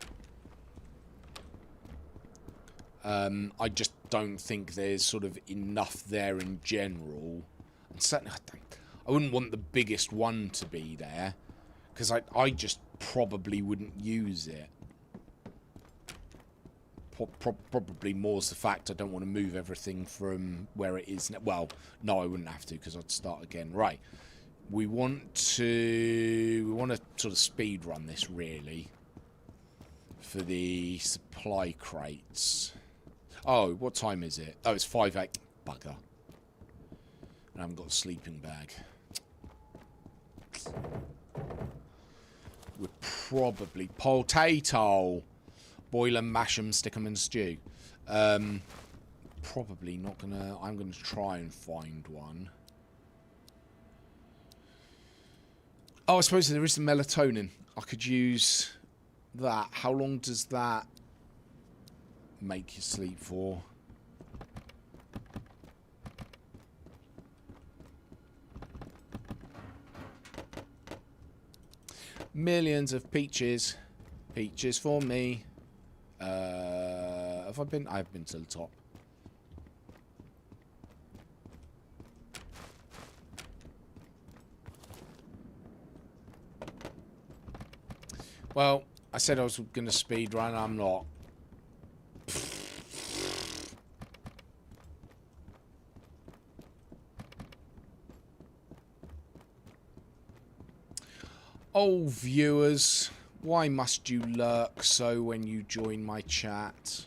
I just don't think there's sort of enough there in general. And certainly, I wouldn't want the biggest one to be there, because I just probably wouldn't use it. Probably more's the fact I don't want to move everything from where it is now. Well, no, I wouldn't have to, because I'd start again. Right. We want to sort of speed run this, really, for the supply crates. Oh, what time is it? Oh, it's 5:08. Bugger. I haven't got a sleeping bag. We're probably... Potato! Boil 'em, mash 'em, stick 'em in stew. Probably not gonna... I'm gonna try and find one. Oh, I suppose there is some melatonin. I could use that. How long does that make you sleep for? Millions of peaches. Peaches for me. Have I been? I've been to the top. Well, I said I was going to speed run. I'm not. Oh, viewers, why must you lurk so when you join my chat?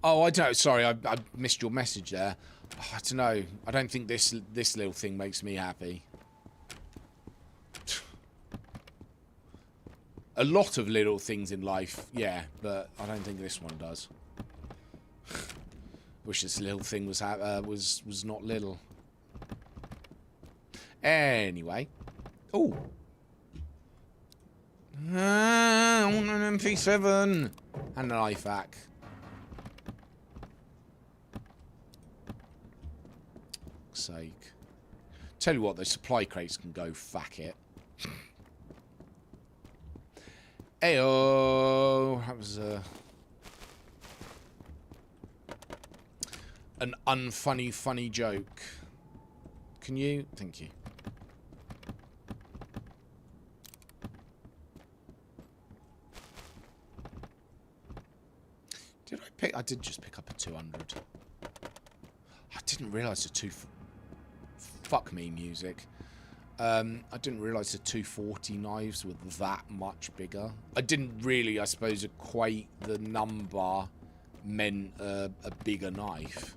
Oh, I don't know. Sorry, I missed your message there. Oh, I don't know. I don't think this little thing makes me happy. A lot of little things in life, yeah, but I don't think this one does. Wish this little thing was not little. Anyway. Oh. I want an MP7 and an IFAC. Sake. Tell you what, those supply crates can go fuck it. Ayo! That was an unfunny, funny joke. Can you? Thank you. Did I pick? I did just pick up a 200. I didn't realise the fuck me music. I didn't realise the 240 knives were that much bigger. I didn't really, I suppose, equate the number meant a bigger knife.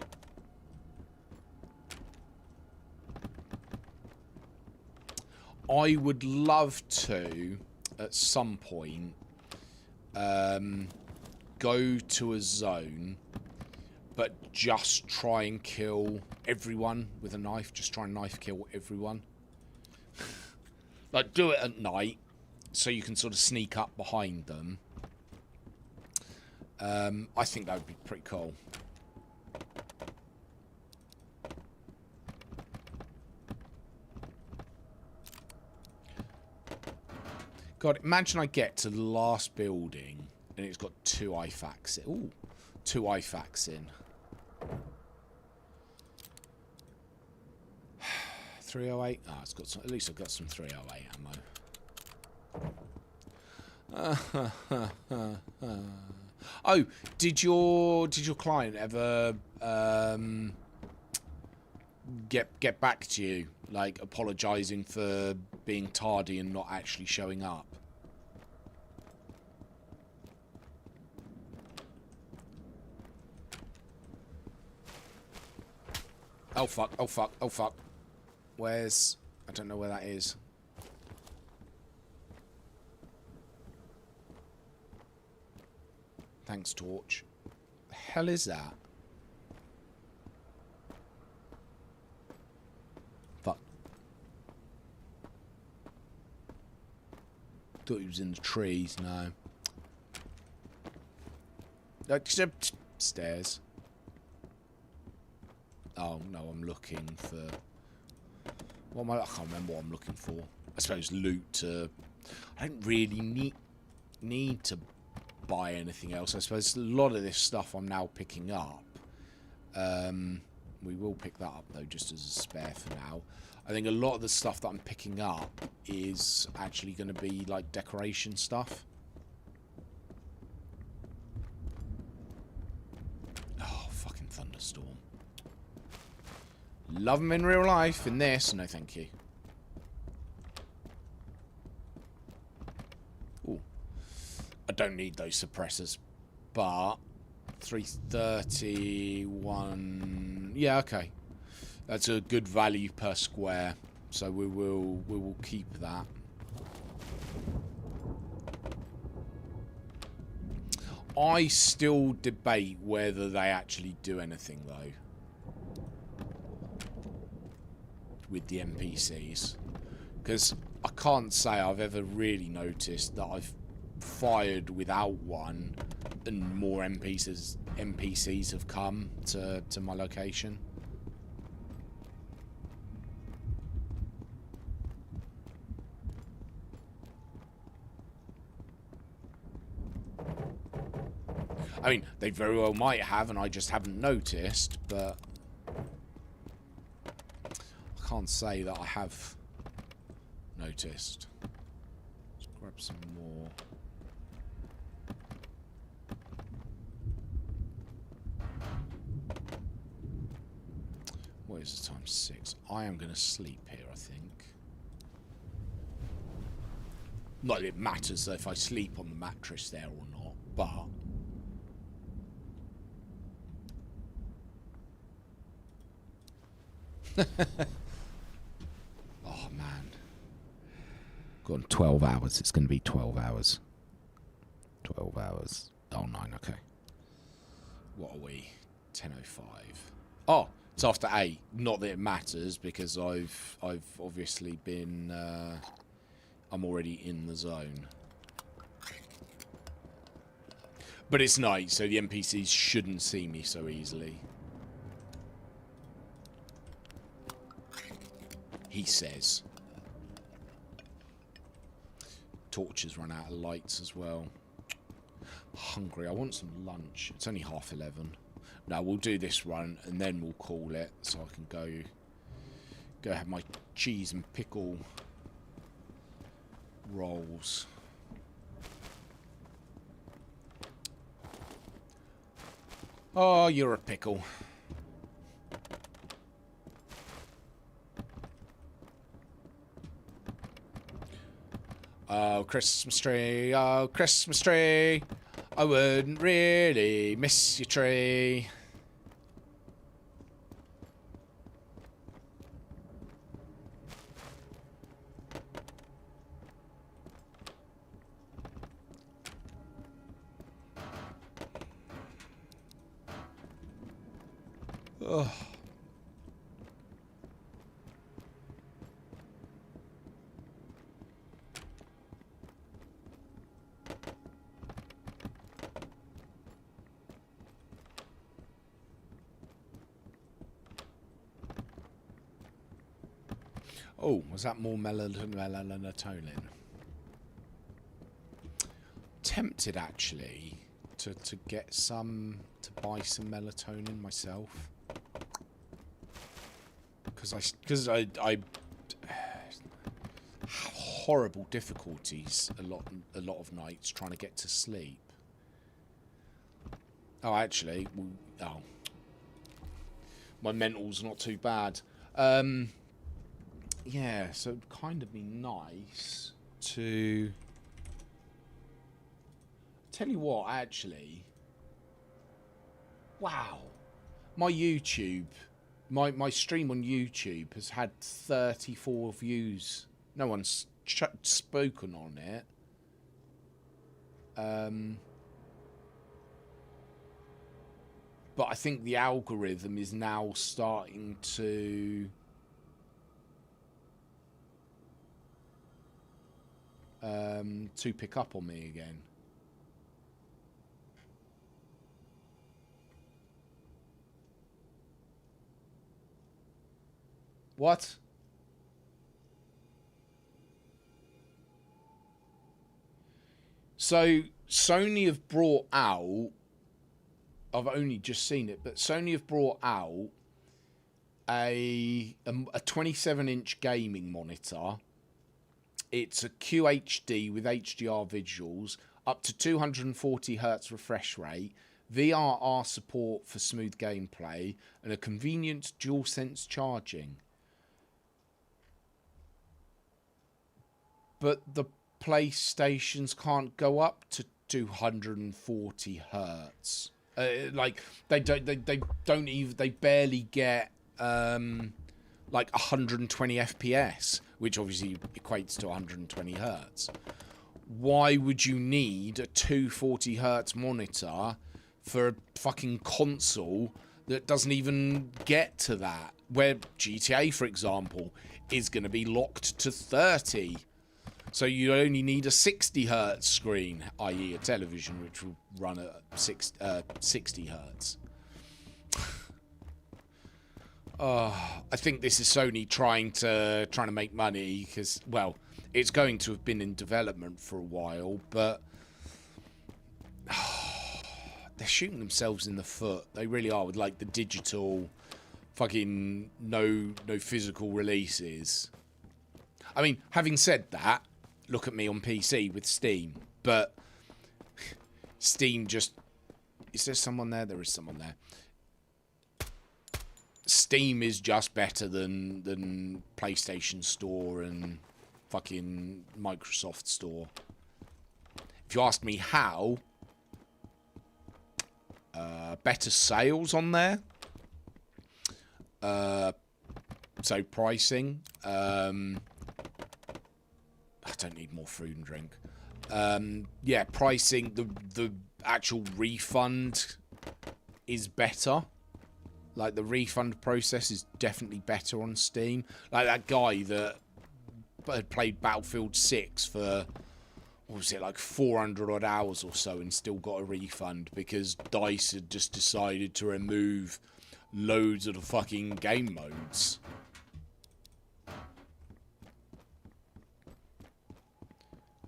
I would love to, at some point, go to a zone, but just try and kill everyone with a knife. Just try and knife kill everyone. Like, do it at night, so you can sort of sneak up behind them. I think that would be pretty cool. God, imagine I get to the last building and it's got 2 IFAKs in. Ooh, 2 IFAKs in. 308. Ah, it's got some, at least I've got some 308 ammo. Oh, did your client ever get back to you, like apologising for being tardy and not actually showing up? Oh fuck, oh fuck, oh fuck. Where's... I don't know where that is. Thanks, Torch. The hell is that? Fuck. Thought he was in the trees, no. Except stairs. Oh, no, I'm looking for... What am I can't remember what I'm looking for. I suppose loot to... I don't really need to buy anything else. I suppose a lot of this stuff I'm now picking up. We will pick that up, though, just as a spare for now. I think a lot of the stuff that I'm picking up is actually going to be, like, decoration stuff. Oh, fucking thunderstorm. Love them in real life. In this, no thank you. Ooh. I don't need those suppressors, but 331. Yeah, okay. That's a good value per square, so we will keep that. I still debate whether they actually do anything though with the NPCs, because I can't say I've ever really noticed that I've fired without one and more NPCs have come to my location. I mean, they very well might have, and I just haven't noticed, but I can't say that I have noticed. Let's grab some more. What is the time? 6. I am going to sleep here, I think. Not that it matters if I sleep on the mattress there or not, but... Oh man, gone 12 hours. It's going to be 12 hours. 12 hours. Oh, 9. Okay. What are we? 10:05. Oh, it's after 8. Not that it matters because I've obviously been. I'm already in the zone. But it's night, so the NPCs shouldn't see me so easily. he says. Torches run out of lights as well. Hungry. I want some lunch. It's only 11:30. No, we'll do this run and then we'll call it so I can go have my cheese and pickle rolls. Oh, you're a pickle. Oh, Christmas tree, oh, Christmas tree. I wouldn't really miss your tree. Ugh. Oh, was that more melatonin? Tempted actually to get some, to buy some melatonin myself. Because I have horrible difficulties a lot of nights trying to get to sleep. Oh, actually, oh, my mental's not too bad. Yeah, so it'd kind of be nice to tell you what. Actually, wow, my YouTube. My stream on YouTube has had 34 views. No one's spoken on it. But I think the algorithm is now starting to pick up on me again. What? So Sony have brought out, I've only just seen it, but Sony have brought out a 27-inch gaming monitor. It's a QHD with HDR visuals, up to 240 Hz refresh rate, VRR support for smooth gameplay, and a convenient DualSense charging. But the PlayStations can't go up to 240 Hz. Like they barely get like 120 FPS, which obviously equates to 120 Hz. Why would you need a 240 Hz monitor for a fucking console that doesn't even get to that? Where GTA, for example, is going to be locked to 30. So you only need a 60 Hz screen, i.e. a television, which will run at 60 Hz. I think this is Sony trying to make money because, well, it's going to have been in development for a while, but they're shooting themselves in the foot. They really are, with like the digital, fucking no physical releases. I mean, having said that, look at me on PC with Steam, but Steam just... Is there someone there? There is someone there. Steam is just better than PlayStation Store and fucking Microsoft Store. If you ask me how, better sales on there. So pricing. I don't need more food and drink. Yeah, pricing, the actual refund is better. Like, the refund process is definitely better on Steam. Like, that guy that had played Battlefield 6 for, what was it, like 400 odd hours or so and still got a refund because DICE had just decided to remove loads of the fucking game modes.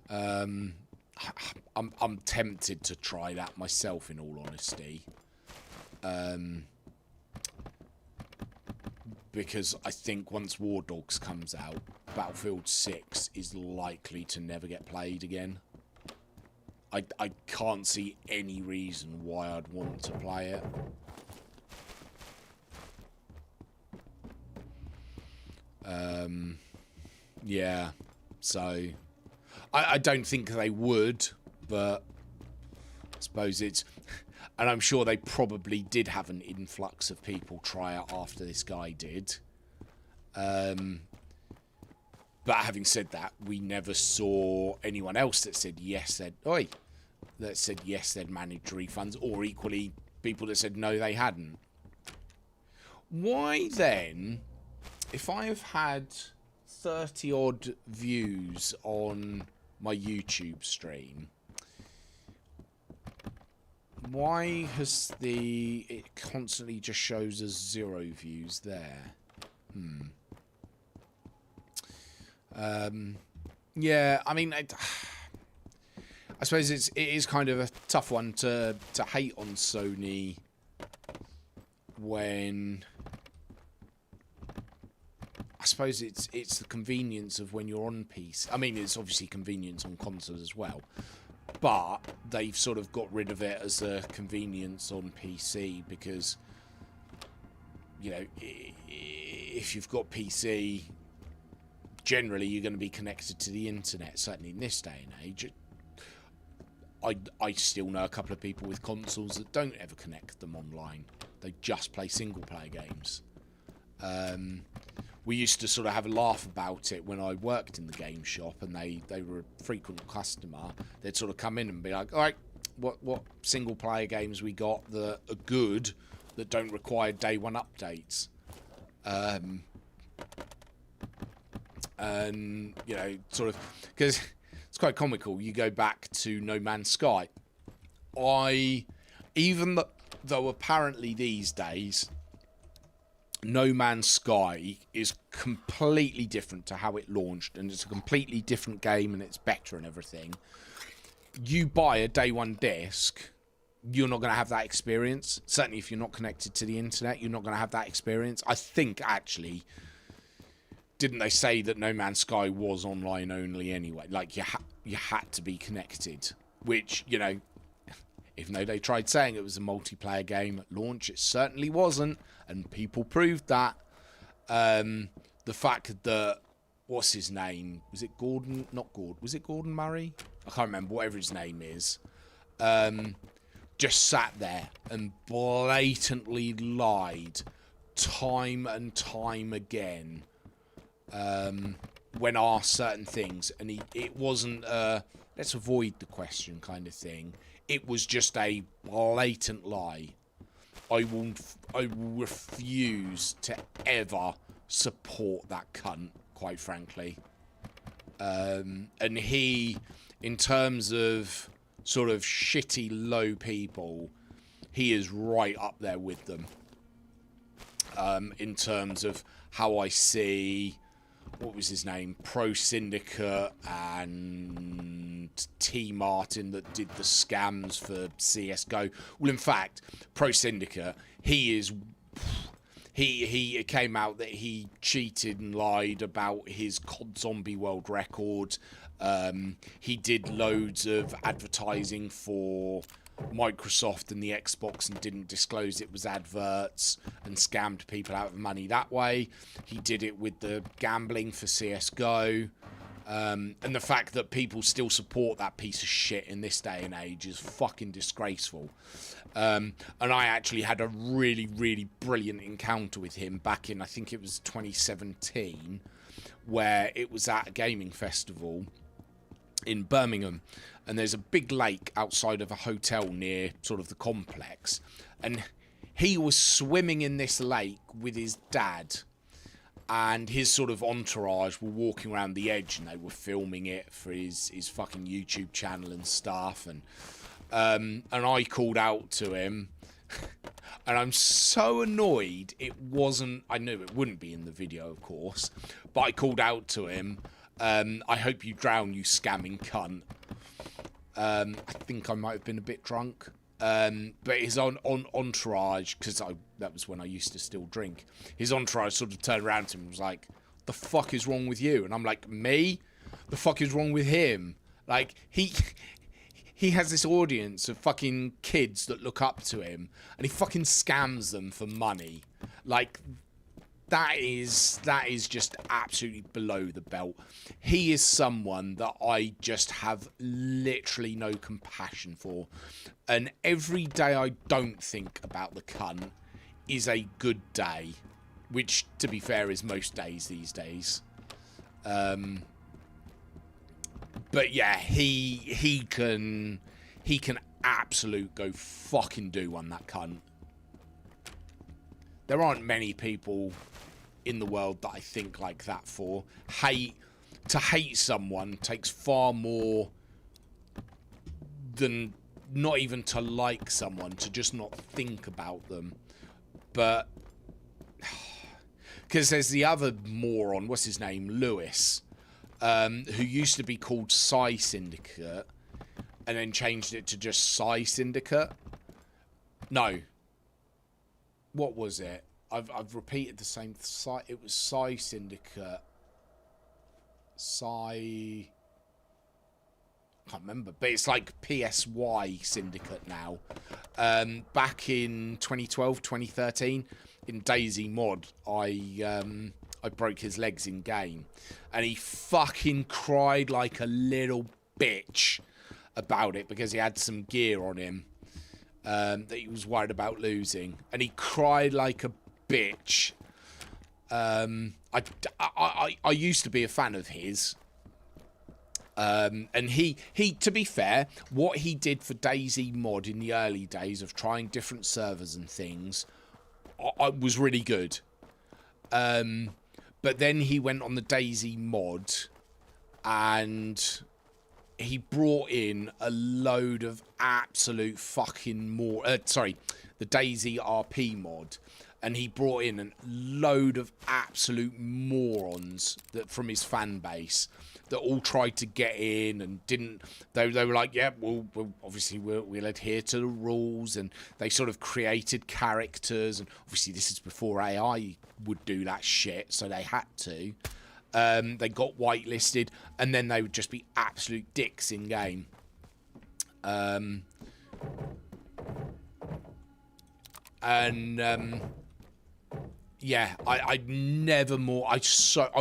I'm tempted to try that myself, in all honesty. Because I think once War Dogs comes out, Battlefield 6 is likely to never get played again. I can't see any reason why I'd want to play it. Yeah, so I don't think they would, but I suppose it's... And I'm sure they probably did have an influx of people try it after this guy did. But having said that, we never saw anyone else that said yes, that said yes, they'd managed refunds, or equally people that said no, they hadn't. Why then, if I have had 30 odd views on my YouTube stream, why has it constantly just shows us 0 views there? Yeah, I mean, I suppose it is kind of a tough one to hate on Sony when... I suppose it's the convenience of when you're on PC. I mean, it's obviously convenience on consoles as well, but they've sort of got rid of it as a convenience on PC because, you know, if you've got PC, generally you're going to be connected to the internet, certainly in this day and age. I still know a couple of people with consoles that don't ever connect them online. They just play single-player games. We used to sort of have a laugh about it when I worked in the game shop, and they were a frequent customer. They'd sort of come in and be like, all right, what single player games we got that are good, that don't require day one updates? And, you know, sort of, because it's quite comical. You go back to No Man's Sky. Even though apparently these days No Man's Sky is completely different to how it launched, and it's a completely different game, and it's better and everything. You buy a day one disc, you're not going to have that experience. Certainly if you're not connected to the internet, you're not going to have that experience. I think, actually, didn't they say that No Man's Sky was online only anyway? Like, you had to be connected, which, you know, even though they tried saying it was a multiplayer game at launch, it certainly wasn't, and people proved that. The fact that, what's his name? Was it Gordon? Not Gordon. Was it Gordon Murray? I can't remember, whatever his name is. Just sat there and blatantly lied time and time again when asked certain things. And it wasn't let's avoid the question kind of thing. It was just a blatant lie. I will refuse to ever support that cunt, quite frankly. And he, in terms of sort of shitty, low people, he is right up there with them. In terms of how I see, what was his name? Pro Syndicate and T Martin that did the scams for CSGO. Well, in fact, Pro Syndicate, it came out that he cheated and lied about his COD Zombie World record. He did loads of advertising for Microsoft and the Xbox and didn't disclose it was adverts and scammed people out of money that way. He did it with the gambling for CSGO. And the fact that people still support that piece of shit in this day and age is fucking disgraceful. And I actually had a really, really brilliant encounter with him back in, I think it was 2017, where it was at a gaming festival in Birmingham, and there's a big lake outside of a hotel near sort of the complex, and he was swimming in this lake with his dad, and his sort of entourage were walking around the edge, and they were filming it for his fucking YouTube channel and stuff, and I called out to him, and I'm so annoyed it wasn't, I knew it wouldn't be in the video, of course, but I called out to him, I hope you drown, you scamming cunt. I think I might have been a bit drunk. But his entourage, because that was when I used to still drink, his entourage sort of turned around to him and was like, the fuck is wrong with you? And I'm like, me? The fuck is wrong with him? Like, he has this audience of fucking kids that look up to him, and he fucking scams them for money. Like, that is just absolutely below the belt. He is someone that I just have literally no compassion for. And every day I don't think about the cunt is a good day. Which, to be fair, is most days these days. But yeah, he can absolute go fucking do one, that cunt. There aren't many people in the world that I think like that for. To hate someone takes far more than not even to like someone, to just not think about them. But because there's the other moron, what's his name, Lewis, who used to be called Psy Syndicate and then changed it to just Psy Syndicate. No, what was it? I've repeated the same site. It was Psy Syndicate. I can't remember, but it's like PSY Syndicate now. Back in 2012, 2013, in Daisy mod, I broke his legs in game, and he fucking cried like a little bitch about it because he had some gear on him that he was worried about losing, and he cried like a bitch. I used to be a fan of his. And he, to be fair, what he did for Daisy mod in the early days of trying different servers and things, was really good. But then he went on the Daisy mod and he brought in a load of absolute fucking the Daisy RP mod. And he brought in a load of absolute morons from his fan base that all tried to get in and didn't. They were like, yeah, we'll obviously we'll adhere to the rules, and they sort of created characters. And obviously this is before AI would do that shit, so they had to. They got whitelisted, and then they would just be absolute dicks in game. Yeah, I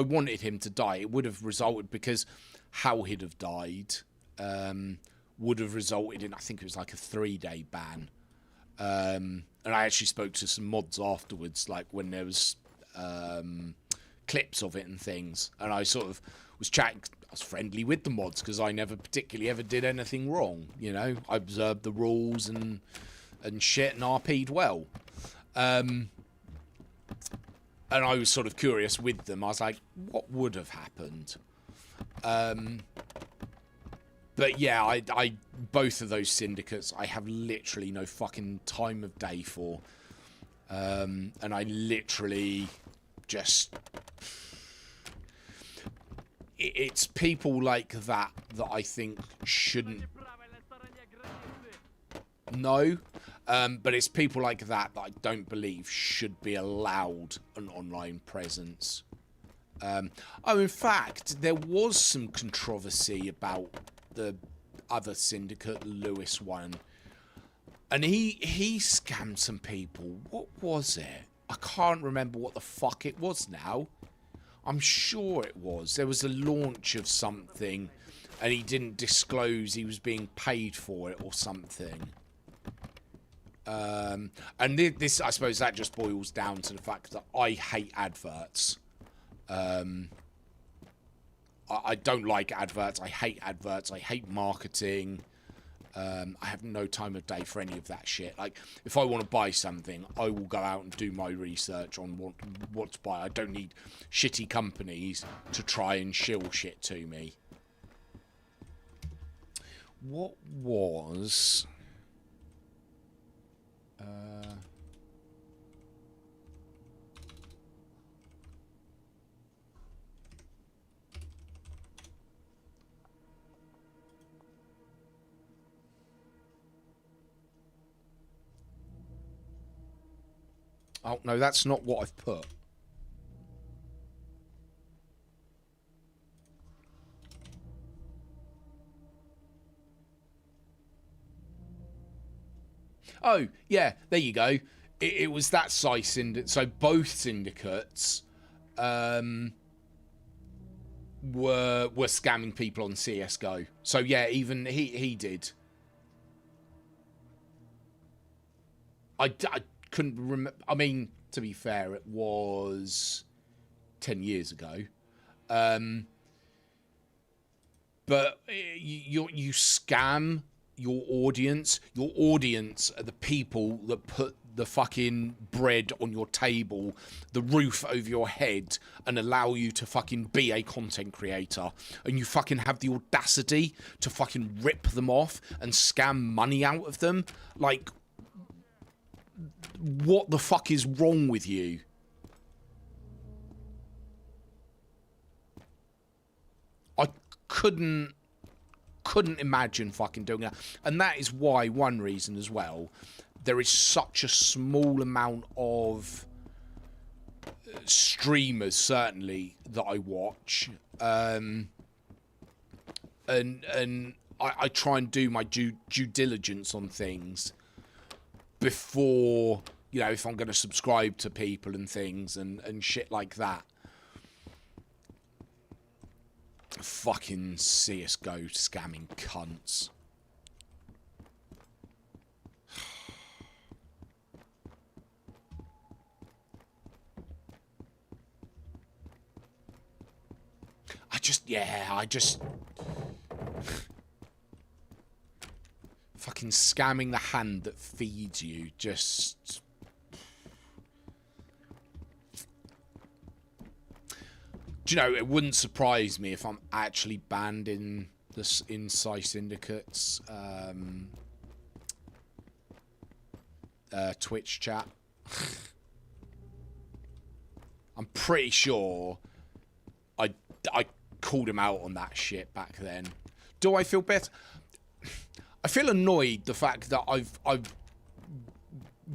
wanted him to die. It would have resulted, because how he'd have died would have resulted in, I think it was like a 3-day ban. And I actually spoke to some mods afterwards, like when there was clips of it and things. And I sort of was chatting, I was friendly with the mods because I never particularly ever did anything wrong. You know, I observed the rules and shit and RP'd well. And I was sort of curious with them. I was like, what would have happened? But yeah, I both of those syndicates, I have literally no fucking time of day for. And I literally just... It's people like that I think shouldn't... No. But it's people like that I don't believe should be allowed an online presence. In fact, there was some controversy about the other syndicate, Lewis one. And he scammed some people. What was it? I can't remember what the fuck it was now. I'm sure it was. There was a launch of something, and he didn't disclose he was being paid for it or something. And this, I suppose, that just boils down to the fact that I hate adverts. I don't like adverts. I hate adverts. I hate marketing. I have no time of day for any of that shit. Like, if I want to buy something, I will go out and do my research on what to buy. I don't need shitty companies to try and shill shit to me. What was... Oh, no, that's not what I've put. Oh, yeah, there you go. It was that size syndicate. So both syndicates were scamming people on CSGO. So yeah, even he did. I couldn't remember. I mean, to be fair, it was 10 years ago. But you scam your audience. Your audience are the people that put the fucking bread on your table, the roof over your head, and allow you to fucking be a content creator. And you fucking have the audacity to fucking rip them off and scam money out of them. Like, what the fuck is wrong with you? I couldn't imagine fucking doing that. And that is why, one reason as well, there is such a small amount of streamers, certainly, that I watch. And I try and do my due diligence on things before, you know, if I'm going to subscribe to people and things and shit like that. Fucking CSGO scamming cunts. I just fucking scamming the hand that feeds you, just... Do you know, it wouldn't surprise me if I'm actually banned in this Psy Syndicate's Twitch chat. I'm pretty sure I called him out on that shit back then. Do I feel better? I feel annoyed the fact that I've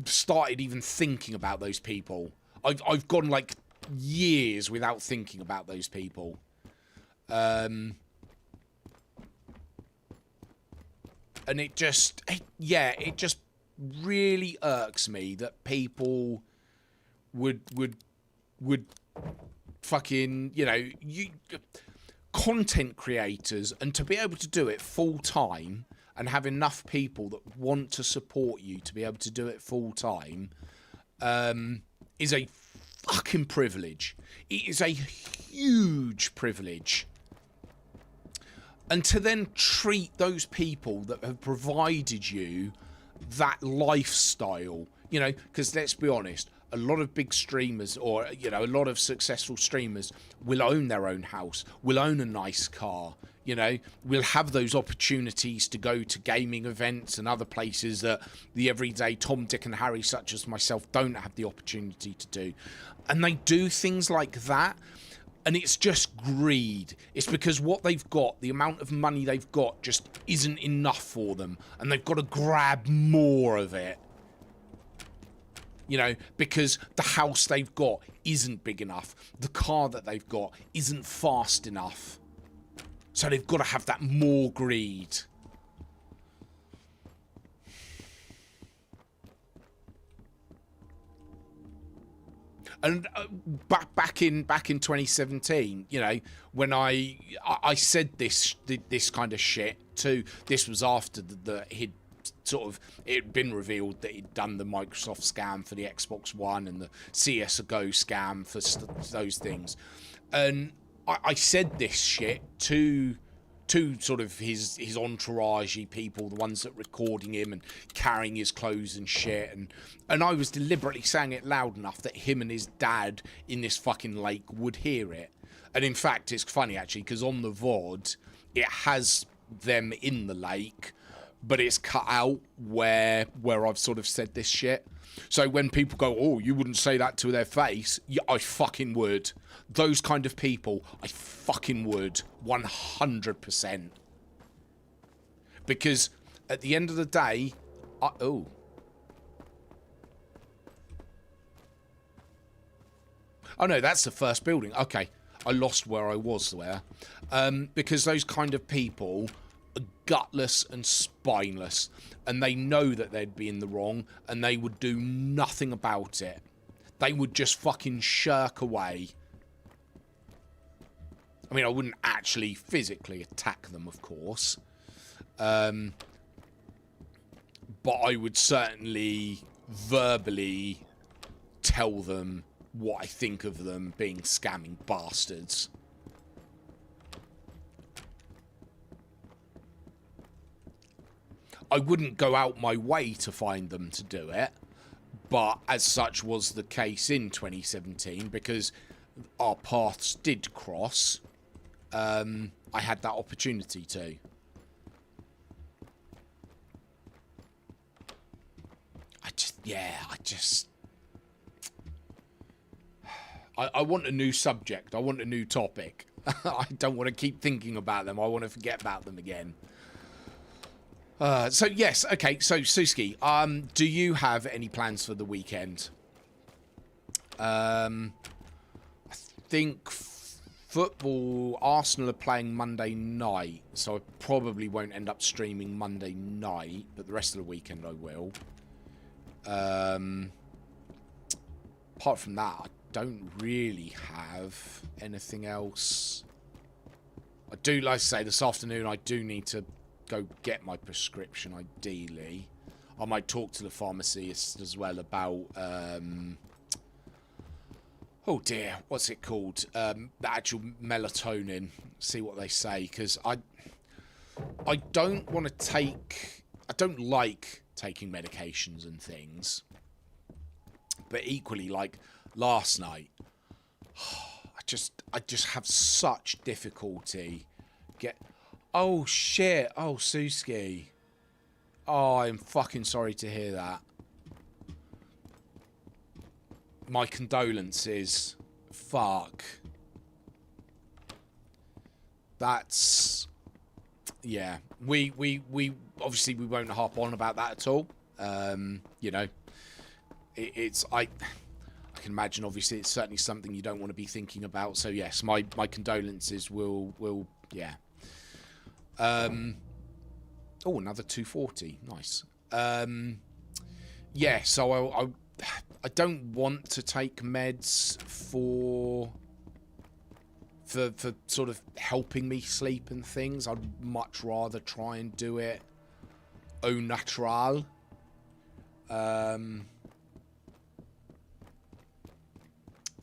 started even thinking about those people. I've gone like years without thinking about those people. And it just really irks me that people would fucking, you know, content creators, and to be able to do it full time and have enough people that want to support you to be able to do it full time is a fucking privilege. It is a huge privilege. And to then treat those people that have provided you that lifestyle, you know, because let's be honest, a lot of big streamers, or, you know, a lot of successful streamers will own their own house, will own a nice car, you know, will have those opportunities to go to gaming events and other places that the everyday Tom, Dick and Harry such as myself don't have the opportunity to do. And they do things like that, and it's just greed. It's because what they've got, the amount of money they've got, just isn't enough for them, and they've got to grab more of it. You know, because the house they've got isn't big enough. The car that they've got isn't fast enough. So they've got to have that more greed. And back in 2017, you know, when I said this kind of shit too. This was after he'd sort of, it'd been revealed that he'd done the Microsoft scam for the Xbox One and the CSGO scam for those things, and I said this shit to sort of his entourage people, the ones that were recording him and carrying his clothes and shit, and I was deliberately saying it loud enough that him and his dad in this fucking lake would hear it. And in fact, it's funny actually, because on the VOD it has them in the lake, but it's cut out where I've sort of said this shit. So when people go, oh, you wouldn't say that to their face, yeah, I fucking would. Those kind of people, I fucking would. 100%. Because at the end of the day, Oh, no, that's the first building. Okay, I lost where I was there. Because those kind of people are gutless and spineless. And they know that they'd be in the wrong. And they would do nothing about it. They would just fucking shirk away. I mean, I wouldn't actually physically attack them, of course. But I would certainly verbally tell them what I think of them being scamming bastards. I wouldn't go out my way to find them to do it, but as such was the case in 2017 because our paths did cross. I had that opportunity to. I want a new subject. I want a new topic. I don't want to keep thinking about them. I want to forget about them again. So, yes. Okay, so, Suski, do you have any plans for the weekend? I think football, Arsenal are playing Monday night, so I probably won't end up streaming Monday night, but the rest of the weekend I will. Apart from that, I don't really have anything else. I do, like I say, this afternoon I do need to go get my prescription, ideally. I might talk to the pharmacist as well about, oh dear, what's it called? The actual melatonin, see what they say, because I don't want to take, I don't like taking medications and things, but equally, like last night, I just have such difficulty oh shit, oh Suski, oh I'm fucking sorry to hear that. My condolences. Fuck. That's, yeah, we obviously we won't harp on about that at all. You know, I can imagine obviously it's certainly something you don't want to be thinking about. So yes, my condolences will yeah. Oh, another 240. Nice. Yeah, so I don't want to take meds for sort of helping me sleep and things. I'd much rather try and do it au natural. No,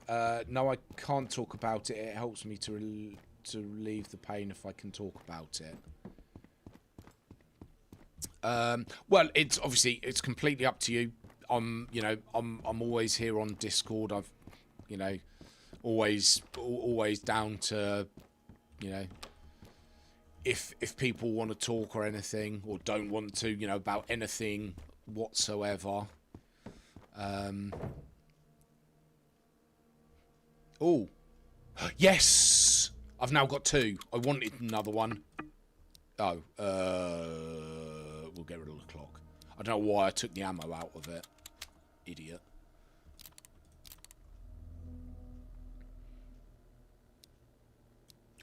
I can't talk about it. It helps me to relieve the pain if I can talk about it. Well, it's obviously it's completely up to you. You know, I'm always here on Discord. I've, you know, always down to, you know, if people want to talk or anything, or don't want to, you know, about anything whatsoever. Oh, yes! I've now got two. I wanted another one. Oh, we'll get rid of the clock. I don't know why I took the ammo out of it. Idiot.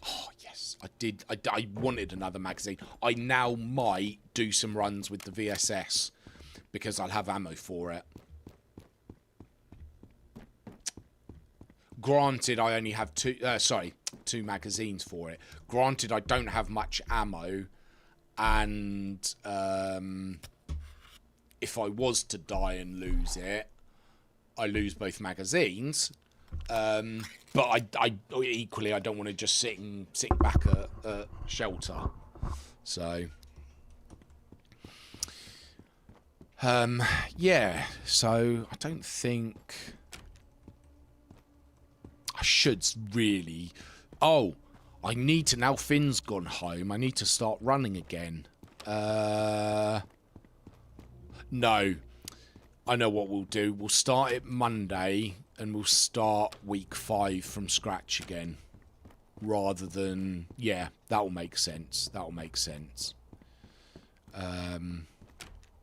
Oh, yes. I did. I wanted another magazine. I now might do some runs with the VSS because I'll have ammo for it. Granted, I only have two magazines for it. Granted, I don't have much ammo, and if I was to die and lose it, I lose both magazines. But I equally I don't want to just sitting back at shelter. So yeah. So I don't think I should really. Oh, I need to, now Finn's gone home, I need to start running again. No. I know what we'll do. We'll start it Monday and we'll start week 5 from scratch again. Rather than, yeah, that'll make sense. That'll make sense.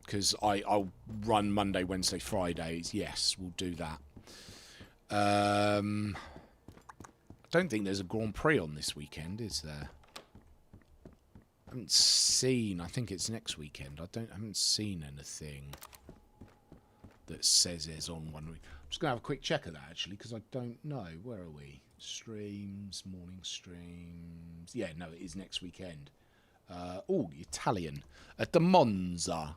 Because I'll run Monday, Wednesday, Fridays. Yes, we'll do that. I don't think there's a Grand Prix on this weekend, is there? I haven't seen. I think it's next weekend. I haven't seen anything that says it's on one week. I'm just gonna have a quick check of that actually, because I don't know. Where are we? Streams, morning streams. Yeah, no, it is next weekend. Oh, Italian at the Monza.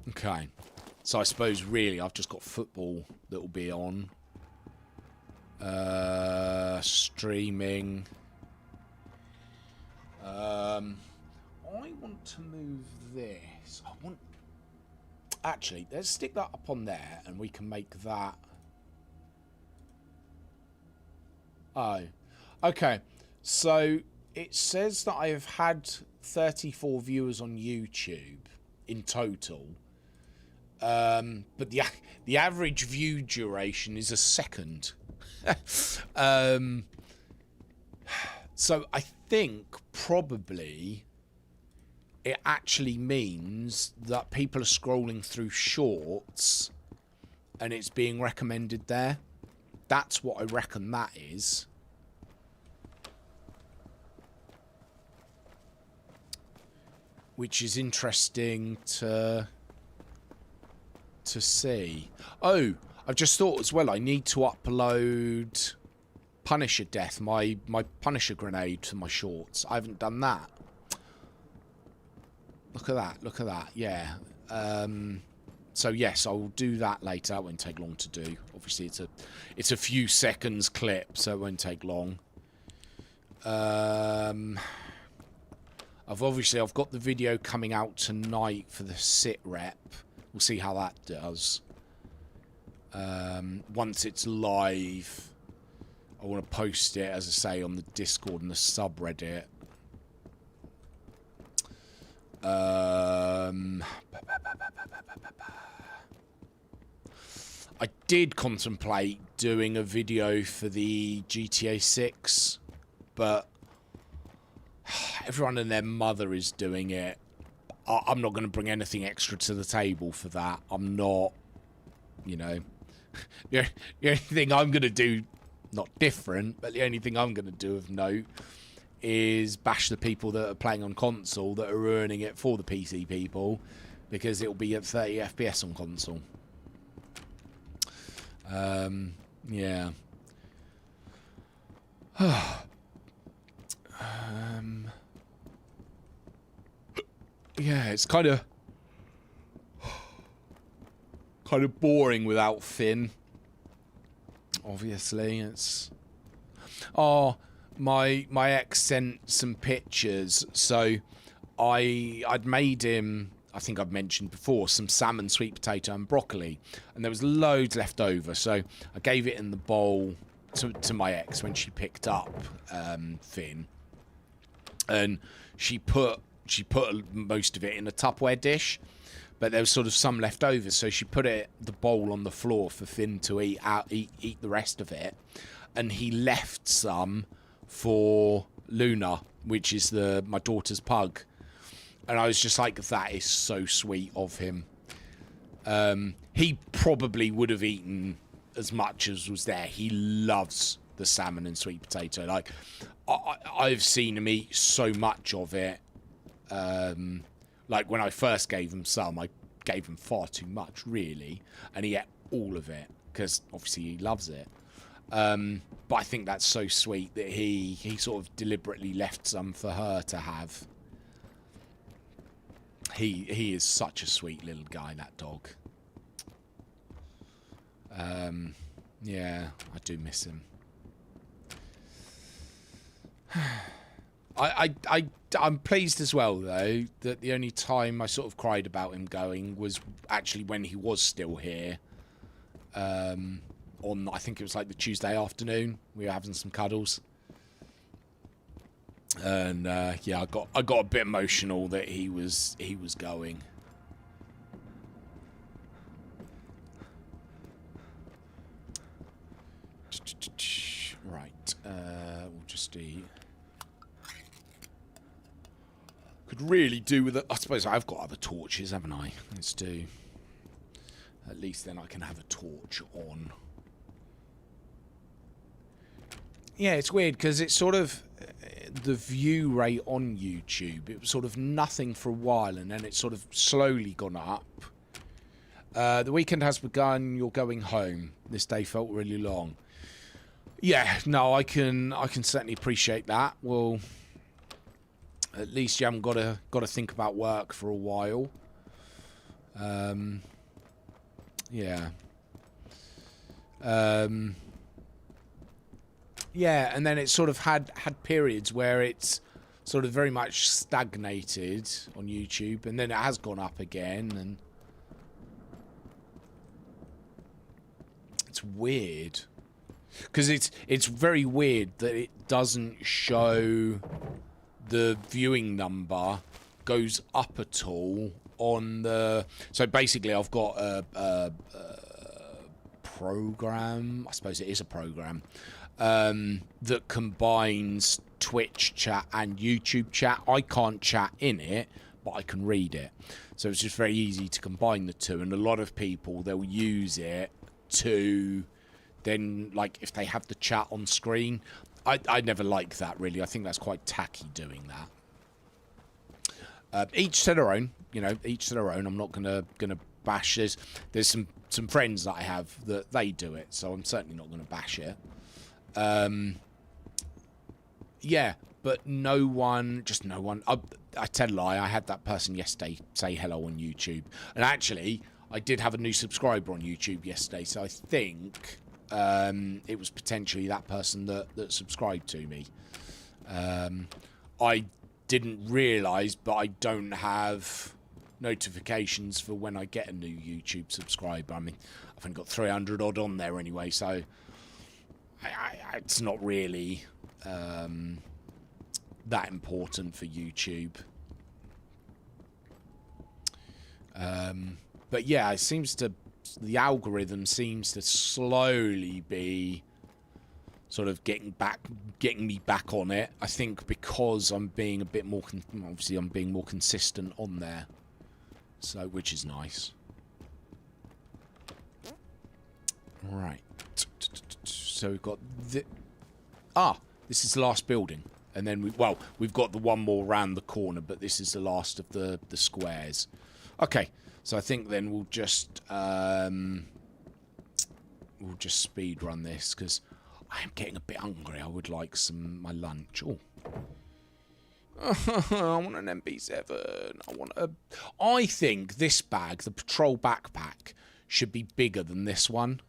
Okay, so I suppose really I've just got football that will be on. Streaming. I want to move this. Actually, let's stick that up on there, and we can make that. Oh, okay. So it says that I have had 34 viewers on YouTube in total, but the average view duration is a second. So I think probably it actually means that people are scrolling through shorts and it's being recommended there. That's what I reckon that is. Which is interesting to see. Oh, I've just thought as well, I need to upload Punisher Death, my Punisher grenade to my shorts. I haven't done that. Look at that, yeah. So yes, I'll do that later. It won't take long to do. Obviously it's a few seconds clip, so it won't take long. I've got the video coming out tonight for the sit rep. We'll see how that does. Once it's live, I want to post it, as I say, on the Discord and the subreddit. I did contemplate doing a video for the GTA 6, but everyone and their mother is doing it. I'm not going to bring anything extra to the table for that. I'm not, you know. The only thing I'm going to do, not different, but the only thing I'm going to do of note is bash the people that are playing on console that are ruining it for the PC people, because it'll be at 30 FPS on console. Yeah. Yeah, it's kind of boring without Finn. Obviously, it's... Oh, my ex sent some pictures. So I'd made him, I think I've mentioned before, some salmon, sweet potato and broccoli, and there was loads left over. So I gave it in the bowl to my ex when she picked up Finn, and she put most of it in a Tupperware dish, but there was sort of some left over, so she put the bowl on the floor for Finn to eat the rest of it, and he left some for Luna, which is my daughter's pug. And I was just like, that is so sweet of him. He probably would have eaten as much as was there. He loves the salmon and sweet potato. Like, I've seen him eat so much of it. Like when I first gave him some, I gave him far too much, really, and he ate all of it because obviously he loves it. But I think that's so sweet that he sort of deliberately left some for her to have. He is such a sweet little guy, that dog. Yeah, I do miss him. I'm pleased as well, though, that the only time I sort of cried about him going was actually when he was still here. On, I think it was like the Tuesday afternoon, we were having some cuddles, and yeah, I got a bit emotional that he was going. Right, we'll just eat. Could really do with it. I suppose I've got other torches, haven't I? Let's do At least then I can have a torch on. Yeah, it's weird because it's sort of the view rate on YouTube. It was sort of nothing for a while, and then it's sort of slowly gone up. The weekend has begun. You're going home. This day felt really long. Yeah, no, I can certainly appreciate that. Well, at least you haven't got to think about work for a while. Yeah. Yeah, and then it sort of had periods where it's sort of very much stagnated on YouTube, and then it has gone up again, and it's weird. Because it's very weird that it doesn't show the viewing number goes up at all on the... So basically I've got a program, I suppose it is a program, that combines Twitch chat and YouTube chat. I can't chat in it, but I can read it. So it's just very easy to combine the two, and a lot of people, they'll use it to... Then, like, if they have the chat on screen, I never like that, really. I think that's quite tacky doing that. Each to their own, you know, each to their own. I'm not gonna bash this. There's some friends that I have that they do it, so I'm certainly not gonna bash it. Yeah, but no one, just no one. I tell a lie, I had that person yesterday say hello on YouTube. And actually, I did have a new subscriber on YouTube yesterday, so I think... it was potentially that person that subscribed to me. I didn't realise, but I don't have notifications for when I get a new YouTube subscriber. I mean, I've only got 300 odd on there anyway, so it's not really that important for YouTube. But yeah, it seems to... The algorithm seems to slowly be sort of getting me back on it. I think because I'm being a bit more, obviously I'm being more consistent on there, so which is nice. Right. So we've got this is the last building, and then we've got the one more round the corner, but this is the last of the squares. Okay. So I think then we'll just speed run this because I am getting a bit hungry. I would like my lunch. Oh, I want an MP7. I think this bag, the patrol backpack, should be bigger than this one.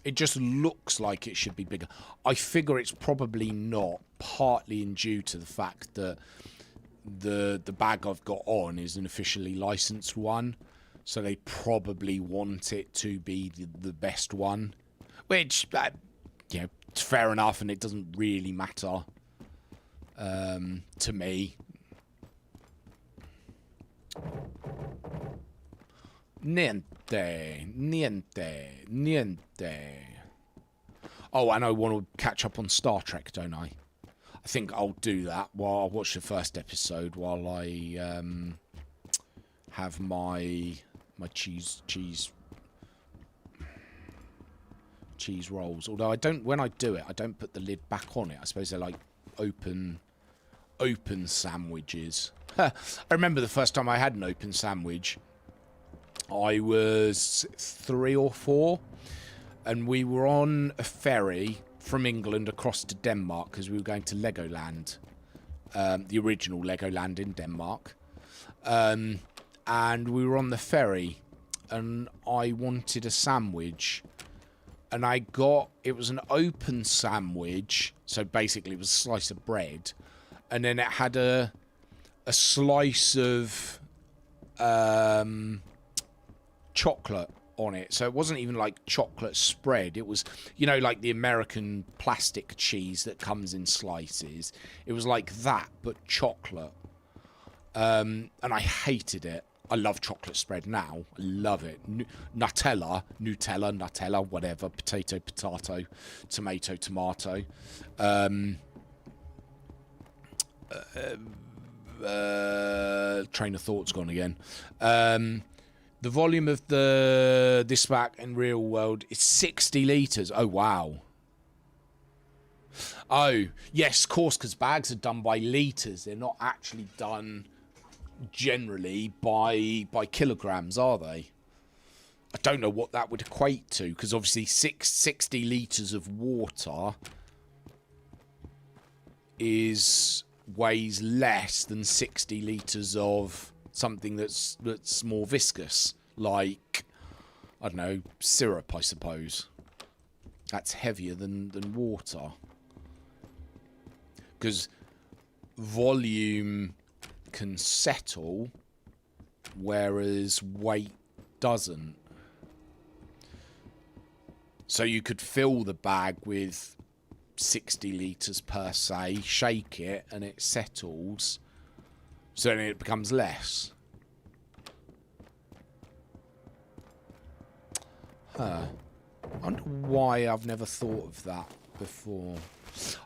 It just looks like it should be bigger. I figure it's probably not, partly in due to the fact that the bag I've got on is an officially licensed one, so they probably want it to be the best one, which, you know, it's fair enough, and it doesn't really matter to me. Niente. Oh, and I want to catch up on Star Trek, don't I? I think I'll do that while I watch the first episode, while I have my cheese rolls. Although I don't, when I do it, I don't put the lid back on it. I suppose they're like open sandwiches. I remember the first time I had an open sandwich. I was 3 or 4, and we were on a ferry from England across to Denmark because we were going to Legoland, the original Legoland in Denmark. And we were on the ferry, and I wanted a sandwich, and it was an open sandwich, so basically it was a slice of bread, and then it had a slice of chocolate on it. So it wasn't even like chocolate spread. It was, you know, like the American plastic cheese that comes in slices. It was like that, but chocolate. And I hated it. I love chocolate spread now. I love it. Nutella, whatever. Potato, tomato. train of thought's gone again. The volume of this back in real world is 60 litres. Oh, wow. Oh, yes, of course, because bags are done by litres. They're not actually done generally by kilograms, are they? I don't know what that would equate to, because obviously 60 litres of water weighs less than 60 litres of something that's more viscous, like, I don't know, syrup, I suppose. That's heavier than water. Because volume can settle, whereas weight doesn't. So you could fill the bag with 60 litres per se, shake it, and it settles, so then it becomes less. Huh. I wonder why I've never thought of that before.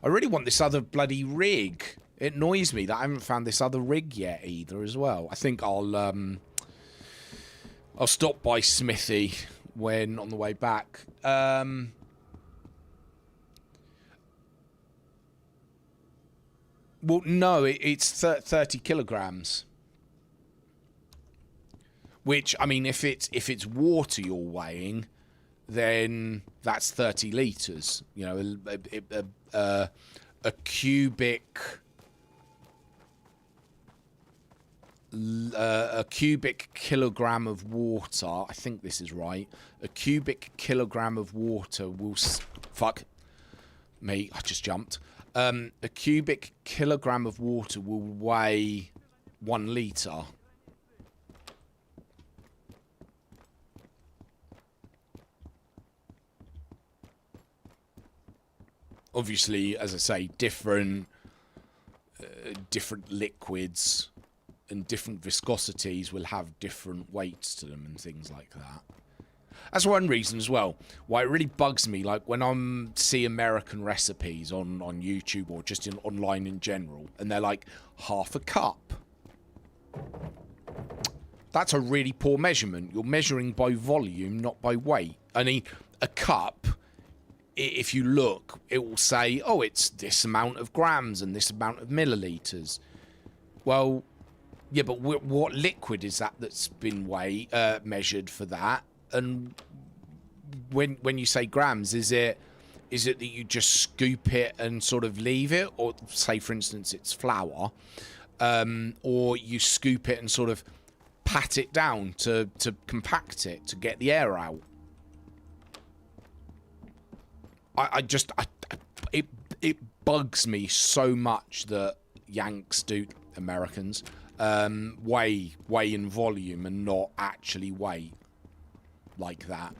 I really want this other bloody rig. It annoys me that I haven't found this other rig yet either as well. I think I'll stop by Smithy when on the way back. Well, no, it's 30 kilograms. Which, I mean, if it's water you're weighing, then that's 30 litres. You know, a cubic kilogram of water, I think this is right, a cubic kilogram of water will fuck me, I just jumped. A cubic kilogram of water will weigh 1 litre. Obviously, as I say, different liquids and different viscosities will have different weights to them and things like that. That's one reason as well why it really bugs me, like when I see American recipes on YouTube or just online in general, and they're like half a cup. That's a really poor measurement. You're measuring by volume, not by weight. I mean, a cup, if you look, it will say, oh, it's this amount of grams and this amount of millilitres. Well, yeah, but what liquid is that's been measured for that? And when you say grams, is it that you just scoop it and sort of leave it? Or say, for instance, it's flour, or you scoop it and sort of pat it down to compact it, to get the air out? It bugs me so much that Yanks do, Americans, weigh in volume and not actually weight like that.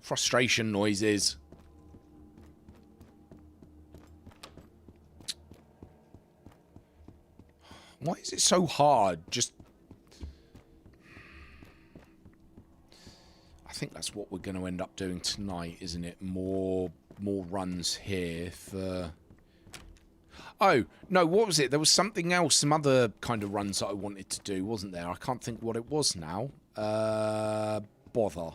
Frustration noises. Why is it so hard? I think that's what we're going to end up doing tonight, isn't it? More runs here for... Oh, no, what was it? There was something else, some other kind of runs that I wanted to do, wasn't there? I can't think what it was now. Bother.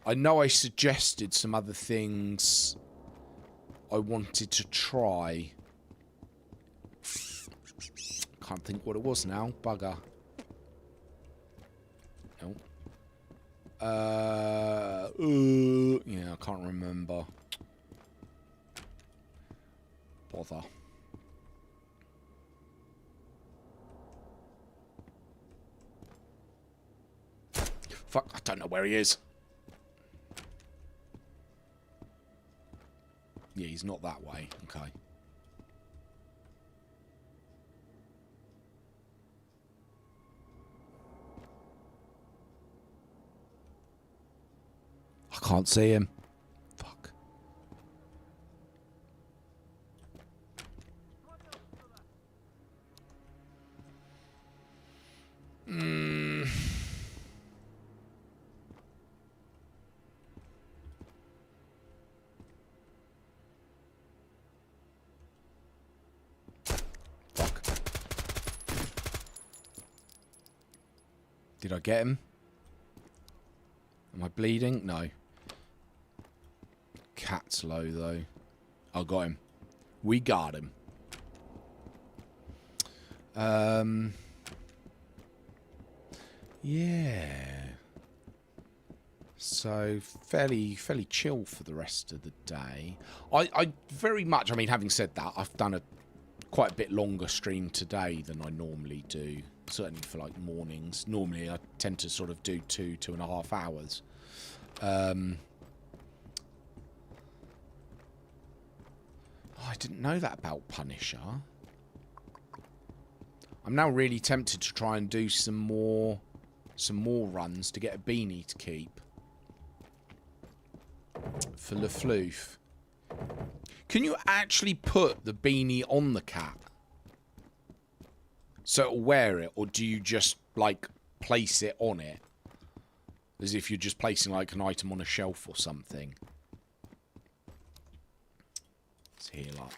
I know I suggested some other things I wanted to try. Can't think what it was now. Bugger. No. Yeah, I can't remember. Bother. Fuck, I don't know where he is. Yeah, he's not that way. Okay. I can't see him. Fuck. Did I get him? Am I bleeding? No. Cat's low, though. I got him. We got him. Yeah. So, fairly chill for the rest of the day. I very much, I mean, having said that, I've done a quite a bit longer stream today than I normally do. Certainly for, like, mornings. Normally, I tend to sort of do 2.5 hours. Oh, I didn't know that about Punisher. I'm now really tempted to try and do some more runs to get a beanie to keep for Lafloof. Can you actually put the beanie on the cat so it'll wear it, or do you just like place it on it as if you're just placing like an item on a shelf or something? Let's heal up.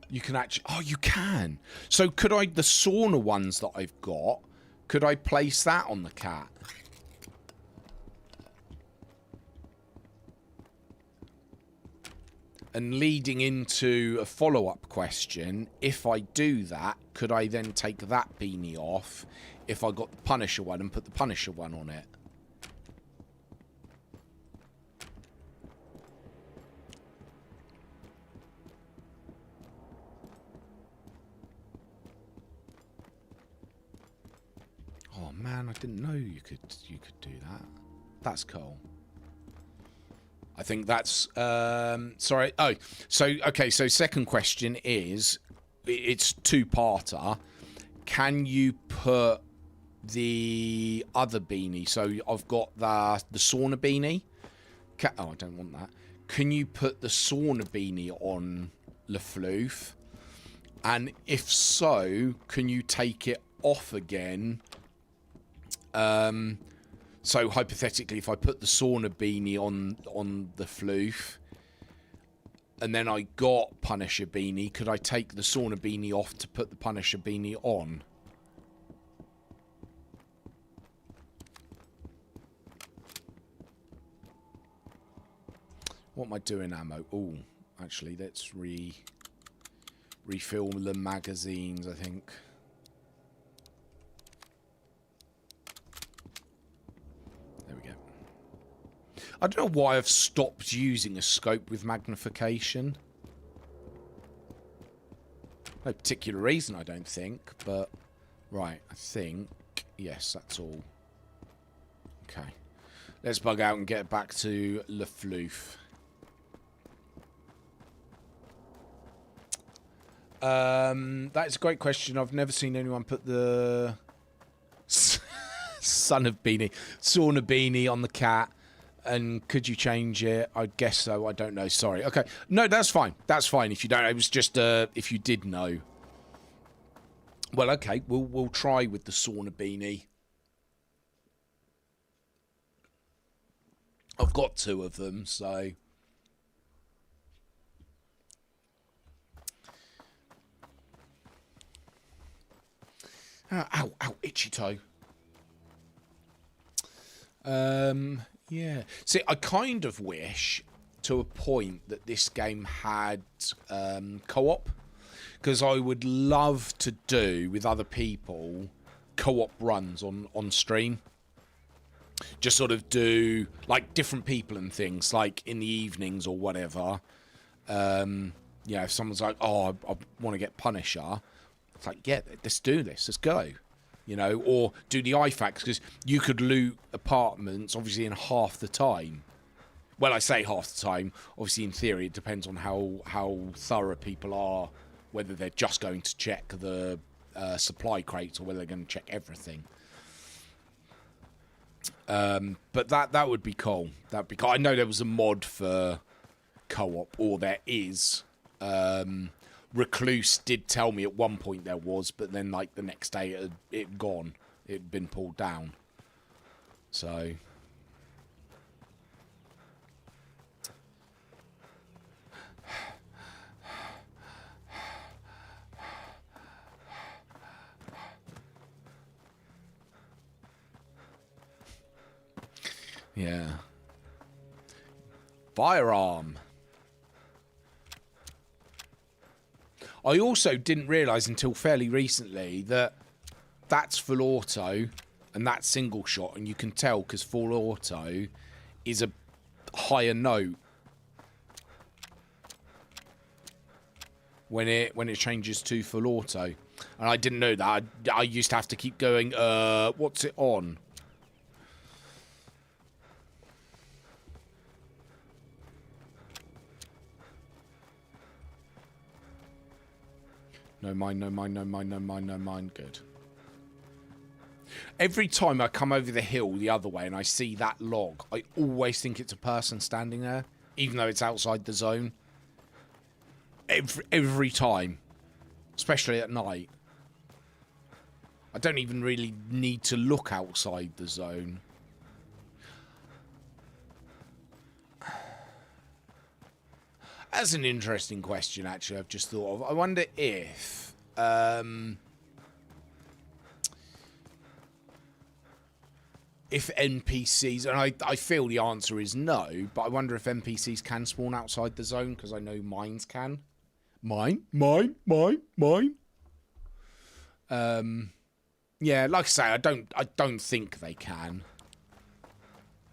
You can actually... Oh, you can. So could I... The sauna ones that I've got, could I place that on the cat? And leading into a follow-up question, if I do that, could I then take that beanie off if I got the Punisher one and put the Punisher one on it? Oh man, I didn't know you could do that. That's cool. I think that's sorry. Oh, so okay, so second question is, it's two-parter. Can you put the other beanie? So I've got the sauna beanie. Oh, I don't want that. Can you put the sauna beanie on Lafloof? And if so, can you take it off again? So hypothetically, if I put the sauna beanie on the floof, and then I got Punisher beanie, could I take the sauna beanie off to put the Punisher beanie on? What am I doing, ammo? Oh, actually, let's refill the magazines, I think. There we go. I don't know why I've stopped using a scope with magnification. No particular reason, I don't think, but... Right, I think... Yes, that's all. Okay. Let's bug out and get back to Lafloof. That's a great question. I've never seen anyone put the... Son of beanie. Sauna beanie on the cat. And could you change it? I guess so. I don't know. Sorry. Okay. No, that's fine. That's fine if you don't. It was just if you did know. Well, okay. We'll try with the sauna beanie. I've got two of them, so... Ow, ow, itchy toe. Yeah. See, I kind of wish, to a point, that this game had co-op. Because I would love to do, with other people, co-op runs on stream. Just sort of do, like, different people and things, like, in the evenings or whatever. Yeah, if someone's like, oh, I want to get Punisher... It's like, yeah, let's do this. Let's go. You know, or do the IFAKs, because you could loot apartments, obviously, in half the time. Well, I say half the time. Obviously, in theory, it depends on how thorough people are, whether they're just going to check the supply crates or whether they're going to check everything. But that would be cool. That'd be cool. I know there was a mod for co-op, or there is. Recluse did tell me at one point there was, but then, like, the next day it had gone. It had been pulled down. So... Yeah. Firearm. I also didn't realise until fairly recently that that's full auto and that's single shot, and you can tell because full auto is a higher note when it changes to full auto. And I didn't know that. I used to have to keep going, what's it on? No mine, no mine, no mine, no mine, no mine. Good. Every time I come over the hill the other way and I see that log, I always think it's a person standing there, even though it's outside the zone. Every time. Especially at night. I don't even really need to look outside the zone. That's an interesting question, actually, I've just thought of. I wonder if... if NPCs... And I feel the answer is no, but I wonder if NPCs can spawn outside the zone, because I know mines can. Mine. Yeah, like I say, I don't think they can.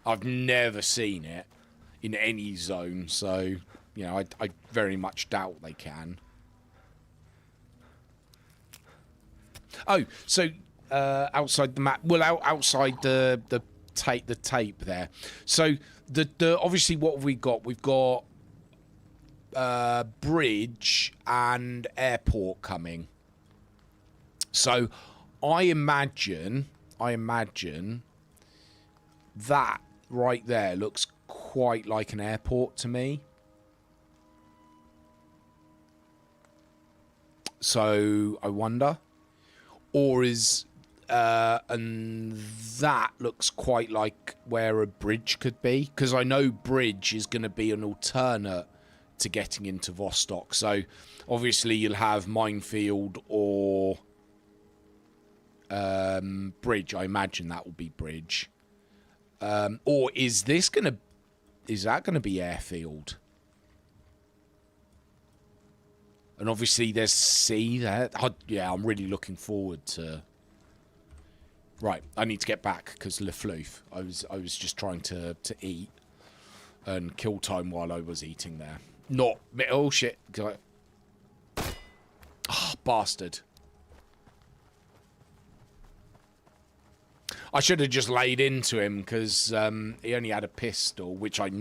I've never seen it in any zone, so... You know, I very much doubt they can. Oh, so outside the map, well, outside the tape there. So the obviously what have we got? We've got bridge and airport coming. So I imagine that right there looks quite like an airport to me. So I wonder, or is and that looks quite like where a bridge could be, because I know bridge is going to be an alternate to getting into Vostok. So obviously you'll have minefield or bridge. I imagine that will be bridge. Or is that going to be airfield? And obviously there's sea there. Yeah, I'm really looking forward to... Right, I need to get back because Le Floof. I was just trying to eat and kill time while I was eating there. Not... Oh, shit. Oh, bastard. I should have just laid into him because he only had a pistol, which I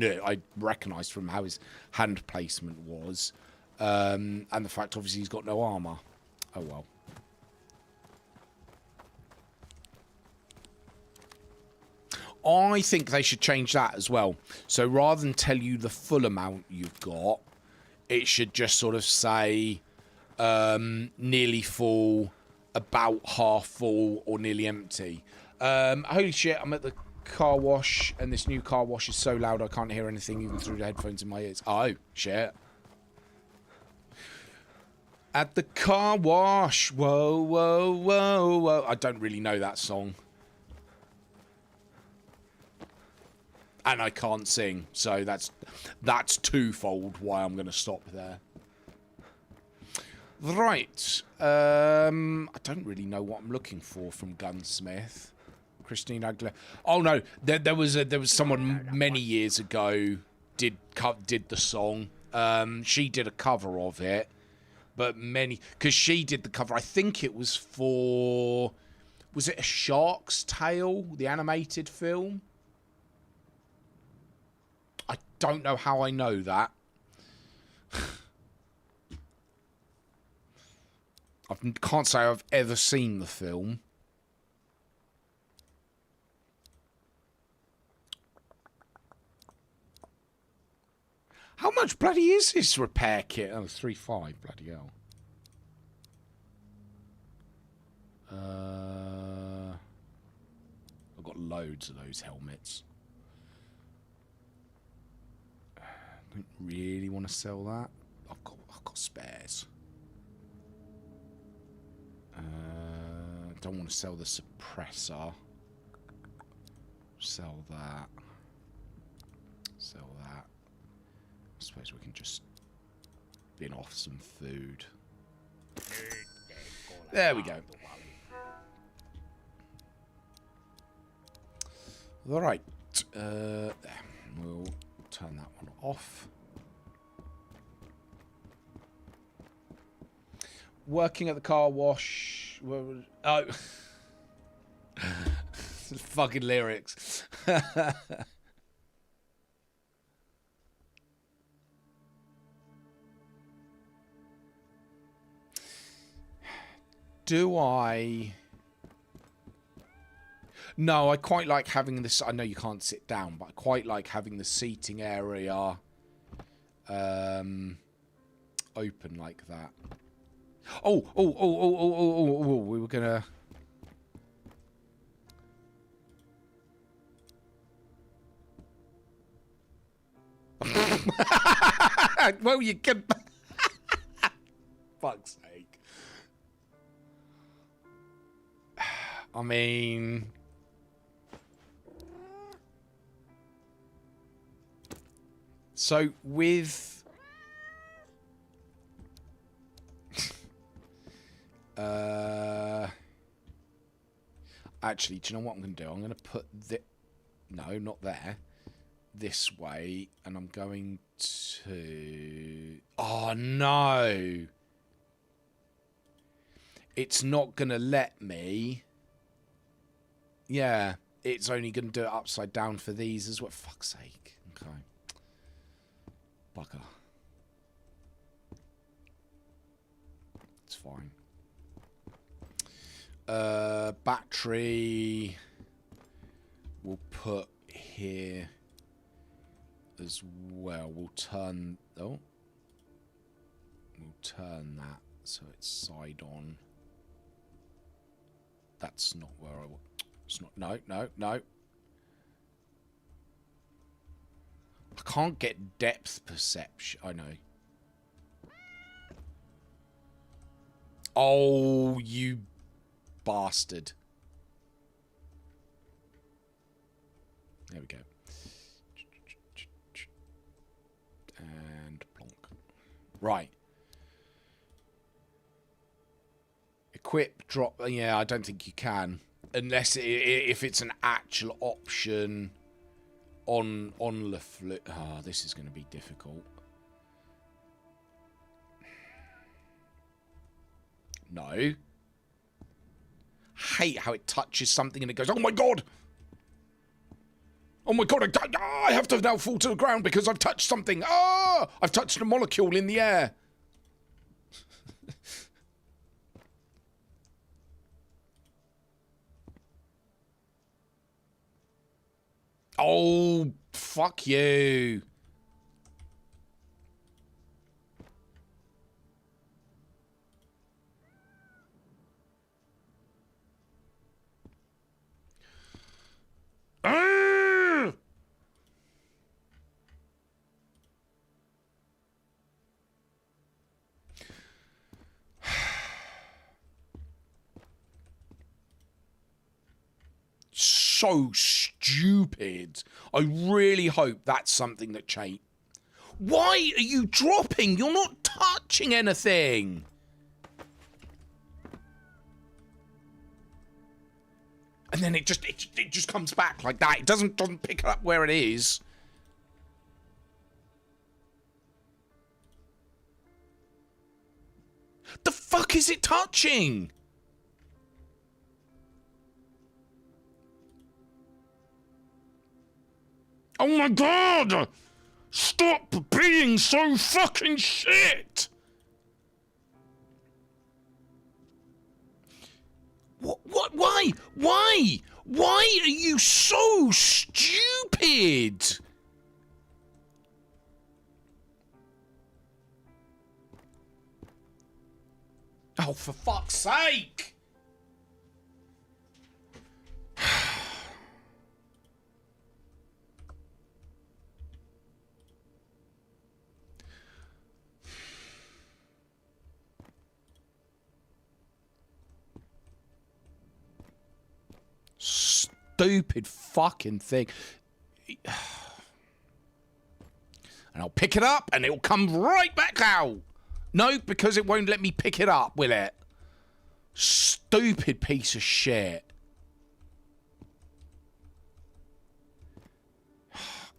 recognised from how his hand placement was. And the fact, obviously, he's got no armour. Oh, well. I think they should change that as well. So rather than tell you the full amount you've got, it should just sort of say nearly full, about half full, or nearly empty. Holy shit, I'm at the car wash, and this new car wash is so loud I can't hear anything even through the headphones in my ears. Oh, shit. At the car wash, whoa, whoa, whoa, whoa. I don't really know that song. And I can't sing, so that's twofold why I'm going to stop there. Right. I don't really know what I'm looking for from Gunsmith. Christine Aguilera. Oh, no. There was someone many years ago did the song. She did a cover of it. But because she did the cover, I think it was for, was it A Shark's Tale, the animated film? I don't know how I know that. I can't say I've ever seen the film. How much bloody is this repair kit? Oh, 3.5, bloody hell. I've got loads of those helmets. I don't really want to sell that. I've got spares. Don't want to sell the suppressor. Sell that. Sell that. I suppose we can just bin off some food. There we go. Alright. We'll turn that one off. Working at the car wash. Oh. Fucking lyrics. Do I... No, I quite like having this... I know you can't sit down, but I quite like having the seating area open like that. Oh, we were gonna... Well, you can... Fuck's sake. I mean... So, with... Actually, do you know what I'm going to do? I'm going to put the... No, not there. This way, and I'm going to... Oh, no! It's not going to let me... Yeah, it's only going to do it upside down for these as well. Fuck's sake. Okay. Bugger. It's fine. Battery... We'll put here... as well. We'll turn... Oh. We'll turn that so it's side on. That's not where I want... It's not... No, no, no. I can't get depth perception. I know. Oh, you bastard. There we go. And plonk. Right. Equip, drop. Yeah, I don't think you can. Unless if it's an actual option on the flip. Ah, this is going to be difficult. No. Hate how it touches something and it goes, oh my god! Oh my god, I have to now fall to the ground because I've touched something. Ah! I've touched a molecule in the air. Oh, fuck you. Ah! So stupid. I really hope that's something that changed. Why are you dropping? You're not touching anything. And then it just comes back like that. It doesn't pick it up where it is. The fuck is it touching? Oh my god! Stop being so fucking shit! What? Why? Why? Why are you so stupid? Oh, for fuck's sake! Stupid fucking thing. And I'll pick it up and it'll come right back out. No, because it won't let me pick it up, will it? Stupid piece of shit.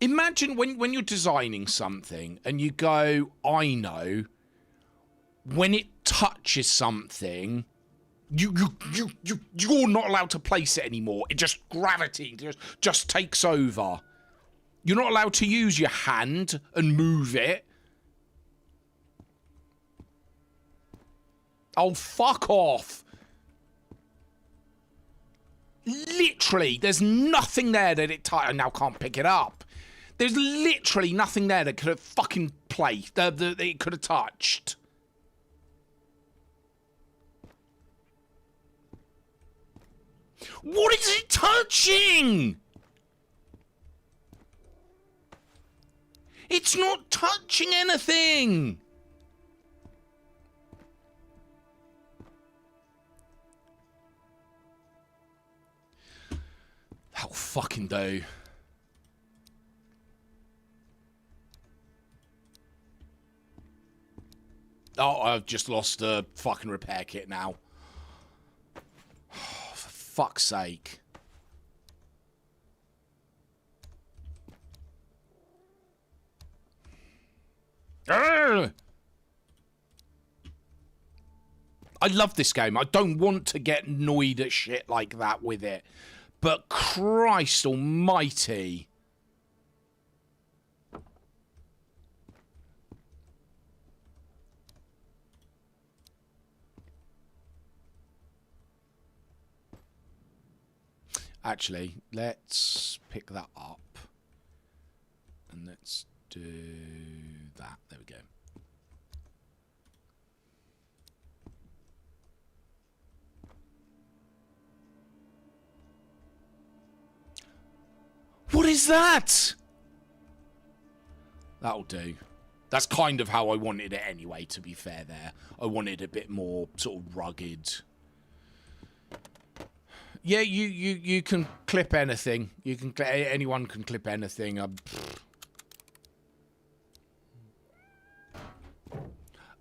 Imagine when you're designing something and you go, I know, when it touches something, you're not allowed to place it anymore. It just, gravity just takes over. You're not allowed to use your hand and move it. Oh, fuck off. Literally, there's nothing there that I now can't pick it up. There's literally nothing there that could have fucking placed, that it could have touched. What is it touching? It's not touching anything. That'll fucking do. Oh, I've just lost the fucking repair kit now. Oh, for fuck's sake. Urgh! I love this game. I don't want to get annoyed at shit like that with it. But Christ almighty. Actually, let's pick that up. And let's do that. There we go. What is that? That'll do. That's kind of how I wanted it anyway, to be fair there. I wanted a bit more sort of rugged. Yeah, you can clip anything. You can anyone can clip anything.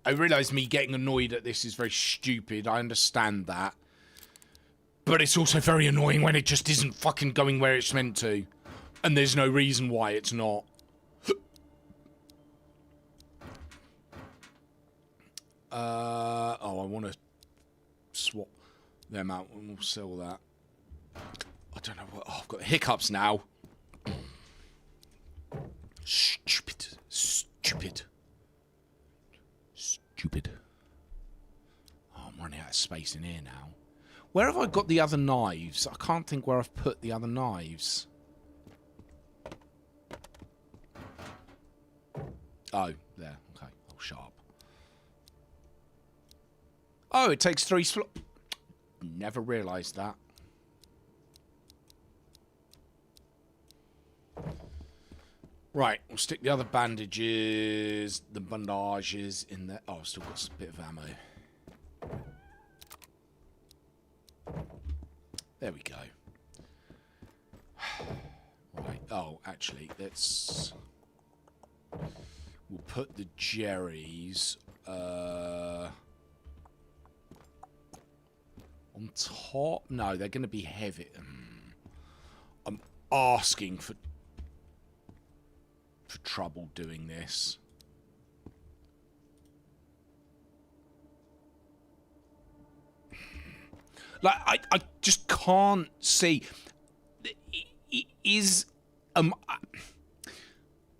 I realise me getting annoyed at this is very stupid. I understand that. But it's also very annoying when it just isn't fucking going where it's meant to. And there's no reason why it's not. Oh, I want to swap them out and we'll sell that. I don't know what... Oh, I've got the hiccups now. Stupid. Stupid. Stupid. Oh, I'm running out of space in here now. Where have I got the other knives? I can't think where I've put the other knives. Oh, there. Okay. Oh, sharp. Oh, it takes 3 slots. Never realised that. Right, we'll stick the other bandages, the bandages in there. Oh, I've still got a bit of ammo. There we go. Right, oh, actually, let's... We'll put the Jerry's on top. No, they're going to be heavy. I'm asking for trouble doing this. Like, I just can't see.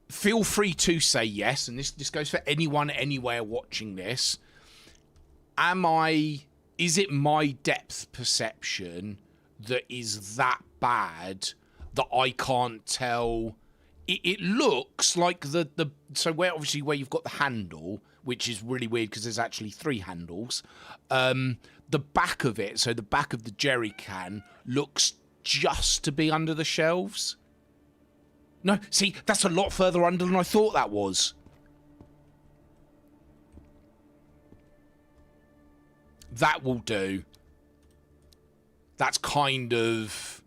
Feel free to say yes, and this goes for anyone, anywhere watching this. Is it my depth perception that is that bad that I can't tell? It looks like so where you've got the handle, which is really weird because there's actually 3 handles. The back of it, so the back of the jerry can, looks just to be under the shelves. No, see, that's a lot further under than I thought that was. That will do. That's kind of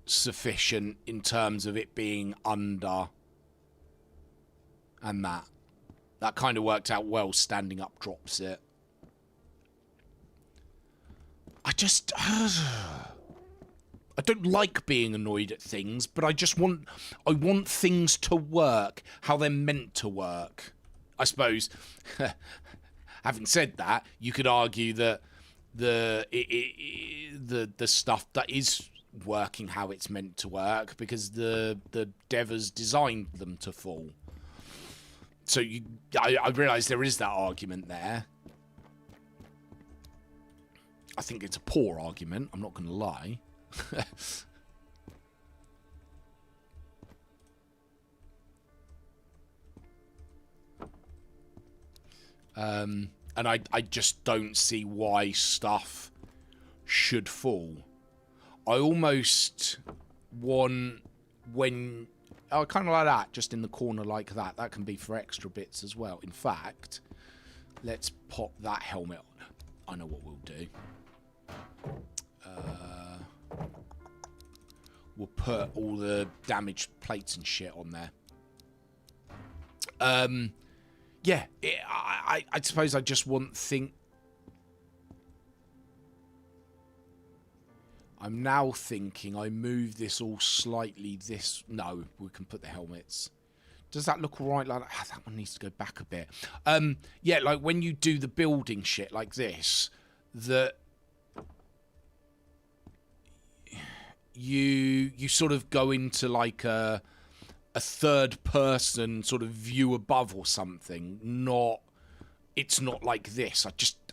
sufficient in terms of it being under. And that kind of worked out well. Standing up drops it. I don't like being annoyed at things, but I want things to work how they're meant to work. I suppose, having said that, you could argue that the stuff that is working how it's meant to work because the devers designed them to fall. So I realise there is that argument there. I think it's a poor argument, I'm not going to lie. And I just don't see why stuff should fall. I almost want when... Oh, kind of like that, just in the corner like that. That can be for extra bits as well. In fact, let's pop that helmet on. I know what we'll do. We'll put all the damaged plates and shit on there. Yeah, I suppose I just want I'm now thinking I move this all slightly this... No, we can put the helmets. Does that look right like that? That one needs to go back a bit. Yeah, like when you do the building shit like this, that you sort of go into like a third person sort of view above or something. It's not like this. I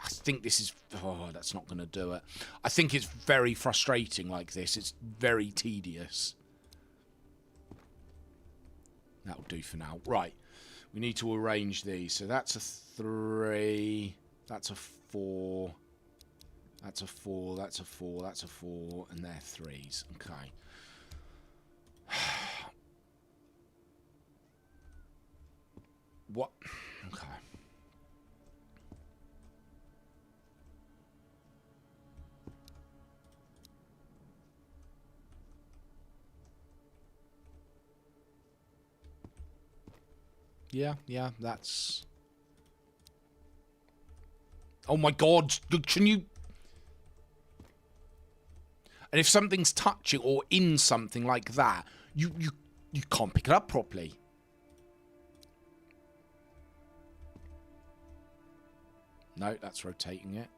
think this is... Oh, that's not going to do it. I think it's very frustrating like this. It's very tedious. That'll do for now. Right. We need to arrange these. So that's a 3. That's a 4. That's a 4. That's a 4. That's a 4. And they're 3s. Okay. What? Okay. Yeah, that's... Oh my god, can you... And if something's touching or in something like that, you can't pick it up properly. No, that's rotating it.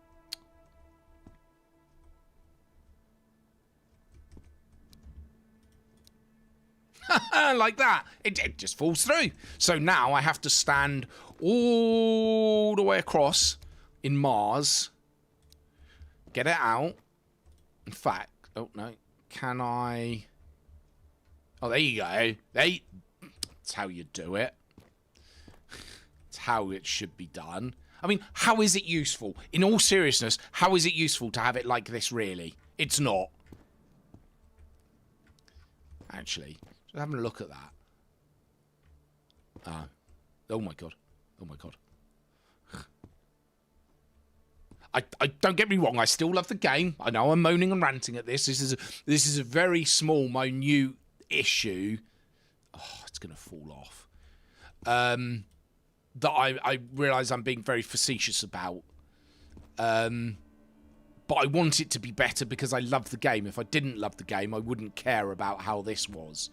Like that. It just falls through. So now I have to stand all the way across in Mars. Get it out. In fact, oh no. Can I... Oh, there you go. That's how you do it. It's how it should be done. I mean, how is it useful? In all seriousness, how is it useful to have it like this, really? It's not. Actually, just having a look at that. Oh my god. Oh my god. I don't get me wrong, I still love the game. I know I'm moaning and ranting at this. This is a very small, minute issue. Oh, it's gonna fall off. That I realise I'm being very facetious about. But I want it to be better because I love the game. If I didn't love the game, I wouldn't care about how this was.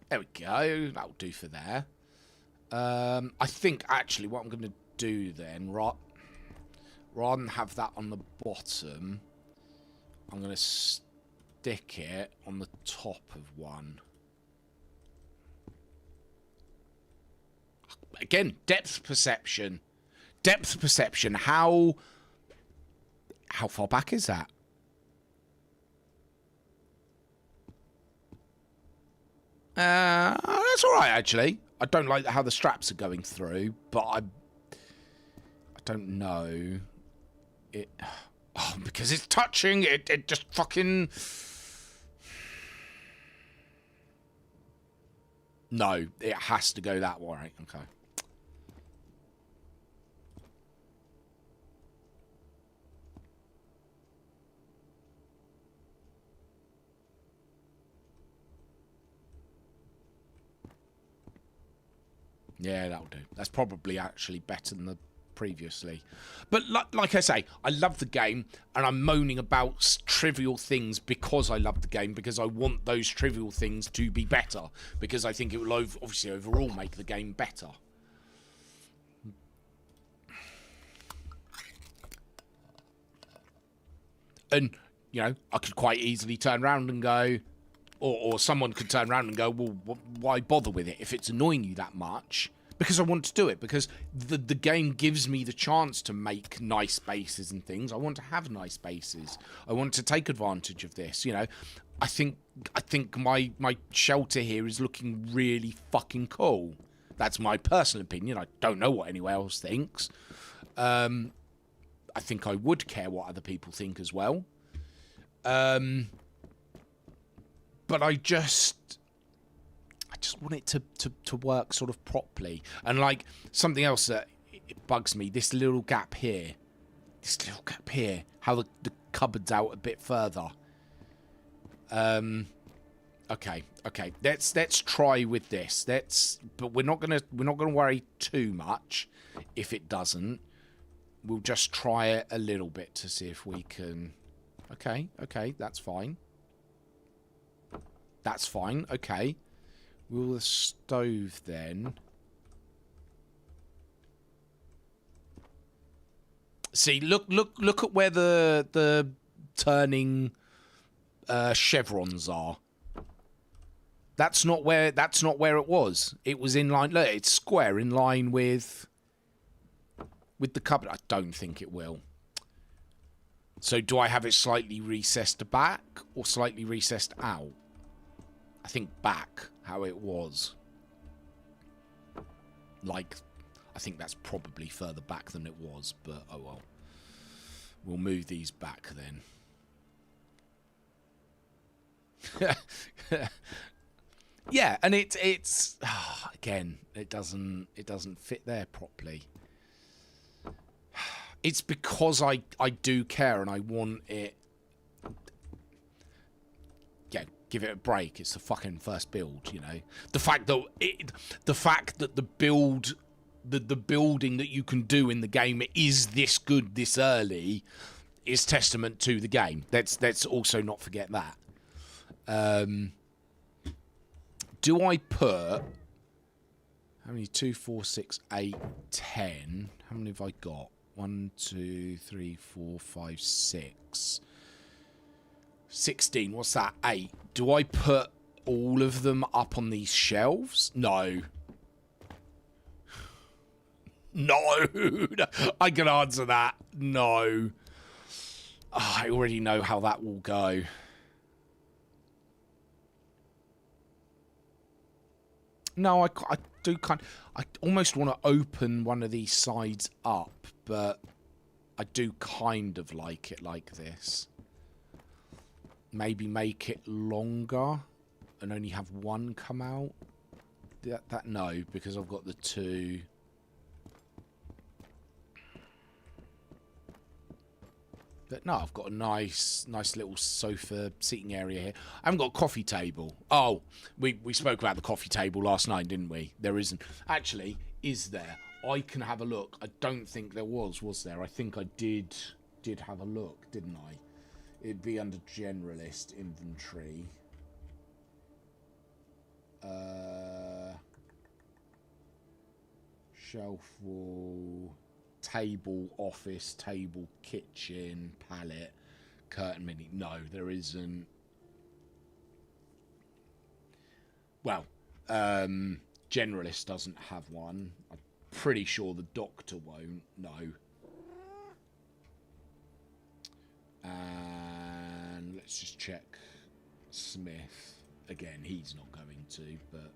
There we go. That'll do for there. I think, actually, what I'm going to do then, rather than have that on the bottom, I'm going to stick it on the top of one. Again, depth perception. Depth perception. How far back is that? That's all right, actually. I don't like how the straps are going through, but I don't know. Because it's touching. It just fucking... No, it has to go that way. Okay. Yeah, that'll do. That's probably actually better than the previously. But like I say, I love the game, and I'm moaning about trivial things because I love the game, because I want those trivial things to be better, because I think it will obviously overall make the game better. And, you know, I could quite easily turn around and go, or someone could turn around and go, well, why bother with it if it's annoying you that much? Because I want to do it, because the game gives me the chance to make nice bases and things. I want to have nice bases. I want to take advantage of this, you know. I think my shelter here is looking really fucking cool. That's my personal opinion. I don't know what anyone else thinks. I think I would care what other people think as well. But I just want it to work sort of properly. And like something else that it bugs me, this little gap here, how the cupboard's out a bit further. Okay. Let's try with this. But we're not gonna worry too much if it doesn't. We'll just try it a little bit to see if we can. Okay, that's fine. That's fine. Okay. Will the stove then? See, look at where the turning chevrons are. That's not where it was. It was in line. Look, it's square in line with the cupboard. I don't think it will. So do I have it slightly recessed back or slightly recessed out? I think back, how it was. Like, I think that's probably further back than it was, but oh well. We'll move these back then. Yeah, and it's again, it doesn't fit there properly. It's because I do care and I want it. Yeah, give it a break. It's the fucking first build, you know. The fact that the building that you can do in the game is this good this early is testament to the game. Let's also not forget that. Do I put how many? 2, 4, 6, 8, 10. How many have I got? 1, 2, 3, 4, 5, 6. 16. What's that? 8. Do I put all of them up on these shelves? No. No. I can answer that. No. Oh, I already know how that will go. No, I do I almost want to open one of these sides up, but I do kind of like it like this. Maybe make it longer and only have one come out. That no, because I've got the 2. But no, I've got a nice little sofa seating area here. I haven't got a coffee table. Oh, we spoke about the coffee table last night, didn't we? There isn't. Actually, is there? I can have a look. I don't think there was there? I think I did have a look, didn't I? It'd be under generalist inventory. Shelf wall. Table, office, table, kitchen, pallet, curtain mini. No, there isn't. Well, generalist doesn't have one. I'm pretty sure the doctor won't. No. And let's just check Smith. Again, he's not going to, but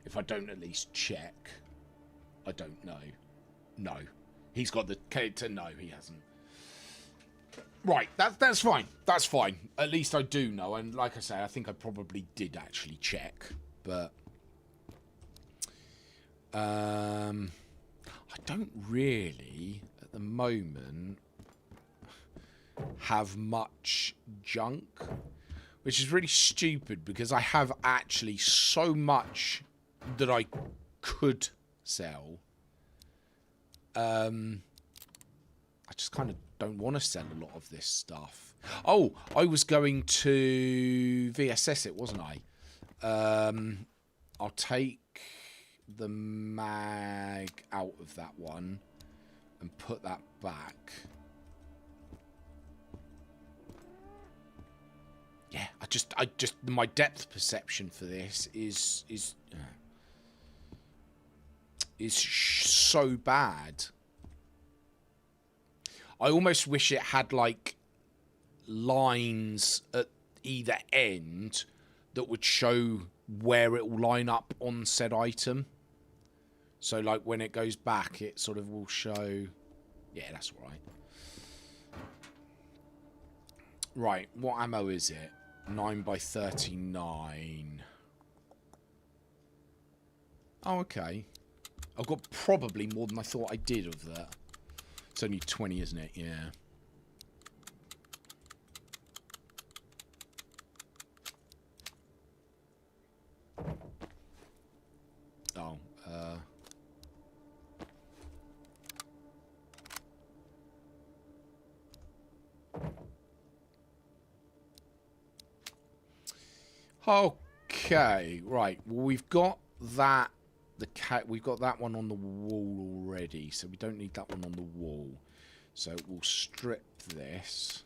if I don't at least check, I don't know. No. He's got the character. No, he hasn't. Right, that's fine. That's fine. At least I do know. And like I say, I think I probably did actually check. But I don't really, at the moment, have much junk, which is really stupid because I have actually so much that I could sell. I just kind of don't want to sell a lot of this stuff. Oh, I was going to VSS it, wasn't I? I'll take the mag out of that one and put that back. Yeah, I just my depth perception for this is so bad. I almost wish it had like lines at either end that would show where it will line up on said item. So like when it goes back, it sort of will show. Yeah, that's right. Right, what ammo is it? 9x39. Oh, okay. I've got probably more than I thought I did of that. It's only 20, isn't it? Yeah. Oh, okay, right. Well, we've got that. We've got that one on the wall already, so we don't need that one on the wall. So we'll strip this,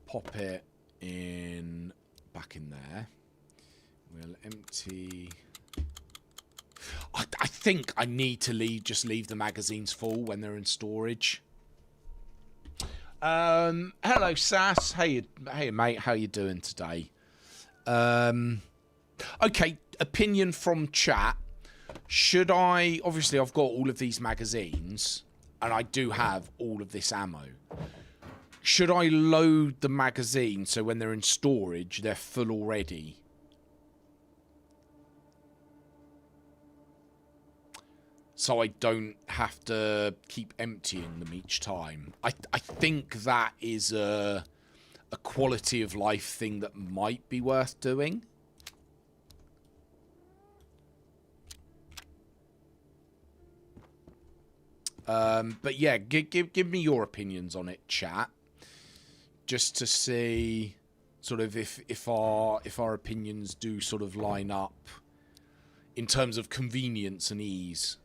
pop it in back in there. We'll empty. I think I need to just leave the magazines full when they're in storage. Hello, Sass. Hey, mate. How you doing today? Okay, opinion from chat. Should I... Obviously, I've got all of these magazines, and I do have all of this ammo. Should I load the magazine so when they're in storage, they're full already? So I don't have to keep emptying them each time. I think that is a quality of life thing that might be worth doing. But yeah, give me your opinions on it, chat. Just to see sort of if our opinions do sort of line up in terms of convenience and ease.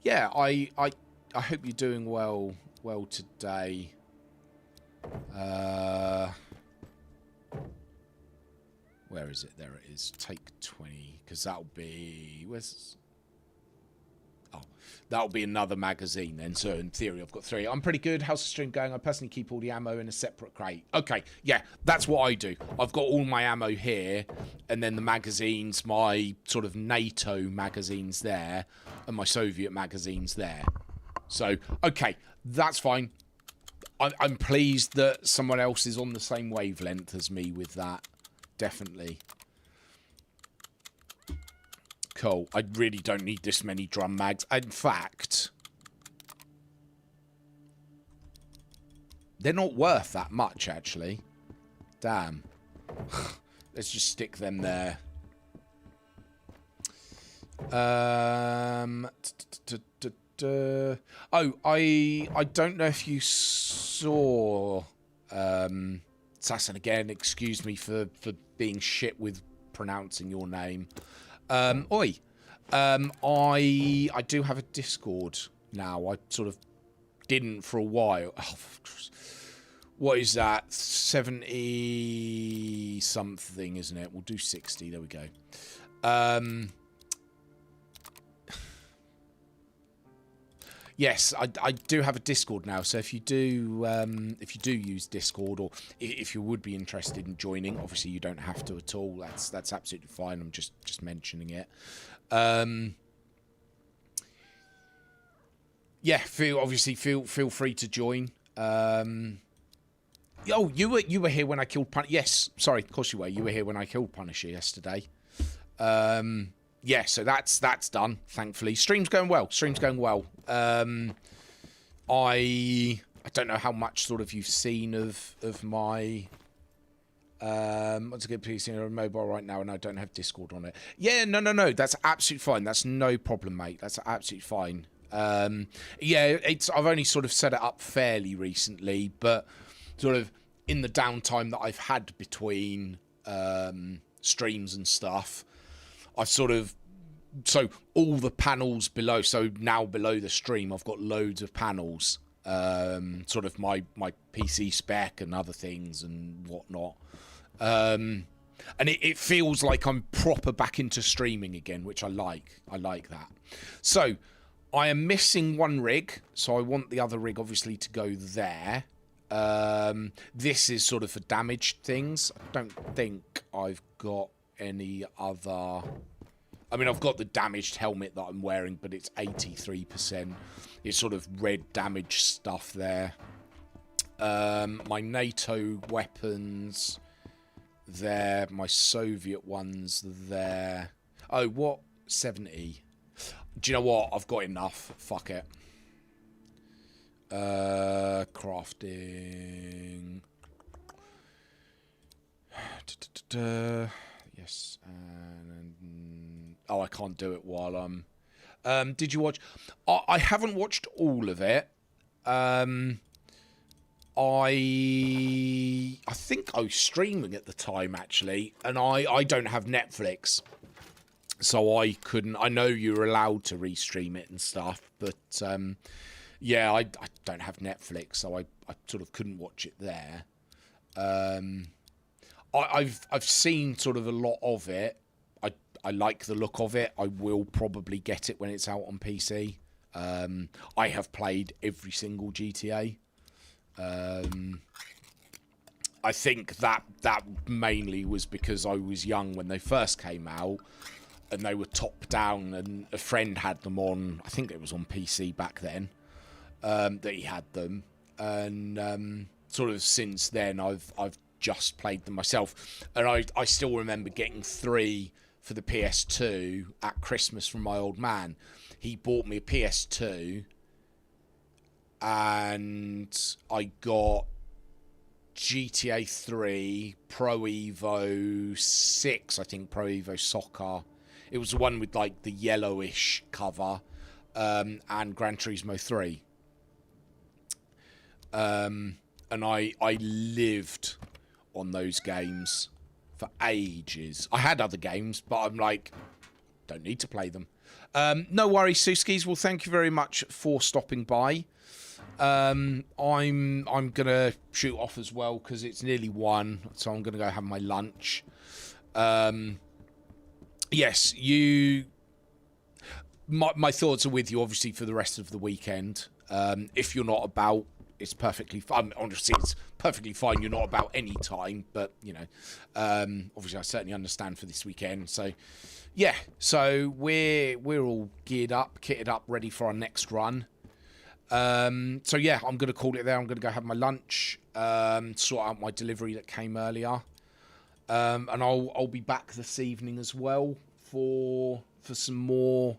Yeah, I hope you're doing well today. Where is it? There it is. Take 20, because that'll be... Where's... Oh, that'll be another magazine then. So in theory, I've got 3. I'm pretty good. How's the stream going? I personally keep all the ammo in a separate crate. Okay, yeah, that's what I do. I've got all my ammo here, and then the magazines, my sort of NATO magazines there, and my Soviet magazines there. So, okay, that's fine. I'm pleased that someone else is on the same wavelength as me with that. Definitely. Cool. I really don't need this many drum mags. In fact, they're not worth that much, actually. Damn. Let's just stick them there. Oh, I don't know if you saw... Sasson again, excuse me for being shit with pronouncing your name. I do have a Discord now. I sort of didn't for a while. Oh, what is that? 70 something, isn't it? We'll do 60. There we go. Yes, I do have a Discord now. So if you do use Discord, or if you would be interested in joining, obviously you don't have to at all. That's absolutely fine. I'm just mentioning it. Yeah, feel free to join. Oh, you were here when I killed Punisher. Yes, sorry, of course you were. You were here when I killed Punisher yesterday. Yeah, so that's done, thankfully. Stream's going well. I don't know how much sort of you've seen of my what's a good PC on mobile right now, and I don't have Discord on it. Yeah, no, that's absolutely fine. That's no problem, mate. That's absolutely fine. Yeah, I've only sort of set it up fairly recently, but sort of in the downtime that I've had between streams and stuff, I've sort of, so all the panels below, so now below the stream I've got loads of panels, sort of my PC spec and other things and whatnot, and it feels like I'm proper back into streaming again, which I like that. So I am missing one rig, so I want the other rig obviously to go there. This is sort of for damaged things. I don't think I've got any other. I mean, I've got the damaged helmet that I'm wearing, but it's 83%. It's sort of red damaged stuff there. My NATO weapons there. My Soviet ones there. Oh, what? 70. Do you know what? I've got enough. Fuck it. Crafting. Yes, and oh, I can't do it while I'm. Did you watch? I haven't watched all of it. I think I was streaming at the time actually, and I don't have Netflix, so I couldn't. I know you're allowed to restream it and stuff, but yeah, I don't have Netflix, so I sort of couldn't watch it there. I've seen sort of a lot of it. I like the look of it. I will probably get it when it's out on PC. I have played every single GTA. I think that mainly was because I was young when they first came out, and they were top down, and a friend had them on. I think it was on PC back then. That he had them, and sort of since then I've just played them myself, and I still remember getting 3 for the PS2 at Christmas from my old man. He bought me a PS2, and I got GTA 3, Pro Evo 6, I think Pro Evo Soccer. It was the one with like the yellowish cover, and Gran Turismo 3. And I lived on those games for ages. I had other games, but I'm like, don't need to play them. No worries, Suskis. Well, thank you very much for stopping by. I'm gonna shoot off as well because it's nearly 1, so I'm gonna go have my lunch. Yes, my thoughts are with you, obviously, for the rest of the weekend. If you're not about, it's perfectly fine. Honestly, it's perfectly fine. You're not about any time, but you know, obviously, I certainly understand for this weekend. So, yeah, so we're all geared up, kitted up, ready for our next run. So yeah, I'm gonna call it there. I'm gonna go have my lunch, sort out my delivery that came earlier, and I'll be back this evening as well for some more.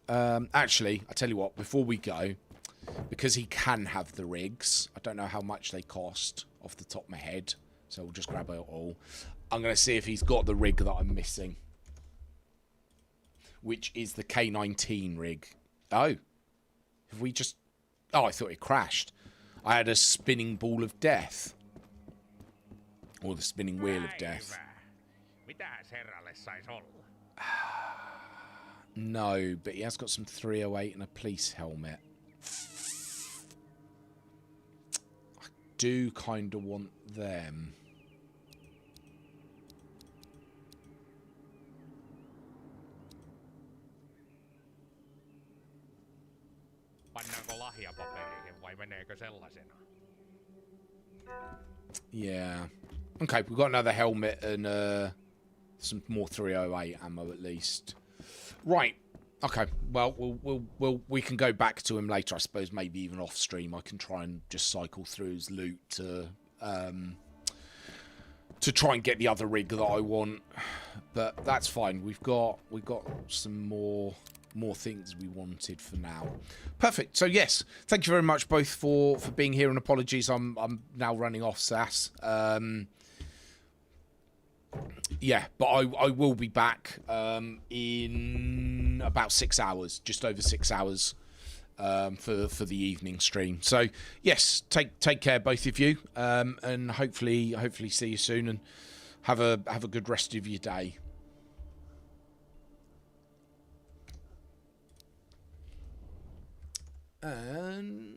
Actually, I tell you what, before we go, because he can have the rigs, I don't know how much they cost off the top of my head, so we'll just grab it all. I'm going to see if he's got the rig that I'm missing, which is the K19 rig. Oh, have we just... Oh, I thought it crashed. I had a spinning ball of death. Or the spinning wheel of death. No, but he has got some 308 and a police helmet. I do kind of want them. Pannaanko lahjapapereihin vai meneekö sellaisena? Yeah. Okay, we've got another helmet and some more 308 ammo at least. Right. Okay. Well, we can go back to him later, I suppose. Maybe even off stream. I can try and just cycle through his loot to to try and get the other rig that I want, but that's fine. We've got some more things we wanted for now. Perfect. So yes, thank you very much both for being here, and apologies, I'm now running off SAS. Yeah, but I will be back in about 6 hours, just over 6 hours, for the evening stream. So yes, take care, both of you, and hopefully see you soon, and have a good rest of your day. And